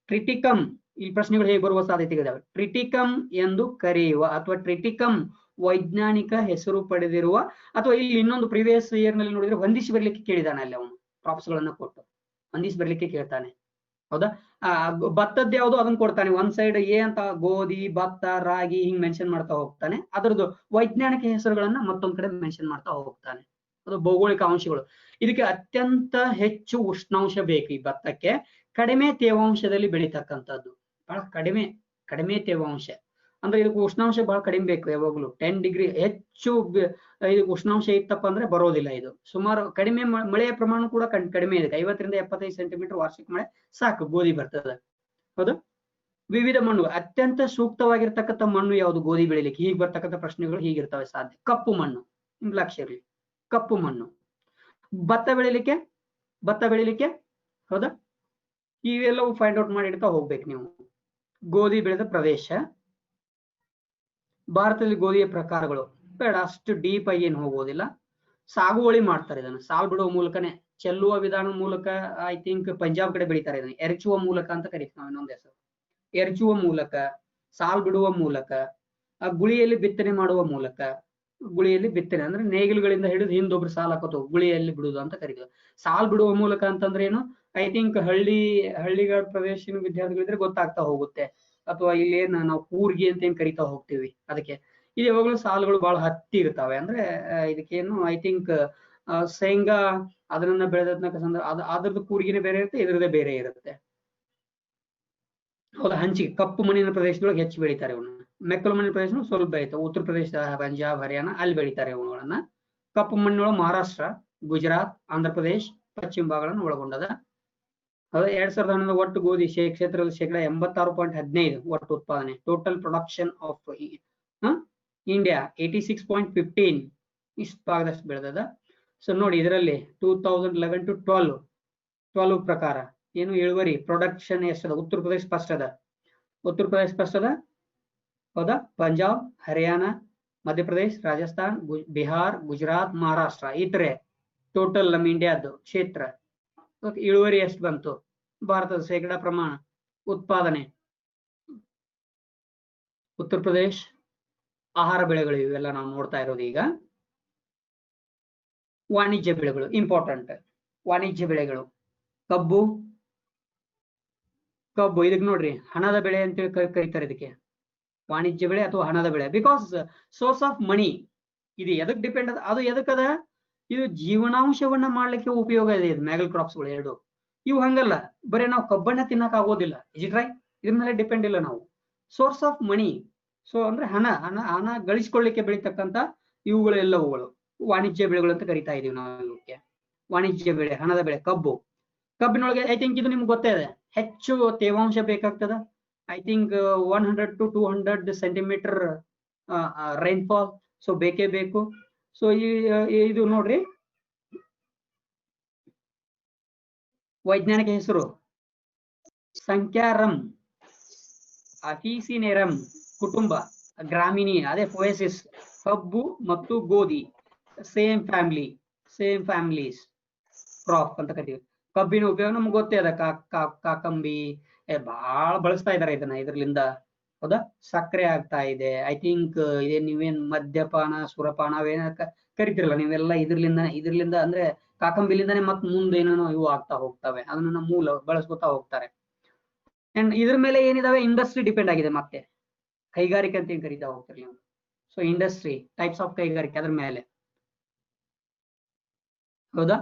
ಟ್ರಿಟಿಕಮ್, ಈ ಪ್ರಶ್ನೆಗಳು ಹೇಗೆ ಬರುವ ಸಾಧ್ಯತೆಗಳಿದಾವೆ. ಟ್ರಿಟಿಕಮ್ ಎಂದು ಕರೆಯುವ ಅಥವಾ ಟ್ರಿಟಿಕಮ್ ವೈಜ್ಞಾನಿಕ ಹೆಸರು ಪಡೆದಿರುವ, ಅಥವಾ ಇಲ್ಲಿ ಇನ್ನೊಂದು ಪ್ರಿವಿಯಸ್ ಇಯರ್ ನಲ್ಲಿ ನೋಡಿದ್ರೆ ಹೊಂದಿಸಿ ಬರ್ಲಿಕ್ಕೆ ಕೇಳಿದಾನೆ, ಅಲ್ಲಿ ಅವನು ಪ್ರಾಪ್ಸ್ ಗಳನ್ನ ಕೊಟ್ಟು ಹೊಂದಿಸಿ ಬರ್ಲಿಕ್ಕೆ ಕೇಳ್ತಾನೆ. ಹೌದಾ? ಭತ್ತದ ಯಾವುದು ಅದನ್ನ ಕೊಡ್ತಾನೆ. ಒಂದ್ ಸೈಡ್ ಎ ಅಂತ ಗೋಧಿ, ಭತ್ತ, ರಾಗಿ ಹಿಂಗ್ ಮೆನ್ಷನ್ ಮಾಡ್ತಾ ಹೋಗ್ತಾನೆ. ಅದರದ್ದು ವೈಜ್ಞಾನಿಕ ಹೆಸರುಗಳನ್ನ ಮತ್ತೊಂದ್ ಕಡೆ ಮೆನ್ಷನ್ ಮಾಡ್ತಾ ಹೋಗ್ತಾನೆ. ಅದು ಭೌಗೋಳಿಕ ಅಂಶಗಳು. ಇದಕ್ಕೆ ಅತ್ಯಂತ ಹೆಚ್ಚು ಉಷ್ಣಾಂಶ ಬೇಕು ಈ ಭತ್ತಕ್ಕೆ. ಕಡಿಮೆ ತೇವಾಂಶದಲ್ಲಿ ಬೆಳೀತಕ್ಕಂಥದ್ದು, ಬಹಳ ಕಡಿಮೆ ತೇವಾಂಶ. ಅಂದ್ರೆ ಇದಕ್ಕೆ ಉಷ್ಣಾಂಶ ಬಹಳ ಕಡಿಮೆ ಬೇಕು. ಯಾವಾಗಲೂ 10 ಡಿಗ್ರಿ ಹೆಚ್ಚು ಇದಕ್ಕೆ ಉಷ್ಣಾಂಶ ಇತ್ತಪ್ಪ ಅಂದ್ರೆ ಬರೋದಿಲ್ಲ. ಇದು ಸುಮಾರು ಕಡಿಮೆ ಮಳೆಯ ಪ್ರಮಾಣ ಕೂಡ ಕಡಿಮೆ ಇದೆ. 50 ರಿಂದ 75 ಸೆಂಟಿಮೀಟರ್ ವಾರ್ಷಿಕ ಮಳೆ ಸಾಕು ಗೋಧಿ ಬರ್ತದೆ. ಹೌದು? ವಿವಿಧ ಮಣ್ಣು, ಅತ್ಯಂತ ಸೂಕ್ತವಾಗಿರ್ತಕ್ಕಂಥ ಮಣ್ಣು ಯಾವುದು ಗೋಧಿ ಬೆಳಿಲಿಕ್ಕೆ? ಹೀಗೆ ಬರ್ತಕ್ಕಂಥ ಪ್ರಶ್ನೆಗಳು ಹೀಗಿರ್ತವೆ ಸಾಧ್ಯ. ಕಪ್ಪು ಮಣ್ಣು, ನಿಮ್ಗೆ ಲಕ್ಷ್ಯ ಇರಲಿ, ಕಪ್ಪು ಮಣ್ಣು. ಭತ್ತ ಬೆಳಿಲಿಕ್ಕೆ ಹೌದಾ? ಇವೆಲ್ಲವೂ ಫೈಂಡ್ ಔಟ್ ಮಾಡಿ ಇಡ್ತಾ ಹೋಗ್ಬೇಕು ನೀವು. ಗೋಧಿ ಬೆಳೆದ ಪ್ರದೇಶ, ಭಾರತದಲ್ಲಿ ಗೋಧಿಯ ಪ್ರಕಾರಗಳು ಬೇಡ, ಅಷ್ಟು ಡೀಪ್ ಆಗಿ ಏನು ಹೋಗೋದಿಲ್ಲ. ಸಾಗುವಳಿ ಮಾಡ್ತಾರೆ ಇದನ್ನು ಸಾಲ್ ಬಿಡುವ ಮೂಲಕನೇ, ಚೆಲ್ಲುವ ವಿಧಾನದ ಮೂಲಕ. ಐ ಥಿಂಕ್ ಪಂಜಾಬ್ ಕಡೆ ಬೆಳೀತಾರೆ ಇದನ್ನು. ಎರಚುವ ಮೂಲಕ ಅಂತ ಕರಿತೀವಿ ನಾವು ಇನ್ನೊಂದು ಹೆಸರು. ಎರಚುವ ಮೂಲಕ, ಸಾಲ್ ಬಿಡುವ ಮೂಲಕ, ಗುಳಿಯಲ್ಲಿ ಬಿತ್ತನೆ ಮಾಡುವ ಮೂಲಕ. ಗುಳಿಯಲ್ಲಿ ಬಿತ್ತನೆ ಅಂದ್ರೆ ನೇಗಿಲುಗಳಿಂದ ಹಿಡಿದು ಹಿಂದೊಬ್ರು ಸಾಲ್ ಹಾಕೋದು, ಗುಳಿಯಲ್ಲಿ ಬಿಡುವುದು ಅಂತ ಕರಿತೀವಿ. ಸಾಲ್ ಬಿಡುವ ಮೂಲಕ ಅಂತಂದ್ರೆ ಏನು? ಐ ಥಿಂಕ್ ಹಳ್ಳಿಗಳ ಪ್ರದೇಶದ ವಿದ್ಯಾರ್ಥಿಗಳಿದ್ರೆ ಗೊತ್ತಾಗ್ತಾ ಹೋಗುತ್ತೆ. ಅಥವಾ ಇಲ್ಲಿ ಏನ್ ನಾವು ಕೂರ್ಗಿ ಅಂತ ಏನ್ ಕರಿತಾ ಹೋಗ್ತೀವಿ ಅದಕ್ಕೆ. ಇದು ಯಾವಾಗಲೂ ಸಾಲುಗಳು ಬಹಳ ಹತ್ತಿ ಇರ್ತಾವೆ. ಅಂದ್ರೆ ಇದಕ್ಕೇನು ಐ ಥಿಂಕ್ ಶೇಂಗಾ ಅದನ್ನ ಬೆಳೆದ ಅದ್ರದ್ದು ಕೂರ್ಗಿನೇ ಬೇರೆ ಇರುತ್ತೆ, ಇದ್ರದ್ದೇ ಬೇರೆ ಇರುತ್ತೆ. ಹೌದಾ? ಹಂಚಿಗೆ ಕಪ್ಪು ಮಣ್ಣಿನ ಪ್ರದೇಶದೊಳಗೆ ಹೆಚ್ಚು ಬೆಳೀತಾರೆ ಇವನ್ನ. ಮೆಕ್ಕಲು ಮಣ್ಣಿನ ಪ್ರದೇಶ ಸ್ವಲ್ಪ ಬೆಳೀತಾವೆ. ಉತ್ತರ ಪ್ರದೇಶ, ಪಂಜಾಬ್, ಹರಿಯಾಣ ಅಲ್ಲಿ ಬೆಳೀತಾರೆ ಇವುಗಳನ್ನ. ಕಪ್ಪು ಮಣ್ಣಿನೊಳಗೆ ಮಹಾರಾಷ್ಟ್ರ, ಗುಜರಾತ್, ಆಂಧ್ರ ಪ್ರದೇಶ್, ಪಶ್ಚಿಮ ಭಾಗಗಳನ್ನು ಒಳಗೊಂಡದ. 2011 ಒಟ್ಟು ಗೋಧಿ ಕ್ಷೇತ್ರದಲ್ಲಿ 86.15% ಒಟ್ಟು ಉತ್ಪಾದನೆ. ಟೋಟಲ್ ಪ್ರೊಡಕ್ಷನ್ ಆಫ್ ಇಂಡಿಯಾ 86.15 ಇಷ್ಟು ಭಾಗದಷ್ಟು ಬೆಳೆದದ. ಸೊ ನೋಡಿ ಇದರಲ್ಲಿ 2011 to 12 ಪ್ರಕಾರ ಏನು ಇಳುವರಿ ಪ್ರೊಡಕ್ಷನ್ ಎಷ್ಟದ? ಉತ್ತರ ಪ್ರದೇಶ ಫಸ್ಟ್ ಅದ. ಹೌದಾ? ಪಂಜಾಬ್, ಹರಿಯಾಣ, ಮಧ್ಯಪ್ರದೇಶ್, ರಾಜಸ್ಥಾನ್, ಬಿಹಾರ್, ಗುಜರಾತ್, ಮಹಾರಾಷ್ಟ್ರ ಇತರೆ ಟೋಟಲ್ ನಮ್ಮ ಇಂಡಿಯಾದ್ದು ಕ್ಷೇತ್ರ ಇಳುವರಿ ಎಷ್ಟು ಬಂತು? ಭಾರತದ ಶೇಕಡಾ ಪ್ರಮಾಣ ಉತ್ಪಾದನೆ. ಉತ್ತರ ಪ್ರದೇಶ್ ಆಹಾರ ಬೆಳೆಗಳು ಇವೆಲ್ಲ ನಾವು ನೋಡ್ತಾ ಇರೋದು. ಈಗ ವಾಣಿಜ್ಯ ಬೆಳೆಗಳು ಇಂಪಾರ್ಟೆಂಟ್. ವಾಣಿಜ್ಯ ಬೆಳೆಗಳು ಕಬ್ಬು ಇದಕ್ಕೆ ನೋಡ್ರಿ ಹಣದ ಬೆಳೆ ಅಂತೇಳಿ ಕರೀತಾರೆ ಇದಕ್ಕೆ. ವಾಣಿಜ್ಯ ಬೆಳೆ ಅಥವಾ ಹಣದ ಬೆಳೆ. Because source of money. ಇದು ಎದಕ್ ಡಿಪೆಂಡ್ ಅದ? ಅದು ಎದಕ್ಕದ? ಇದು ಜೀವನಾಂಶವನ್ನ ಮಾಡ್ಲಿಕ್ಕೆ ಉಪಯೋಗ ಇದೆ. ಇದು ಮ್ಯಾಗಲ್ ಕ್ರಾಪ್ಸ್ ಗಳು ಎರಡು. ಇವು ಹಂಗಲ್ಲ, ಬರೀ ನಾವು ಕಬ್ಬನ್ನ ತಿನ್ನಕ್ ಆಗೋದಿಲ್ಲ. Is it right? ಇದ್ರ ಮೇಲೆ ಡಿಪೆಂಡ್ ಇಲ್ಲ ನಾವು. Source of money. ಸೊ ಅಂದ್ರೆ ಹಣ ಗಳಿಸ್ಕೊಳ್ಳಿಕ್ಕೆ ಬೆಳೀತಕ್ಕಂಥ ಇವುಗಳು ಎಲ್ಲವುಗಳು ವಾಣಿಜ್ಯ ಬೆಳೆಗಳು ಅಂತ ಕರಿತಾ ಇದೀವಿ ನಾವು ಇವಕ್ಕೆ. ವಾಣಿಜ್ಯ ಬೆಳೆ, ಹಣದ ಬೆಳೆ ಕಬ್ಬಿನೊಳಗೆ ಐ ಥಿಂಕ್ ಇದು ನಿಮ್ಗೆ ಗೊತ್ತೇ ಇದೆ, ಹೆಚ್ಚು ತೇವಾಂಶ ಬೇಕಾಗ್ತದ. I think 100 to 200 centimetre rainfall. So ಬೇಕೇ ಬೇಕು. ಸೊ ಇದು ನೋಡ್ರಿ ವೈಜ್ಞಾನಿಕ ಹೆಸರು ಸಂಖ್ಯಾರಂ ಅಫೀಸಿನೆರಂ, ಕುಟುಂಬ ಗ್ರಾಮಿನಿ, ಅದೇ ಪೊಯೆಸಿಸ್. ಕಬ್ಬು ಮತ್ತು ಗೋಧಿ ಸೇಮ್ ಫ್ಯಾಮಿಲೀಸ್ ಕ್ರಾಪ್ ಅಂತ ಕರಿತೀವಿ. ಕಬ್ಬಿನ ಉಪಯೋಗ ನಮ್ಗೆ ಗೊತ್ತೇ ಅದ. ಕಾಕಂಬಿ ಬಹಳ ಬಳಸ್ತಾ ಇದಾರೆ ಇದನ್ನ. ಇದ್ರಲಿಂದ ಹೌದಾ? ಸಕ್ಕರೆ ಆಗ್ತಾ ಇದೆ. ಐ ಥಿಂಕ್ ಇದೇ ನೀವೇನ್ ಮದ್ಯಪಾನ ಸುರಪಾನ ಅವೇನ ಕರಿತಿರಲ್ಲ ನೀವೆಲ್ಲ ಇದ್ರಲಿಂದ ಅಂದ್ರೆ ಕಾಕಂಬಿಲಿಂದಾನೆ ಮತ್ ಮುಂದೆ ಏನೇನೋ ಇವು ಆಗ್ತಾ ಹೋಗ್ತವೆ, ಅದನ್ನ ಮೂಲ ಬಳಸ್ಕೊತಾ ಹೋಗ್ತಾರೆ. ಅಂಡ್ ಇದ್ರ ಮೇಲೆ ಏನಿದಾವೆ, ಇಂಡಸ್ಟ್ರಿ ಡಿಪೆಂಡ್ ಆಗಿದೆ. ಮತ್ತೆ ಕೈಗಾರಿಕೆ ಅಂತ ಏನ್ ಕರಿತಾ ಹೋಗ್ತಿರ್ಲಿ ನೀವು. ಸೊ ಇಂಡಸ್ಟ್ರಿ ಟೈಪ್ಸ್ ಆಫ್ ಕೈಗಾರಿಕೆ ಅದ್ರ ಮೇಲೆ. ಹೌದಾ?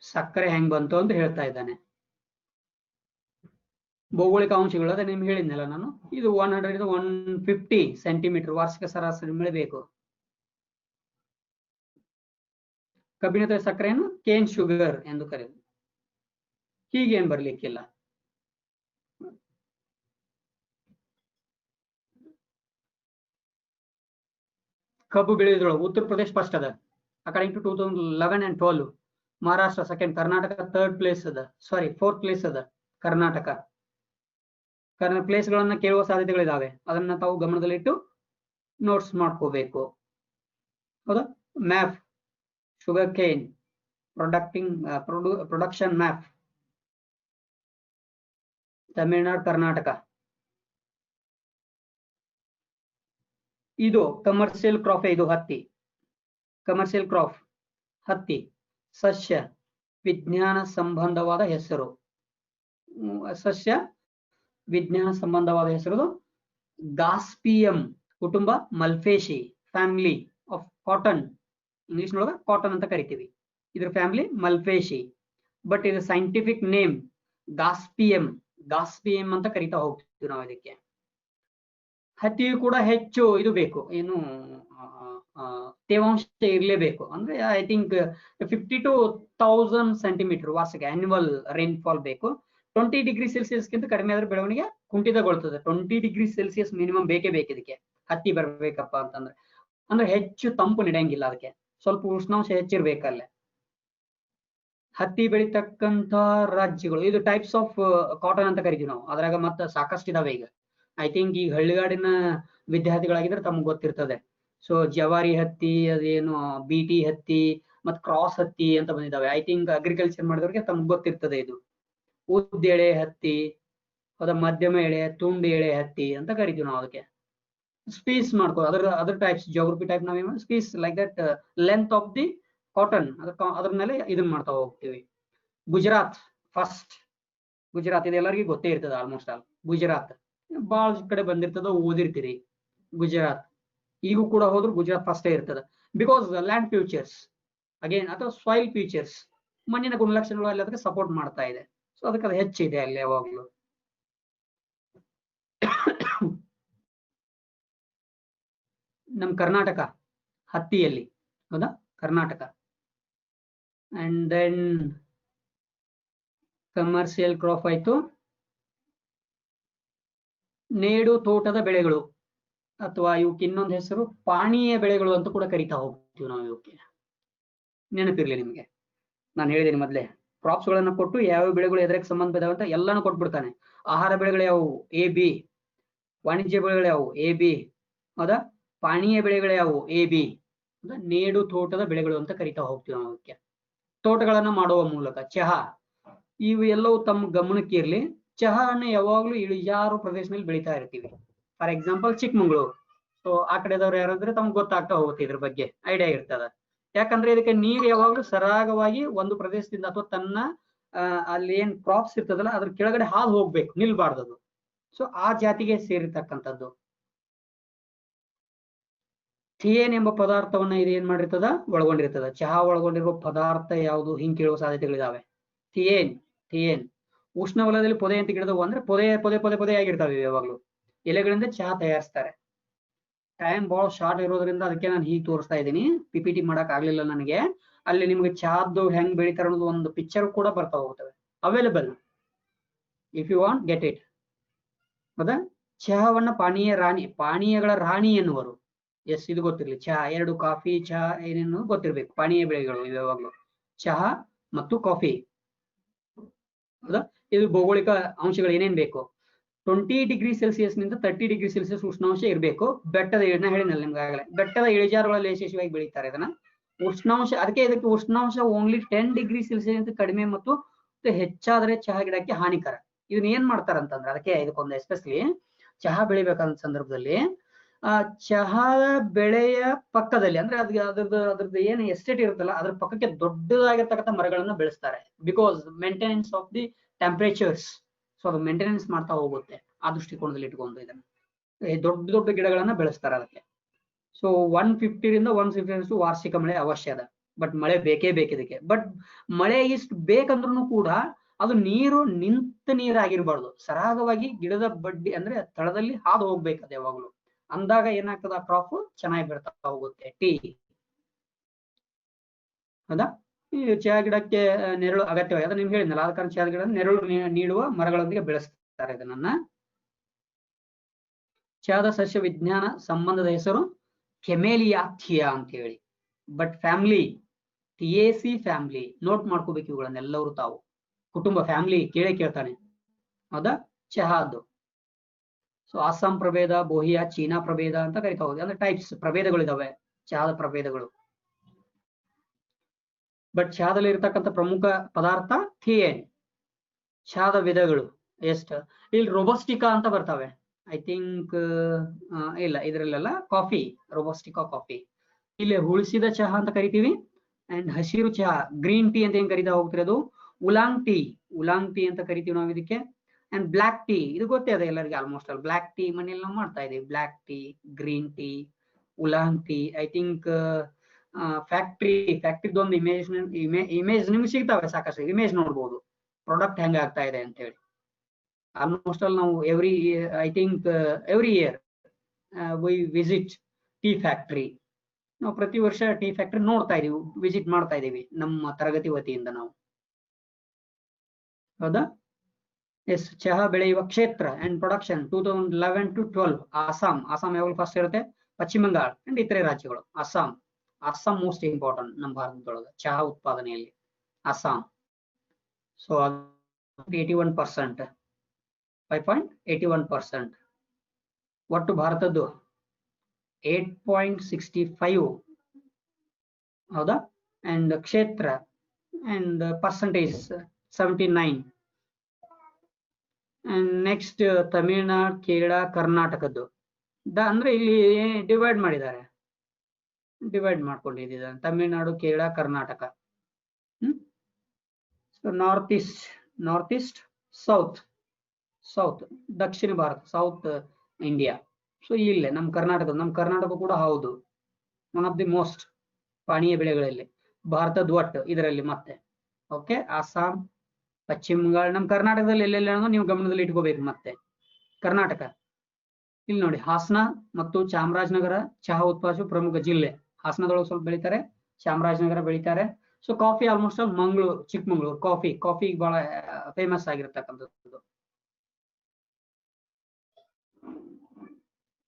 ಸಕ್ಕರೆ ಹೆಂಗ್ ಬಂತು ಅಂತ ಹೇಳ್ತಾ ಇದ್ದಾನೆ. ಭೌಗೋಳಿಕ ಅಂಶಗಳು ಅದೇ ನಿಮ್ಗೆ ಹೇಳಿದ್ನಲ್ಲ ನಾನು, ಇದು 100 ಇಂದ 150 ಸೆಂಟಿಮೀಟರ್ ವಾರ್ಷಿಕ ಸರಾಸರಿ ಮಳೆ ಬೇಕು. ಕಬ್ಬಿಣದ ಸಕ್ಕರೆಯನ್ನು ಕೇನ್ ಶುಗರ್ ಎಂದು ಕರೆಯುವುದು. ಹೀಗೇನ್ ಬರ್ಲಿಕ್ಕಿಲ್ಲ. ಕಬ್ಬು ಬೆಳೆಯೋದ್ರೊಳಗೆ ಉತ್ತರ ಪ್ರದೇಶ ಫಸ್ಟ್ ಅದ, according to 2011 and 12. Maharashtra second, Karnataka third place ಅದ, ಸಾರಿ ಫೋರ್ತ್ ಪ್ಲೇಸ್ ಅದ ಕರ್ನಾಟಕ. ಪ್ಲೇಸ್ ಗಳನ್ನ ಕೇಳುವ ಸಾಧ್ಯತೆಗಳಿದಾವೆ, ಅದನ್ನ ತಾವು ಗಮನದಲ್ಲಿಟ್ಟು ನೋಟ್ಸ್ ಮಾಡ್ಕೋಬೇಕು. ಹೌದಾ? Map sugar cane production map, Tamil Nadu Karnataka. ಇದು ಕಮರ್ಷಿಯಲ್ ಕ್ರಾಪ್, ಇದು ಹತ್ತಿ. ಕಮರ್ಷಿಯಲ್ ಕ್ರಾಪ್ ಹತ್ತಿ ಸಸ್ಯ ವಿಜ್ಞಾನ ಸಂಬಂಧವಾದ ಹೆಸರು. ಸಸ್ಯ ವಿಜ್ಞಾನ ಸಂಬಂಧವಾದ ಹೆಸರು ಗಾಸ್ಪಿಯಂ ಕುಟುಂಬ, ಮಲ್ಫೇಶಿ ಫ್ಯಾಮಿಲಿ ಆಫ್ ಕಾಟನ್. ಇಂಗ್ಲಿಷ್ ನೊಳಗ ಕಾಟನ್ ಅಂತ ಕರಿತೀವಿ, ಇದ್ರ ಫ್ಯಾಮಿಲಿ ಮಲ್ಫೇಶಿ. ಬಟ್ ಇದು ಸೈಂಟಿಫಿಕ್ ನೇಮ್ ಗಾಸ್ಪಿಯಂ. ಗಾಸ್ಪಿಯಂ ಅಂತ ಕರಿತಾ ಹೋಗ್ತೀವಿ ನಾವು ಇದಕ್ಕೆ. ಹತ್ತಿಯು ಕೂಡ ಹೆಚ್ಚು ಇದು ಬೇಕು, ಏನು ತೇವಾಂಶ ಇರಲೇಬೇಕು. ಅಂದ್ರೆ ಐ ಥಿಂಕ್ 50 to 1000 ಸೆಂಟಿಮೀಟರ್ ವಾರ್ಷಿಕ ಆನ್ಯುವಲ್ ರೈನ್ಫಾಲ್ ಬೇಕು. 20 ಡಿಗ್ರಿ ಸೆಲ್ಸಿಯಸ್ಗಿಂತ ಕಡಿಮೆ ಆದ್ರೆ ಬೆಳವಣಿಗೆ ಕುಂಠಿತಗೊಳ್ತದೆ. 20 ಡಿಗ್ರಿ ಸೆಲ್ಸಿಯಸ್ ಮಿನಿಮಮ್ ಬೇಕೇ ಬೇಕು ಇದಕ್ಕೆ, ಹತ್ತಿ ಬರ್ಬೇಕಪ್ಪ ಅಂತಂದ್ರೆ. ಅಂದ್ರೆ ಹೆಚ್ಚು ತಂಪು ನಡೆಯಂಗಿಲ್ಲ, ಅದಕ್ಕೆ ಸ್ವಲ್ಪ ಉಷ್ಣಾಂಶ ಹೆಚ್ಚಿರ್ಬೇಕಲ್ಲೇ. ಹತ್ತಿ ಬೆಳಿತಕ್ಕಂತ ರಾಜ್ಯಗಳು, ಇದು ಟೈಪ್ಸ್ ಆಫ್ ಕಾಟನ್ ಅಂತ ಕರಿತೀವಿ ನಾವು. ಅದ್ರಾಗ ಮತ್ತೆ ಸಾಕಷ್ಟು ಇದಾವೆ ಈಗ. ಐ ಥಿಂಕ್ ಈಗ ಹಳ್ಳಿಗಾಡಿನ ವಿದ್ಯಾರ್ಥಿಗಳಾಗಿದ್ರೆ ತಮ್ಗೆ ಗೊತ್ತಿರ್ತದೆ. ಸೊ ಜವಾರಿ ಹತ್ತಿ, ಅದೇನು ಬಿಟಿ ಹತ್ತಿ, ಮತ್ ಕ್ರಾಸ್ ಹತ್ತಿ ಅಂತ ಬಂದಿದ್ದಾವೆ. ಐ ಥಿಂಕ್ ಅಗ್ರಿಕಲ್ಚರ್ ಮಾಡಿದವ್ರಿಗೆ ತಮ್ಗೆ ಗೊತ್ತಿರ್ತದೆ. ಇದು ಉದ್ದ ಎಳೆ ಹತ್ತಿ, ಅದ ಮಧ್ಯಮ ಎಳೆ, ತುಂಡು ಎಳೆ ಹತ್ತಿ ಅಂತ ಕರಿತೀವಿ ನಾವು. ಅದಕ್ಕೆ ಸ್ಪೀಸ್ ಮಾಡ್ಕೋ, ಅದರ್ ಟೈಪ್ಸ್ ಜಿಯೋಗ್ರಫಿ ಟೈಪ್ ನಾವೇನು species like that length of the cotton, ಅದ್ರ ಮೇಲೆ ಇದನ್ನ ಮಾಡ್ತಾ ಹೋಗ್ತೀವಿ. ಗುಜರಾತ್ ಫಸ್ಟ್. ಗುಜರಾತ್ ಇದು ಎಲ್ಲರಿಗೂ ಗೊತ್ತೇ ಇರ್ತದೆ ಆಲ್ಮೋಸ್ಟ್ ಆಲ್. ಗುಜರಾತ್ ಬಾಳ ಕಡೆ ಬಂದಿರ್ತದ, ಓದಿರ್ತೀರಿ. ಗುಜರಾತ್ ಈಗೂ ಕೂಡ ಹೋದ್ರು ಗುಜರಾತ್ ಫಸ್ಟೇ ಇರ್ತದೆ. ಬಿಕಾಸ್ ಲ್ಯಾಂಡ್ ಫ್ಯೂಚರ್ಸ್ ಅಗೇನ್, ಅಥವಾ ಸಾಯಿಲ್ ಫ್ಯೂಚರ್ಸ್, ಮಣ್ಣಿನ ಗುಣಲಕ್ಷಣಗಳು ಅಲ್ಲಿ ಅದಕ್ಕೆ ಸಪೋರ್ಟ್ ಮಾಡ್ತಾ ಇದೆ. ಸೊ ಅದಕ್ಕೆ ಅದು ಹೆಚ್ಚಿದೆ ಅಲ್ಲಿ ಯಾವಾಗ್ಲೂ. ನಮ್ ಕರ್ನಾಟಕ ಹತ್ತಿಯಲ್ಲಿ, ಹೌದಾ? Karnataka. And then commercial crop ಆಯ್ತು. ನೇಡು ತೋಟದ ಬೆಳೆಗಳು, ಅಥವಾ ಇವಕ್ಕೆ ಇನ್ನೊಂದು ಹೆಸರು ಪಾನೀಯ ಬೆಳೆಗಳು ಅಂತ ಕೂಡ ಕರಿತಾ ಹೋಗ್ತೀವಿ ನಾವು. ಇವಕ್ಕೆ ನೆನಪಿರ್ಲಿ ನಿಮ್ಗೆ, ನಾನು ಹೇಳಿದ್ದೀನಿ ಮೊದ್ಲೇ, ಕ್ರಾಪ್ಸ್ ಗಳನ್ನ ಕೊಟ್ಟು ಯಾವ ಬೆಳೆಗಳು ಎದಕ್ಕೆ ಸಂಬಂಧ ಇದಾವೆ ಅಂತ ಎಲ್ಲಾನು ಕೊಟ್ಬಿಡ್ತಾನೆ. ಆಹಾರ ಬೆಳೆಗಳು ಯಾವುವು, AB. ವಾಣಿಜ್ಯ ಬೆಳೆಗಳು ಯಾವುವು, AB. ಹೌದಾ? ಪಾನೀಯ ಬೆಳೆಗಳು ಯಾವುವು, AB. ನೇಡು ತೋಟದ ಬೆಳೆಗಳು ಅಂತ ಕರಿತಾ ಹೋಗ್ತೀವಿ ನಾವು. ಅದಕ್ಕೆ ತೋಟಗಳನ್ನ ಮಾಡುವ ಮೂಲಕ ಚಹಾ, ಇವು ಎಲ್ಲವೂ ತಮ್ಮ ಗಮನಕ್ಕೆ ಇರ್ಲಿ. ಚಹಾನ ಯಾವಾಗ್ಲೂ ಇಳಿಜಾರು ಪ್ರದೇಶದಲ್ಲಿ ಬೆಳೀತಾ ಇರ್ತೀವಿ. For example Chikmagalur. ಸೊ ಆ ಕಡೆದವ್ರು ಯಾರಂದ್ರೆ ತಮ್ಗೆ ಗೊತ್ತಾಗ್ತಾ ಹೋಗುತ್ತೆ, ಇದ್ರ ಬಗ್ಗೆ ಐಡಿಯಾ ಇರ್ತದ. ಯಾಕಂದ್ರೆ ಇದಕ್ಕೆ ನೀರು ಯಾವಾಗ್ಲೂ ಸರಾಗವಾಗಿ ಒಂದು ಪ್ರದೇಶದಿಂದ ಅಥವಾ ತನ್ನ ಅಲ್ಲಿ ಏನ್ ಕ್ರಾಪ್ಸ್ ಇರ್ತದಲ್ಲ ಅದ್ರ ಕೆಳಗಡೆ ಹಾದು ಹೋಗ್ಬೇಕು, ನಿಲ್ಬಾರ್ದದು. ಸೊ ಆ ಜಾತಿಗೆ ಸೇರಿರ್ತಕ್ಕಂಥದ್ದು. ಥಿಯೇನ್ ಎಂಬ ಪದಾರ್ಥವನ್ನ ಇದು ಏನ್ ಮಾಡಿರ್ತದ, ಒಳಗೊಂಡಿರ್ತದ. ಚಹಾ ಒಳಗೊಂಡಿರುವ ಪದಾರ್ಥ ಯಾವುದು, ಹಿಂಗ್ ಕೇಳುವ ಸಾಧ್ಯತೆಗಳಿದಾವೆ. ಥಿಯೇನ್ ಉಷ್ಣವಲಯದಲ್ಲಿ ಪೊದೆ ಅಂತ ಗಿಡದವು, ಅಂದ್ರೆ ಪೊದೆ ಆಗಿರ್ತಾವೆ ಯಾವಾಗ್ಲೂ. ಎಲೆಗಳಿಂದ ಚಹಾ ತಯಾರಿಸ್ತಾರೆ. ಟೈಮ್ ಬಹಳ ಶಾರ್ಟ್ ಇರೋದ್ರಿಂದ ಅದಕ್ಕೆ ನಾನು ಹೀಗೆ ತೋರಿಸ್ತಾ ಇದ್ದೀನಿ. PPT ಮಾಡಕ್ ಆಗ್ಲಿಲ್ಲ ನನಗೆ. ಅಲ್ಲಿ ನಿಮ್ಗೆ ಚಹಾದ್ದು ಹೆಂಗ್ ಬೆಳಿತಾರ ಅನ್ನೋದು ಒಂದು ಪಿಕ್ಚರ್ ಕೂಡ ಬರ್ತಾ ಹೋಗ್ತವೆ, available. If you want get it. ಹೌದಾ? ಚಹಾವನ್ನ ಪಾನೀಯಗಳ ರಾಣಿ ಎನ್ನುವರು. ಎಸ್, ಇದು ಗೊತ್ತಿರ್ಲಿ. ಚಹಾ, 2 ಕಾಫಿ, ಚಹಾ ಏನೇನು ಗೊತ್ತಿರ್ಬೇಕು. ಪಾನೀಯ ಬೆಳೆಗಳು ಯಾವಾಗ್ಲೂ ಚಹಾ ಮತ್ತು ಕಾಫಿ. ಹೌದಾ? ಇದು ಭೌಗೋಳಿಕ ಅಂಶಗಳು ಏನೇನ್ ಬೇಕು. 20 ಡಿಗ್ರಿ ಸೆಲ್ಸಿಯಸ್ ನಿಂದ 30 ಡಿಗ್ರಿ ಸೆಲ್ಸಿಯಸ್ ಉಷ್ಣಾಂಶ ಇರಬೇಕು. ಬೆಟ್ಟದ ಹೇಳಿನಲ್ಲ ನಿಮ್ಗೆ ಆಗಲೇ, ಬೆಟ್ಟದ ಇಳಿಜಾರುಗಳಲ್ಲಿ ಯಶಸ್ವಿಯಾಗಿ ಬೆಳೀತಾರೆ ಇದನ್ನ. ಉಷ್ಣಾಂಶ, ಅದಕ್ಕೆ ಇದಕ್ಕೆ ಉಷ್ಣಾಂಶ ಓನ್ಲಿ 10 ಡಿಗ್ರಿ ಸೆಲ್ಸಿಯಸ್ ಕಡಿಮೆ ಮತ್ತು ಹೆಚ್ಚಾದರೆ ಚಹಾ ಗಿಡಕ್ಕೆ ಹಾನಿಕರ. ಇದನ್ನ ಏನ್ ಮಾಡ್ತಾರಂತಂದ್ರೆ, ಅದಕ್ಕೆ ಇದಕ್ಕೊಂದು ಎಸ್ಪೆಷಲಿ ಚಹಾ ಬೆಳಿಬೇಕಂತ ಸಂದರ್ಭದಲ್ಲಿ ಚಹಾದ ಬೆಳೆಯ ಪಕ್ಕದಲ್ಲಿ, ಅಂದ್ರೆ ಅದ್ರದ್ದು ಏನು ಎಸ್ಟೇಟ್ ಇರುತ್ತಲ್ಲ ಅದ್ರ ಪಕ್ಕಕ್ಕೆ ದೊಡ್ಡದಾಗಿರ್ತಕ್ಕಂಥ ಮರಗಳನ್ನ ಬೆಳೆಸ್ತಾರೆ. Because maintenance of the temperatures. So ಅದು ಮೇಂಟೆನೆನ್ಸ್ ಮಾಡ್ತಾ ಹೋಗುತ್ತೆ. ಆ ದೃಷ್ಟಿಕೋನದಲ್ಲಿ ಇಟ್ಕೊಂಡು ಇದನ್ನ ದೊಡ್ಡ ದೊಡ್ಡ ಗಿಡಗಳನ್ನ ಬೆಳೆಸ್ತಾರೆ ಅದಕ್ಕೆ. ಸೊ 150 ರಿಂದ 150 ವಾರ್ಷಿಕ ಮಳೆ ಅವಶ್ಯ ಅದ. ಬಟ್ ಮಳೆ ಬೇಕೇ ಬೇಕಿದಕ್ಕೆ. ಬಟ್ ಮಳೆ ಇಷ್ಟು ಬೇಕಂದ್ರೂ ಕೂಡ ಅದು ನೀರು ನಿಂತ ನೀರಾಗಿರ್ಬಾರ್ದು, ಸರಾಗವಾಗಿ ಗಿಡದ ಬಡ್ಡಿ ಅಂದ್ರೆ ತಳದಲ್ಲಿ ಹಾದು ಹೋಗ್ಬೇಕದು ಯಾವಾಗ್ಲೂ. ಅಂದಾಗ ಏನಾಗ್ತದ, ಆ ಕ್ರಾಪ್ ಚೆನ್ನಾಗಿ ಬೆಳ್ತಾ ಹೋಗುತ್ತೆ. ಟೀ ಹೌದಾ, ಈ ಚಹಾ ಗಿಡಕ್ಕೆ ನೆರಳು ಅಗತ್ಯವಾಗಿ, ಅದ ನಿಮ್ಗೆ ಹೇಳಿದ್ನಲ್ಲ, ಆದ ಕಾರಣ ಚಹಾ ಗಿಡ ನೆರಳು ನೀಡುವ ಮರಗಳೊಂದಿಗೆ ಬೆಳೆಸ್ತಾರೆ ಇದನ್ನ. ಚಹಾದ ಸಸ್ಯ ವಿಜ್ಞಾನ ಸಂಬಂಧದ ಹೆಸರು ಕೆಮೇಲಿಯಾಥಿಯಾ ಅಂತ ಹೇಳಿ. ಬಟ್ ಫ್ಯಾಮಿಲಿ ಟಿಯೇಸಿ ಫ್ಯಾಮಿಲಿ, ನೋಟ್ ಮಾಡ್ಕೋಬೇಕು ಇವುಗಳನ್ನೆಲ್ಲರೂ ತಾವು. ಕುಟುಂಬ ಫ್ಯಾಮಿಲಿ ಕೇಳ್ತಾನೆ, ಹೌದಾ, ಚಹಾದ್ದು. ಸೊ ಅಸ್ಸಾಂ ಪ್ರಭೇದ, ಬೋಹಿಯಾ, ಚೀನಾ ಪ್ರಭೇದ ಅಂತ ಕರಿತಾ ಹೋಗಿ, ಅಂದ್ರೆ ಟೈಪ್ಸ್, ಪ್ರಭೇದಗಳಿದಾವೆ ಚಹಾದ ಪ್ರಭೇದಗಳು. ಬಟ್ ಚಹಾದಲ್ಲಿ ಇರತಕ್ಕಂಥ ಪ್ರಮುಖ ಪದಾರ್ಥ ಥಿಯೇನ್. ಚಹಾದ ವಿಧಗಳು ಎಷ್ಟು, ಇಲ್ಲಿ ರೊಬಸ್ಟಿಕಾ ಅಂತ ಬರ್ತವೆ. ಐ ಥಿಂಕ್ ಇಲ್ಲ, ಇದ್ರಲ್ಲೆಲ್ಲ ಕಾಫಿ, ರೊಬಸ್ಟಿಕಾ ಕಾಫಿ. ಇಲ್ಲಿ ಹುಳಿಸಿದ ಚಹಾ ಅಂತ ಕರಿತೀವಿ. ಅಂಡ್ ಹಸಿರು ಚಹಾ, ಗ್ರೀನ್ ಟೀ ಅಂತ ಏನ್ ಕರಿತಾ ಹೋಗ್ತಿರೋದು ಉಲಾಂಗ್ ಟೀ ಅಂತ ಕರಿತೀವಿ ನಾವು ಇದಕ್ಕೆ. ಅಂಡ್ ಬ್ಲಾಕ್ ಟೀ, ಇದು ಗೊತ್ತೇ ಅದ ಎಲ್ಲರಿಗೆ ಆಲ್ಮೋಸ್ಟ್ ಆಲ್. ಬ್ಲಾಕ್ ಟೀ ಮನೇಲಿ ನಾವು ಮಾಡ್ತಾ ಇದೀವಿ. Black tea, green tea, oolong tea. I think ಫ್ಯಾಕ್ಟ್ರಿದೊಂದು ಇಮೇಜ್ ನಿಮ್ಗೆ ಸಿಗ್ತಾವೆ, ಸಾಕಷ್ಟು ಇಮೇಜ್ ನೋಡ್ಬೋದು ಪ್ರಾಡಕ್ಟ್ ಹೆಂಗ ಆಗ್ತಾ ಇದೆ ಅಂತ ಹೇಳಿ. ಆಲ್ಮೋಸ್ಟ್ ಆಲ್ ನಾವು every year V visit tea factory. ನಾವು ಪ್ರತಿ ವರ್ಷ ಟೀ ಫ್ಯಾಕ್ಟ್ರಿ ನೋಡ್ತಾ ಇದೀವಿ, ವಿಸಿಟ್ ಮಾಡ್ತಾ ಇದೀವಿ ನಮ್ಮ ತರಗತಿ ವತಿಯಿಂದ ನಾವು, ಹೌದಾ. ಎಸ್, ಚಹಾ ಬೆಳೆಯುವ ಕ್ಷೇತ್ರ ಅಂಡ್ ಪ್ರೊಡಕ್ಷನ್ 2011 to 12 ಆಸಾಂ ಯಾವಾಗ ಫಸ್ಟ್ ಇರುತ್ತೆ, ಪಶ್ಚಿಮ ಬಂಗಾಳ ಅಂಡ್ ಇತರೆ ರಾಜ್ಯಗಳು. ಅಸ್ಸಾಂ ಮೋಸ್ಟ್ ಇಂಪಾರ್ಟೆಂಟ್ ನಮ್ಮ ಭಾರತದೊಳಗೆ ಚಹಾ ಉತ್ಪಾದನೆಯಲ್ಲಿ, ಅಸ್ಸಾಂ. ಸೊ 81%, 5.81%. ಒಟ್ಟು ಭಾರತದ್ದು 8.65, ಹೌದಾ. ಅಂಡ್ ಕ್ಷೇತ್ರ and percentage 79. And next Tamil Nadu, Kerala, ಕರ್ನಾಟಕದ್ದು ಅಂದ್ರೆ ಇಲ್ಲಿ ಡಿವೈಡ್ ಮಾಡ್ಕೊಂಡಿದ್ದಾರೆ, Tamil Nadu, Kerala, Karnataka. North East, south ದಕ್ಷಿಣ ಭಾರತ, ಸೌತ್ ಇಂಡಿಯಾ. ಸೊ ಇಲ್ಲೇ ನಮ್ಮ ಕರ್ನಾಟಕ ಕೂಡ ಹೌದು, ಒನ್ ಆಫ್ ದಿ ಮೋಸ್ಟ್ ಪಾನೀಯ ಬೆಳೆಗಳಲ್ಲಿ ಭಾರತದ ಒಟ್ಟು ಇದರಲ್ಲಿ. ಮತ್ತೆ ಓಕೆ, ಅಸ್ಸಾಂ, ಪಶ್ಚಿಮ ಬಂಗಾಳ. ನಮ್ಮ ಕರ್ನಾಟಕದಲ್ಲಿ ಎಲ್ಲೆಲ್ಲ ನೀವು ಗಮನದಲ್ಲಿ ಇಟ್ಕೋಬೇಕು. ಮತ್ತೆ ಕರ್ನಾಟಕ ಇಲ್ಲಿ ನೋಡಿ, ಹಾಸನ ಮತ್ತು ಚಾಮರಾಜನಗರ ಚಹಾ ಉತ್ಪಾದಿಸುವ ಪ್ರಮುಖ ಜಿಲ್ಲೆ. ಹಾಸನದೊಳಗೆ ಸ್ವಲ್ಪ ಬೆಳಿತಾರೆ, ಚಾಮರಾಜನಗರ ಬೆಳಿತಾರೆ. So coffee almost all Chikmagalur coffee ಬಹಳ ಫೇಮಸ್ ಆಗಿರತಕ್ಕಂಥದ್ದು.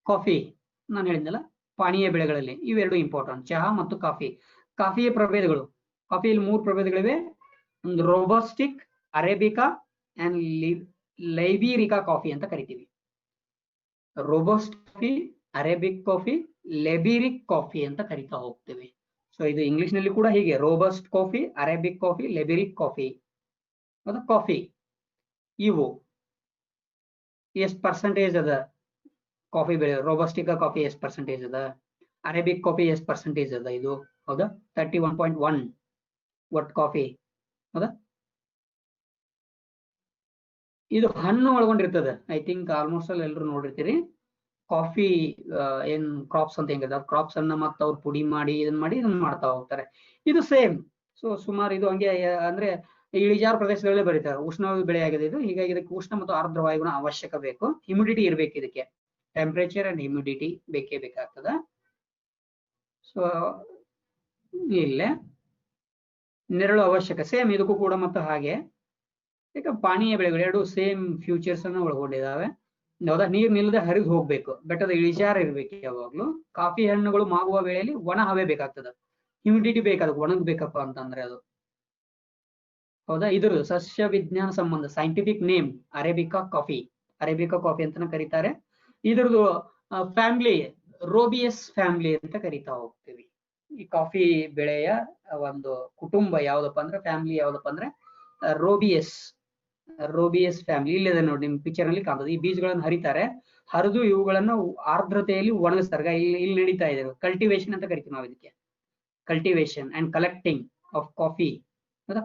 ಕಾಫಿ ನಾನು ಹೇಳಿದ್ನಲ್ಲ, ಪಾನೀಯ ಬೆಳೆಗಳಲ್ಲಿ ಇವೆರಡು ಇಂಪಾರ್ಟೆಂಟ್, ಚಹಾ ಮತ್ತು ಕಾಫಿ. ಕಾಫಿಯ ಪ್ರಭೇದಗಳು, ಕಾಫಿಯಲ್ಲಿ 3 ಪ್ರಭೇದಗಳಿವೆ. ಒಂದು robusta, arabica and liberica coffee ಅಂತ ಕರಿತೀವಿ. Robust coffee, arabic coffee, liberica coffee ಅಂತ ಕರಿತಾ ಹೋಗ್ತೀವಿ. ಸೊ ಇದು ಇಂಗ್ಲಿಷ್ ನಲ್ಲಿ ಕೂಡ ಹೀಗೆ, robust coffee, arabic coffee, liberica coffee. Coffee ಇವು ಎಷ್ಟು ಪರ್ಸೆಂಟೇಜ್ ಅದ ಕಾಫಿ ಬೆಳೆ, ರೋಬಸ್ಟಿಕಾ ಕಾಫಿ ಎಷ್ಟು ಪರ್ಸೆಂಟೇಜ್ ಅದ, ಅರೇಬಿಕ್ ಕಾಫಿ ಎಷ್ಟು ಪರ್ಸೆಂಟೇಜ್ ಅದ, ಇದು ಹೌದಾ 31.1 ಒಟ್ಟು ಕಾಫಿ, ಹೌದಾ. ಇದು ಹಣ್ಣು ಒಳಗೊಂಡಿರ್ತದೆ. ಐ ಥಿಂಕ್ ಆಲ್ಮೋಸ್ಟ್ ಅಲ್ಲಿ ಎಲ್ಲರೂ ನೋಡಿರ್ತೀರಿ. ಕಾಫಿ ಏನ್ ಕ್ರಾಪ್ಸ್ ಅಂತ ಹೆಂಗಿದೆ, ಕ್ರಾಪ್ಸ್ ಅನ್ನ ಮತ್ತೆ ಅವ್ರು ಪುಡಿ ಮಾಡಿ ಇದನ್ನ ಮಾಡ್ತಾ ಹೋಗ್ತಾರೆ. ಇದು ಸೇಮ್. ಸೊ ಸುಮಾರು ಇದು ಹಂಗೆ, ಅಂದ್ರೆ ಇಳಿಜಾರು ಪ್ರದೇಶಗಳಲ್ಲೇ ಬರೀತಾರೆ. ಉಷ್ಣ ಬೆಳೆ ಆಗಿದೆ ಇದು, ಹೀಗಾಗಿ ಇದಕ್ಕೆ ಉಷ್ಣ ಮತ್ತು ಆರ್ದ್ರ ವಾಯುಗುಣ ಅವಶ್ಯಕ ಬೇಕು. ಹ್ಯುಮಿಡಿಟಿ ಇರ್ಬೇಕು ಇದಕ್ಕೆ, ಟೆಂಪರೇಚರ್ ಅಂಡ್ ಹ್ಯುಮಿಡಿಟಿ ಬೇಕೇ ಬೇಕಾಗ್ತದ. ಸೊ ಇಲ್ಲೇ ನೆರಳು ಅವಶ್ಯಕ, ಸೇಮ್ ಇದಕ್ಕೂ ಕೂಡ ಮತ್ತು ಹಾಗೆ. ಈಗ ಪಾನೀಯ ಬೆಳೆಗಳು ಎರಡು ಸೇಮ್ ಫ್ಯೂಚರ್ಸ್ ಅನ್ನ ಒಳಗೊಂಡಿದ್ದಾವೆ. ಹೌದಾ, ನೀರ್ ನಿಲ್ಲದೆ ಹರಿದು ಹೋಗ್ಬೇಕು, ಬೆಟ್ಟದ ಇಳಿಜಾರ ಇರ್ಬೇಕು ಯಾವಾಗ್ಲೂ. ಕಾಫಿ ಹಣ್ಣುಗಳು ಮಾಗುವ ವೇಳೆಯಲ್ಲಿ ಒಣ ಹವೆ ಬೇಕಾಗ್ತದ, ಹ್ಯುಮಿಡಿಟಿ ಬೇಕಾದ, ಒಣಗ್ಬೇಕಪ್ಪ ಅಂತಂದ್ರೆ ಅದು, ಹೌದಾ. ಇದ್ರ ಸಸ್ಯ ವಿಜ್ಞಾನ ಸಂಬಂಧ, ಸೈಂಟಿಫಿಕ್ ನೇಮ್ ಅರೇಬಿಕಾ ಕಾಫಿ ಅಂತಾನೆ ಕರೀತಾರೆ. ಇದ್ರದ್ದು ಫ್ಯಾಮಿಲಿ ರೋಬಿಯಸ್ ಫ್ಯಾಮಿಲಿ ಅಂತ ಕರಿತಾ ಹೋಗ್ತೀವಿ. ಈ ಕಾಫಿ ಬೆಳೆಯ ಒಂದು ಕುಟುಂಬ ಯಾವ್ದಪ್ಪ ಅಂದ್ರೆ, ಫ್ಯಾಮಿಲಿ ಯಾವ್ದಪ್ಪ ಅಂದ್ರೆ ರೋಬಿಯಸ್ ರೋಬಿಯಸ್ ಫ್ಯಾಮಿಲಿ ಇಲ್ಲಿದೆ ನೋಡಿ, ನಿಮ್ ಪಿಕ್ಚರ್ ನಲ್ಲಿ ಕಾಣ್ತದೆ. ಈ ಬೀಜಗಳನ್ನು ಹರಿತಾರೆ, ಹರಿದು ಇವುಗಳನ್ನ ಆರ್ದ್ರತೆಯಲ್ಲಿ ಒಣಗಿಸ್ತಾರೆ. ಇಲ್ಲಿ ನಡೀತಾ ಇದೆ ಕಲ್ಟಿವೇಶನ್ ಅಂತ ಕರಿತೀವಿ ನಾವು ಇದಕ್ಕೆ. Cultivation and collecting of coffee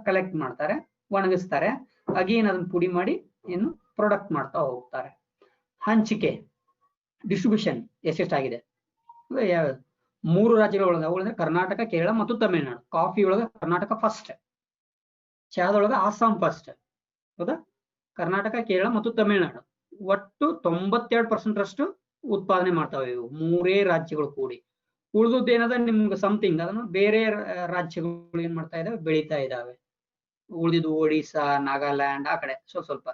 collect ಮಾಡ್ತಾರೆ, ಒಣಗಿಸ್ತಾರೆ, ಅಗೇನ್ ಅದನ್ನ ಪುಡಿ ಮಾಡಿ ಏನು ಪ್ರೊಡಕ್ಟ್ ಮಾಡ್ತಾ ಹೋಗ್ತಾರೆ. ಹಂಚಿಕೆ ಡಿಸ್ಟ್ರಿಬ್ಯೂಷನ್ ಎಷ್ಟೆಷ್ಟಾಗಿದೆ? 3 ರಾಜ್ಯಗಳ ಒಳಗೆ, ಅವುಗಳಂದ್ರೆ ಕರ್ನಾಟಕ, ಕೇರಳ ಮತ್ತು ತಮಿಳುನಾಡು. ಕಾಫಿ ಒಳಗ ಕರ್ನಾಟಕ ಫಸ್ಟ್, ಚಹಾದೊಳಗ ಆಸಾಂ ಫಸ್ಟ್. ಹೌದಾ? ಕರ್ನಾಟಕ, ಕೇರಳ ಮತ್ತು ತಮಿಳುನಾಡು ಒಟ್ಟು 92% ರಷ್ಟು ಉತ್ಪಾದನೆ ಮಾಡ್ತಾವೆ ಇವು 3 ರಾಜ್ಯಗಳು ಕೂಡಿ. ಉಳಿದದ್ದು ಏನದ ನಿಮ್ಗೆ ಸಮಥಿಂಗ್ ಅದನ್ನು ಬೇರೆ ರಾಜ್ಯಗಳು ಏನ್ ಮಾಡ್ತಾ ಇದಾವೆ, ಬೆಳೀತಾ ಇದಾವೆ. ಉಳಿದಿದ್ದು ಒಡಿಶಾ, ನಾಗಾಲ್ಯಾಂಡ್ ಆ ಕಡೆ ಸ್ವಲ್ಪ.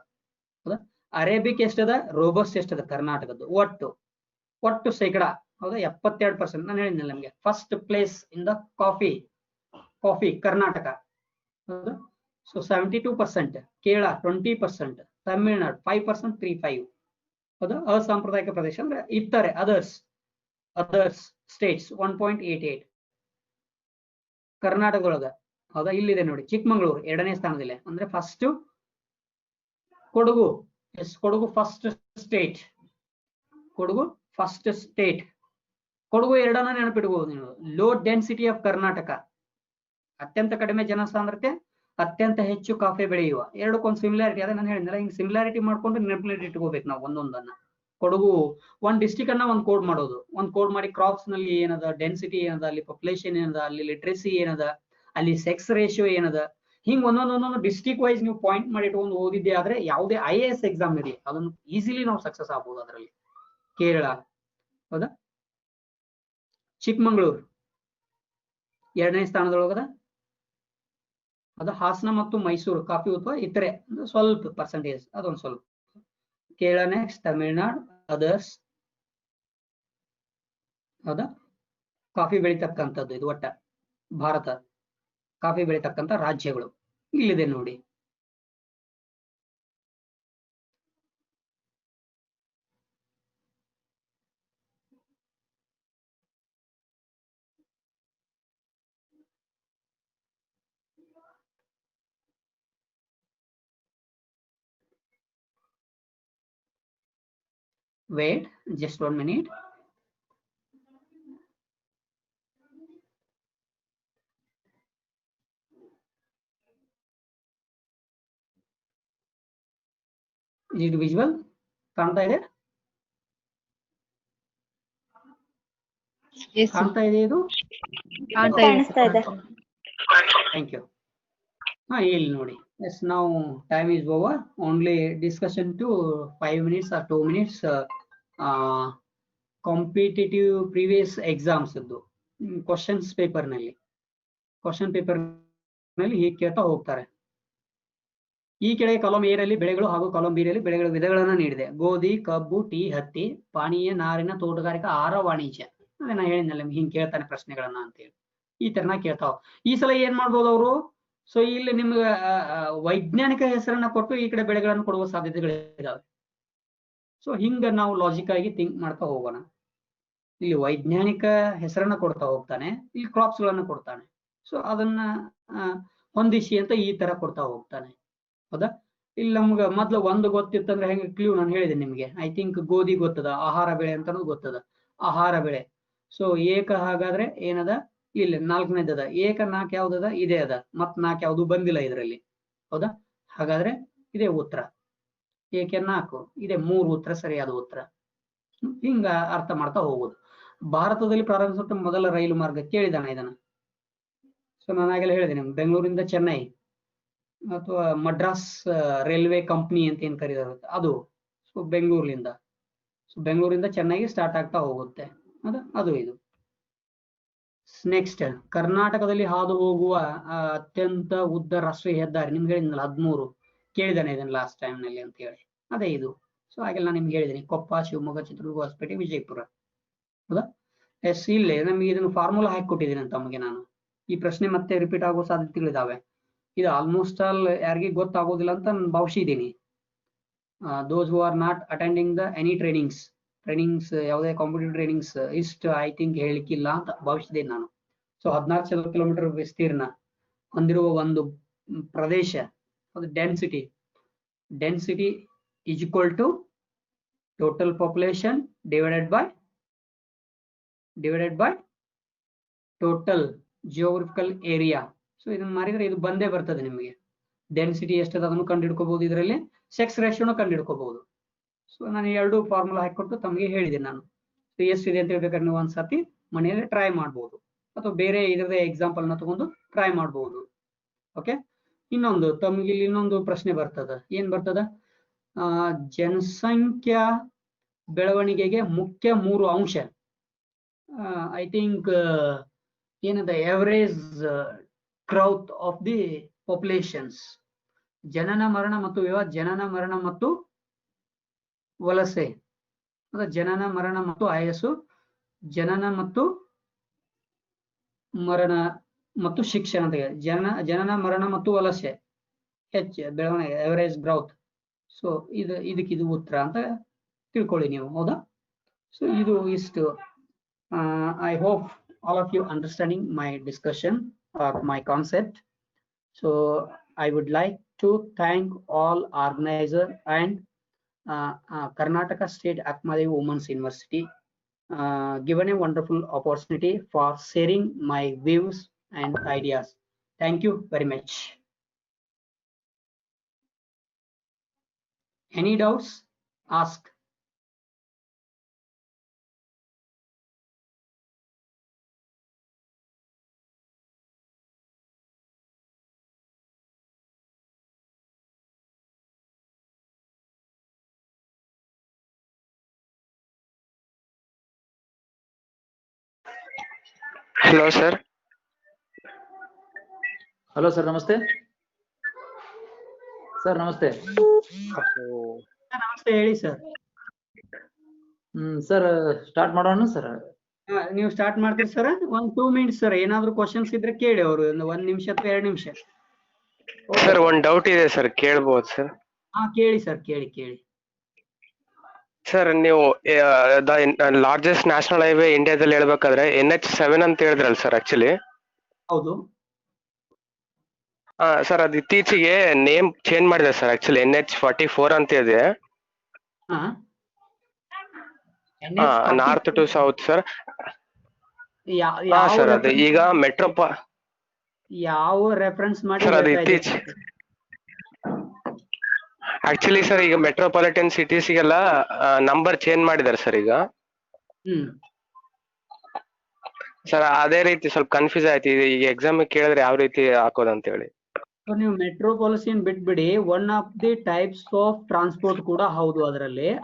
ಹೌದಾ? ಅರೇಬಿಕ್ ಎಷ್ಟದ, ರೋಬಸ್ಟ್ ಎಷ್ಟದ ಕರ್ನಾಟಕದ್ದು ಒಟ್ಟು ಶೇಕಡ. ಹೌದಾ? 72%. ನಾನು ಹೇಳಿದ್ನಲ್ಲ ನಿಮ್ಗೆ, first place in the coffee Karnataka. ಹೌದಾ? ಸೊ 72%, ಕೇರಳ 20%, ತಮಿಳುನಾಡು 5%, 35. ಹೌದಾ? ಅಸಾಂಪ್ರದಾಯಿಕ ಪ್ರದೇಶ ಅಂದ್ರೆ ಇತರೆ ಅದರ್ಸ್ ಸ್ಟೇಟ್ಸ್ 1.88. ಕರ್ನಾಟಕದೊಳಗ ಹೌದಾ, ಇಲ್ಲಿದೆ ನೋಡಿ, ಚಿಕ್ಕಮಗಳೂರು 2ನೇ ಸ್ಥಾನದಲ್ಲಿ. ಅಂದ್ರೆ first Kodagu. Kodagu first state. Kodagu 2ನ್ನ ನೆನಪಿಡ್ಬೋದು ನೀವು. ಲೋ ಡೆನ್ಸಿಟಿ ಆಫ್ ಕರ್ನಾಟಕ, ಅತ್ಯಂತ ಕಡಿಮೆ ಜನಸಾಂದ್ರತೆ, ಅತ್ಯಂತ ಹೆಚ್ಚು ಕಾಫಿ ಬೆಳೆಯುವ. ಎರಡಕ್ಕೊಂದು ಸಿಮಿಲಾರಿಟಿ ಅದೇ ನಾನು ಹೇಳಿದ್ನಲ್ಲ, ಹಿಂಗ್ ಸಿಮಿಲಾರಿಟಿ ಮಾಡ್ಕೊಂಡು ನೆನಪಿನಲ್ಲಿ ಇಟ್ಕೋಬೇಕು ನಾವು ಒಂದೊಂದನ್ನ. ಕೊಡಗು ಒಂದ್ ಡಿಸ್ಟಿಕ್ ಅನ್ನ ಒಂದ್ ಕೋಡ್ ಮಾಡೋದು, ಮಾಡಿ ಕ್ರಾಪ್ಸ್ ನಲ್ಲಿ ಏನದ, ಡೆನ್ಸಿಟಿ ಏನದ, ಅಲ್ಲಿ ಪಾಪ್ಯುಲೇಷನ್ ಏನದ, ಅಲ್ಲಿ ಲಿಟ್ರಸಿ ಏನದ, ಅಲ್ಲಿ ಸೆಕ್ಸ್ ರೇಷಿಯೋ ಏನದ, ಹಿಂಗ್ ಒಂದೊಂದೊಂದೊಂದು ಡಿಸ್ಟಿಕ್ ವೈಸ್ ನೀವು ಪಾಯಿಂಟ್ ಮಾಡಿ ಇಟ್ಕೊಂಡು ಓದಿದ್ದೆ ಆದ್ರೆ ಯಾವುದೇ IAS ಎಕ್ಸಾಮ್ ಇರಲಿ ಅದನ್ನು ಈಸಿಲಿ ನಾವು ಸಕ್ಸಸ್ ಆಗ್ಬೋದು ಅದರಲ್ಲಿ. ಕೇರಳ ಹೌದಾ, ಚಿಕ್ಕಮಗಳೂರು 2ನೇ ಸ್ಥಾನದೊಳಗದ. ಅದು ಹಾಸನ ಮತ್ತು ಮೈಸೂರು ಕಾಫಿ ಉತ್ಪಾದ ಇತರೆ ಸ್ವಲ್ಪ ಪರ್ಸೆಂಟೇಜ್, ಅದೊಂದು ಸ್ವಲ್ಪ. Kerala next, Tamil Nadu, others. ಹೌದಾ? ಕಾಫಿ ಬೆಳೀತಕ್ಕಂಥದ್ದು ಇದು ಒಟ್ಟ ಭಾರತ ಕಾಫಿ ಬೆಳೀತಕ್ಕಂಥ ರಾಜ್ಯಗಳು ಇಲ್ಲಿದೆ ನೋಡಿ. Wait, just 1 minute. Is it visual? ಕಾಣ್ತಾ ಇದೆ? ಕಾಣ್ತಾ ಇದೆ ಇದು? ಕಾಣಿಸ್ತಾ ಇದೆ. Thank you. ಇಲ್ಲಿ ನೋಡಿ. Yes, now time is over. Only discussion to 5 minutes or 2 minutes. Competitive previous exams ಇದ್ದು ಕ್ವಶನ್ ಪೇಪರ್ ನಲ್ಲಿ ಹೀಗೆ ಕೇಳ್ತಾ ಹೋಗ್ತಾರೆ. ಈ ಕೆಳಗೆ ಕಾಲಂ ಎ ರಲ್ಲಿ ಬೆಳೆಗಳು ಹಾಗೂ ಕಾಲಂ ಬಿ ರಲ್ಲಿ ಬೆಳೆಗಳ ವಿಧಗಳನ್ನ ನೀಡಿದೆ. ಗೋಧಿ, ಕಬ್ಬು, ಟೀ, ಹತ್ತಿ, ಪಾನೀಯ, ನಾರಿನ, ತೋಟಗಾರಿಕಾ, ಆಹಾರ, ವಾಣಿಜ್ಯ. ಅದೇ ನಾ ಹೇಳಿದ್ನಲ್ಲ ಹಿಂಗ್ ಕೇಳ್ತಾನೆ ಪ್ರಶ್ನೆಗಳನ್ನ ಅಂತೇಳಿ. ಈ ತರನ ಕೇಳ್ತಾವ. ಈ ಸಲ ಏನ್ ಮಾಡ್ಬೋದು ಅವರು? ಸೊ ಇಲ್ಲಿ ನಿಮ್ಗೆ ವೈಜ್ಞಾನಿಕ ಹೆಸರನ್ನ ಕೊಟ್ಟು ಈ ಕಡೆ ಬೆಳೆಗಳನ್ನು ಕೊಡುವ ಸಾಧ್ಯತೆಗಳಿದಾವೆ. ಸೊ ಹಿಂಗ ನಾವು ಲಾಜಿಕ್ ಆಗಿ ಥಿಂಕ್ ಮಾಡ್ತಾ ಹೋಗೋಣ. ಇಲ್ಲಿ ವೈಜ್ಞಾನಿಕ ಹೆಸರನ್ನ ಕೊಡ್ತಾ ಹೋಗ್ತಾನೆ, ಇಲ್ಲಿ ಕ್ರಾಪ್ಸ್ ಗಳನ್ನ ಕೊಡ್ತಾನೆ. ಸೊ ಅದನ್ನ ಹೊಂದಿಸಿ ಅಂತ ಈ ತರ ಕೊಡ್ತಾ ಹೋಗ್ತಾನೆ. ಹೌದಾ? ಇಲ್ಲಿ ನಮ್ಗ ಮೊದ್ಲು ಒಂದು ಗೊತ್ತಿತ್ತಂದ್ರೆ ಹೆಂಗೆ ಕ್ಲೂ ನಾನು ಹೇಳಿದೆ ನಿಮ್ಗೆ. ಐ ಥಿಂಕ್ ಗೋಧಿ ಗೊತ್ತದ, ಆಹಾರ ಬೆಳೆ ಅಂತ ಗೊತ್ತದ, ಆಹಾರ ಬೆಳೆ. ಸೊ ಏಕ ಹಾಗಾದ್ರೆ ಏನದ? ಇಲ್ಲಿ 4ನೇದದ. ಏಕ 4 ಯಾವ್ದದ? ಇದೇ ಅದ. ಮತ್ 4 ಯಾವ್ದು ಬಂದಿಲ್ಲ ಇದರಲ್ಲಿ. ಹೌದಾ? ಹಾಗಾದ್ರೆ ಇದೇ ಉತ್ತರ. ಏಕೆ 4, ಇದೇ 3 ಉತ್ತರ ಸರಿಯಾದ ಉತ್ತರ. ಹಿಂಗ ಅರ್ಥ ಮಾಡ್ತಾ ಹೋಗುದು. ಭಾರತದಲ್ಲಿ ಪ್ರಾರಂಭಿಸಿದ ಮೊದಲ ರೈಲು ಮಾರ್ಗ ಕೇಳಿದಾನ ಇದನ್ನ. ಸೊ ನಾನು ಆಗಲೇ ಹೇಳಿದ್ದೇನೆ, ಬೆಂಗಳೂರಿಂದ ಚೆನ್ನೈ ಅಥವಾ ಮಡ್ರಾಸ್ ರೈಲ್ವೆ ಕಂಪ್ನಿ ಅಂತ ಏನ್ ಕರೀತಾರೆ ಅದು. ಸೊ ಬೆಂಗಳೂರಿಂದ ಚೆನ್ನೈಗೆ ಸ್ಟಾರ್ಟ್ ಆಗ್ತಾ ಹೋಗುತ್ತೆ. ಅದು ಇದು. ನೆಕ್ಸ್ಟ್, ಕರ್ನಾಟಕದಲ್ಲಿ ಹಾದು ಹೋಗುವ ಅತ್ಯಂತ ಉದ್ದ ರಾಷ್ಟ್ರೀಯ ಹೆದ್ದಾರಿ ನಿಮ್ಗೆ ಹೇಳಿದ್ನಲ್ಲ 13 ಕೇಳಿದಾನೆ ಇದನ್ನ ಲಾಸ್ಟ್ ಟೈಮ್ ನಲ್ಲಿ ಅಂತ ಹೇಳಿ. ಅದೇ ಇದು. ಸೊ ಹಾಗೆಲ್ಲ ನಾನು ನಿಮ್ಗೆ ಹೇಳಿದ್ದೀನಿ, ಕೊಪ್ಪ, ಶಿವಮೊಗ್ಗ, ಚಿತ್ರದುರ್ಗ, ಹೊಸಪೇಟೆ, ವಿಜಯಪುರ. ಹೌದಾ? ಎಸ್, ಇಲ್ಲೇ ನಮ್ಗೆ ಇದನ್ನು ಫಾರ್ಮುಲಾ ಹಾಕಿ ಕೊಟ್ಟಿದ್ದೀನಿ ತಮಗೆ ನಾನು. ಈ ಪ್ರಶ್ನೆ ಮತ್ತೆ ರಿಪೀಟ್ ಆಗೋ ಸಾಧ್ಯತೆಗಳಿದಾವೆ. ಇದು ಆಲ್ಮೋಸ್ಟ್ ಆಲ್ ಯಾರಿಗೆ ಗೊತ್ತಾಗೋದಿಲ್ಲ ಅಂತ ನಾನು ಭಾವಿಸಿದ್ದೀನಿ. Those who are not attending the any trainings ಯಾವುದೇ ಕಾಂಪಿಟೇಟಿವ್ ಟ್ರೈನಿಂಗ್ಸ್ ಇಷ್ಟು ಐ ಥಿಂಕ್ ಹೇಳಿಕ್ಕಿಲ್ಲ ಅಂತ ಭಾವಿಸಿದ್ದೇನೆ ನಾನು. ಸೊ 14 ಚದರ ಕಿಲೋಮೀಟರ್ ವಿಸ್ತೀರ್ಣ ಹೊಂದಿರುವ ಒಂದು ಪ್ರದೇಶ, ಅದು density density is equal to total population divided by total geographical area. So ಇದನ್ನ ಮಾಡಿದ್ರೆ ಇದು ಬಂದೇ ಬರ್ತದೆ ನಿಮಗೆ. ಡೆನ್ಸಿಟಿ ಎಷ್ಟದ ಅದನ್ನು ಕಂಡು ಹಿಡ್ಕೋಬಹುದು, ಇದರಲ್ಲಿ ಸೆಕ್ಸ್ ರೇಷಿಯೋನು ಕಂಡು ಹಿಡ್ಕೋಬಹುದು. ಸೊ ನಾನು ಎರಡು ಫಾರ್ಮುಲಾ ಹಾಕಿಕೊಟ್ಟು ತಮಗೆ ಹೇಳಿದ್ದೀನಿ ನಾನು. ಎಷ್ಟಿದೆ ಅಂತ ಹೇಳ್ಬೇಕಾದ್ರೆ ನೀವು ಒಂದ್ಸತಿ ಮನೆಯಲ್ಲಿ ಟ್ರೈ ಮಾಡಬಹುದು, ಅಥವಾ ಬೇರೆ ಇದರದೇ ಎಕ್ಸಾಂಪಲ್ ನ ತಗೊಂಡು ಟ್ರೈ ಮಾಡಬಹುದು. ಓಕೆ, ಇನ್ನೊಂದು ತಮಗೆ ಇಲ್ಲಿ ಇನ್ನೊಂದು ಪ್ರಶ್ನೆ ಬರ್ತದ. ಏನ್ ಬರ್ತದ? ಜನಸಂಖ್ಯಾ ಬೆಳವಣಿಗೆಗೆ ಮುಖ್ಯ 3 ಅಂಶ. ಐ ಥಿಂಕ್ ಏನದ average growth of the populations. ಜನನ ಮರಣ ಮತ್ತು ಜನನ ಮರಣ ಮತ್ತು ವಲಸೆ, ಜನನ ಮರಣ ಮತ್ತು ಆಯಸ್ಸು, ಜನನ ಮತ್ತು ಮರಣ ಮತ್ತು ಶಿಕ್ಷಣ ಅಂತ ಜನನ ಮರಣ ಮತ್ತು ವಲಸೆ ಬೆಳವಣಿಗೆ ಎವರೇಜ್ ಗ್ರೌತ್. ಸೊ ಇದಕ್ಕಿದು ಉತ್ತರ ಅಂತ ತಿಳ್ಕೊಳ್ಳಿ ನೀವು, ಹೌದಾ? ಸೊ ಇದು ಇಷ್ಟು. I hope all of you understanding my discussion or my concept. So I would like to thank all organizer and Karnataka State Akmadevi Women's University given a wonderful opportunity for sharing my views and ideas. Thank you very much. Any doubts? Ask. Hello sir. Hello sir, namaste. Sir, namaste. ನಮಸ್ತೆ, ಹೇಳಿ ಸರ್. ಸರ್ ಸ್ಟಾರ್ಟ್ ಮಾಡೋಣ ಸರ್. ನೀವು ಸ್ಟಾರ್ಟ್ ಮಾಡ್ತೀರಿ ಸರ್? 1-2 minutes sir. ಏನಾದ್ರು ಕ್ವಶನ್ಸ್ ಇದ್ರೆ ಕೇಳಿ, ಅವರು 1 ನಿಮಿಷ ಅಥವಾ 2 ನಿಮಿಷ. ಸರ್ ಒಂದ್ ಡೌಟ್ ಇದೆ ಸರ್, ಕೇಳ್ಬೋದು ಸರ್? ಹಾ ಕೇಳಿ ಸರ್, ಕೇಳಿ. ಸರ್ ನೀವು ಲಾರ್ಜೆಸ್ಟ್ ನ್ಯಾಷನಲ್ ಹೈವೇ ಇಂಡಿಯಾದಲ್ಲಿ ಹೇಳ್ಬೇಕಾದ್ರೆ NH7 ಅಂತ ಹೇಳಿದ್ರಲ್ಲ ಸರ್, ಆಕ್ಚುಲಿ ಹೌದು ಸರ್ ಅದು ಇತ್ತೀಚೆಗೆ ನೇಮ್ ಚೇಂಜ್ ಮಾಡಿದೆ ಸರ್. ಆಕ್ಚುಲಿ NH44 ಅಂತ ಇದೆ, north to south sir. Sir ಅದು ಈಗ ಯಾವ ರೆಫರೆನ್ಸ್ ಮಾಡಿ ಸರ್ ಅದು ಇತ್ತೀಚೆಗೆ ಆಕ್ಚುಲಿ ಸರ್ ಈಗ ಮೆಟ್ರೋಪಾಲಿಟನ್ ಸಿಟೀಸ್ಗೆಲ್ಲ ನಂಬರ್ ಚೇಂಜ್ ಮಾಡಿದ್ದಾರೆ ಸರ್ ಈಗ. ಸರ್ ಅದೇ ರೀತಿ ಸ್ವಲ್ಪ ಕನ್ಫ್ಯೂಸ್ ಆಯ್ತು, ಈಗ ಎಕ್ಸಾಮ್ ಕೇಳಿದ್ರೆ ಯಾವ ರೀತಿ ಹಾಕೋದಂತ ಹೇಳಿ. ನೀವು ಮೆಟ್ರೋಪಾಲಿಟನ್ ಬಿಟ್ಬಿಡಿ, one of the types of transport ಕೂಡ ಹೌದು.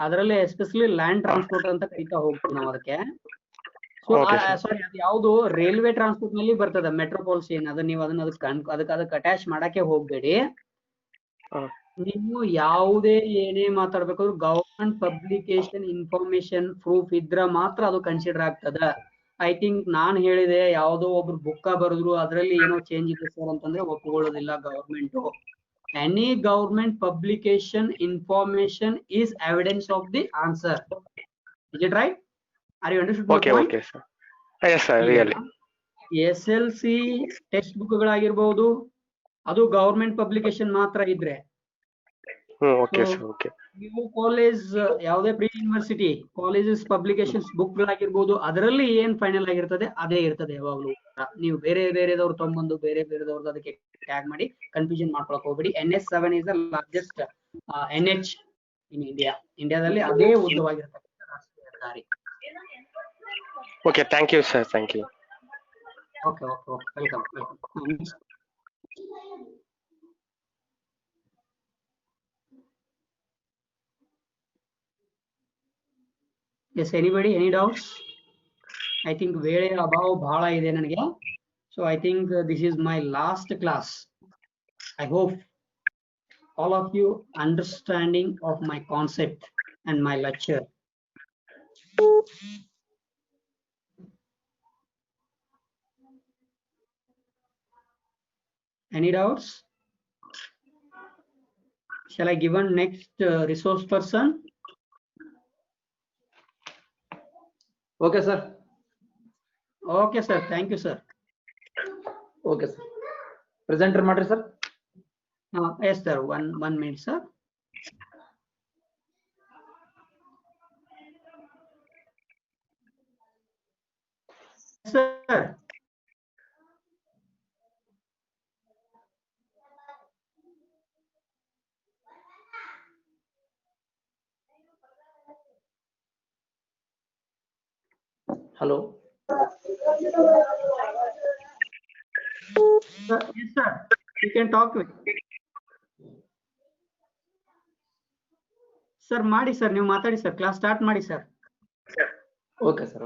ಅದರಲ್ಲಿ ಎಸ್ಪೆಷಲಿ ಲ್ಯಾಂಡ್ ಟ್ರಾನ್ಸ್ಪೋರ್ಟ್ ಅಂತ ಕರಿತಾ ಹೋಗ್ತೀವಿ ನಾವು ಅದಕ್ಕೆ. ಸಾರಿ, ಅದು ಯಾವುದು ರೈಲ್ವೆ ಟ್ರಾನ್ಸ್ಪೋರ್ಟ್ ನಲ್ಲಿ ಬರ್ತದೆ ಮೆಟ್ರೋಪಾಲಿಟನ್. ನೀವು ಅದಕ್ಕೆ ಅಟ್ಯಾಚ್ ಮಾಡಕ್ಕೆ ಹೋಗ್ಬೇಡಿ. ನೀವು ಯಾವುದೇ ಏನೇ ಮಾತಾಡ್ಬೇಕಾದ್ರೂ ಗವರ್ಮೆಂಟ್ ಪಬ್ಲಿಕೇಶನ್ ಇನ್ಫಾರ್ಮೇಶನ್ ಪ್ರೂಫ್ ಇದ್ರ ಮಾತ್ರ ಅದು ಕನ್ಸಿಡರ್ ಆಗ್ತದ. ಐ ಥಿಂಕ್ ನಾನ್ ಹೇಳಿದೆ, ಯಾವುದೋ ಒಬ್ರು ಬುಕ್ಕ ಬರೆದ್ರು ಅದ್ರಲ್ಲಿ ಏನೋ ಚೇಂಜ್ ಇದೆ ಸರ್ ಅಂತಂದ್ರೆ ಒಪ್ಪಿಕೊಳ್ಳೋದಿಲ್ಲ government. Any government publication information is evidence of the answer. Is it right? Are you understood my point? Yes sir, really. SLC textbook ಗಳಾಗಿರ್ಬಹುದು, ಅದು ಗವರ್ಮೆಂಟ್ ಪಬ್ಲಿಕೇಶನ್ ಮಾತ್ರ ಇದ್ರೆ. ನೀವು ಕಾಲೇಜ್ ಯಾವುದೇ pre university colleges publications book ಗಳಾಗಿರ್ಬೋದು, ಅದರಲ್ಲಿ ಏನ್ ಫೈನಲ್ ಆಗಿರ್ತದೆ ಅದೇ ಇರ್ತದೆ ಯಾವಾಗ್ಲೂ. ನೀವು ಬೇರೆದವ್ರು ತಗೊಂಡ್ಬಂದು ಬೇರೆದವ್ರದ್ದು ಅದಕ್ಕೆ ಟ್ಯಾಗ್ ಮಾಡಿ ಕನ್ಫ್ಯೂಷನ್ ಮಾಡ್ಕೊಳಕ್ ಹೋಗ್ಬೇಡಿ. NH7 is the largest NH ಇನ್ ಇಂಡಿಯಾದಲ್ಲಿ ಅದೇ ಉದ್ದವಾಗಿರ್ತಕ್ಕಂಥ ರಾಷ್ಟ್ರೀಯ ಹೆದ್ದಾರಿ. Okay, thank you sir, thank you. Okay, welcome. Yes, anybody, any doubts? I think ವೇಳೆ ಅಭಾವ ಬಹಳ ಇದೆ ನನಗೆ. So I think this is my last class. I hope all of you understanding of my concept and my lecture. Any doubts? Shall I give on next resource person? Okay sir. Okay sir, thank you sir. Okay sir. Presenter ಮಾಡ್ರಿ sir. Yes sir, one minute sir. Sir. Hello Yes, sir. You can talk with. Sir ಮಾಡಿ ಸರ್, ನೀವು ಮಾತಾಡಿ ಸರ್, ಕ್ಲಾಸ್ ಸ್ಟಾರ್ಟ್ ಮಾಡಿ ಸರ್. Okay sir.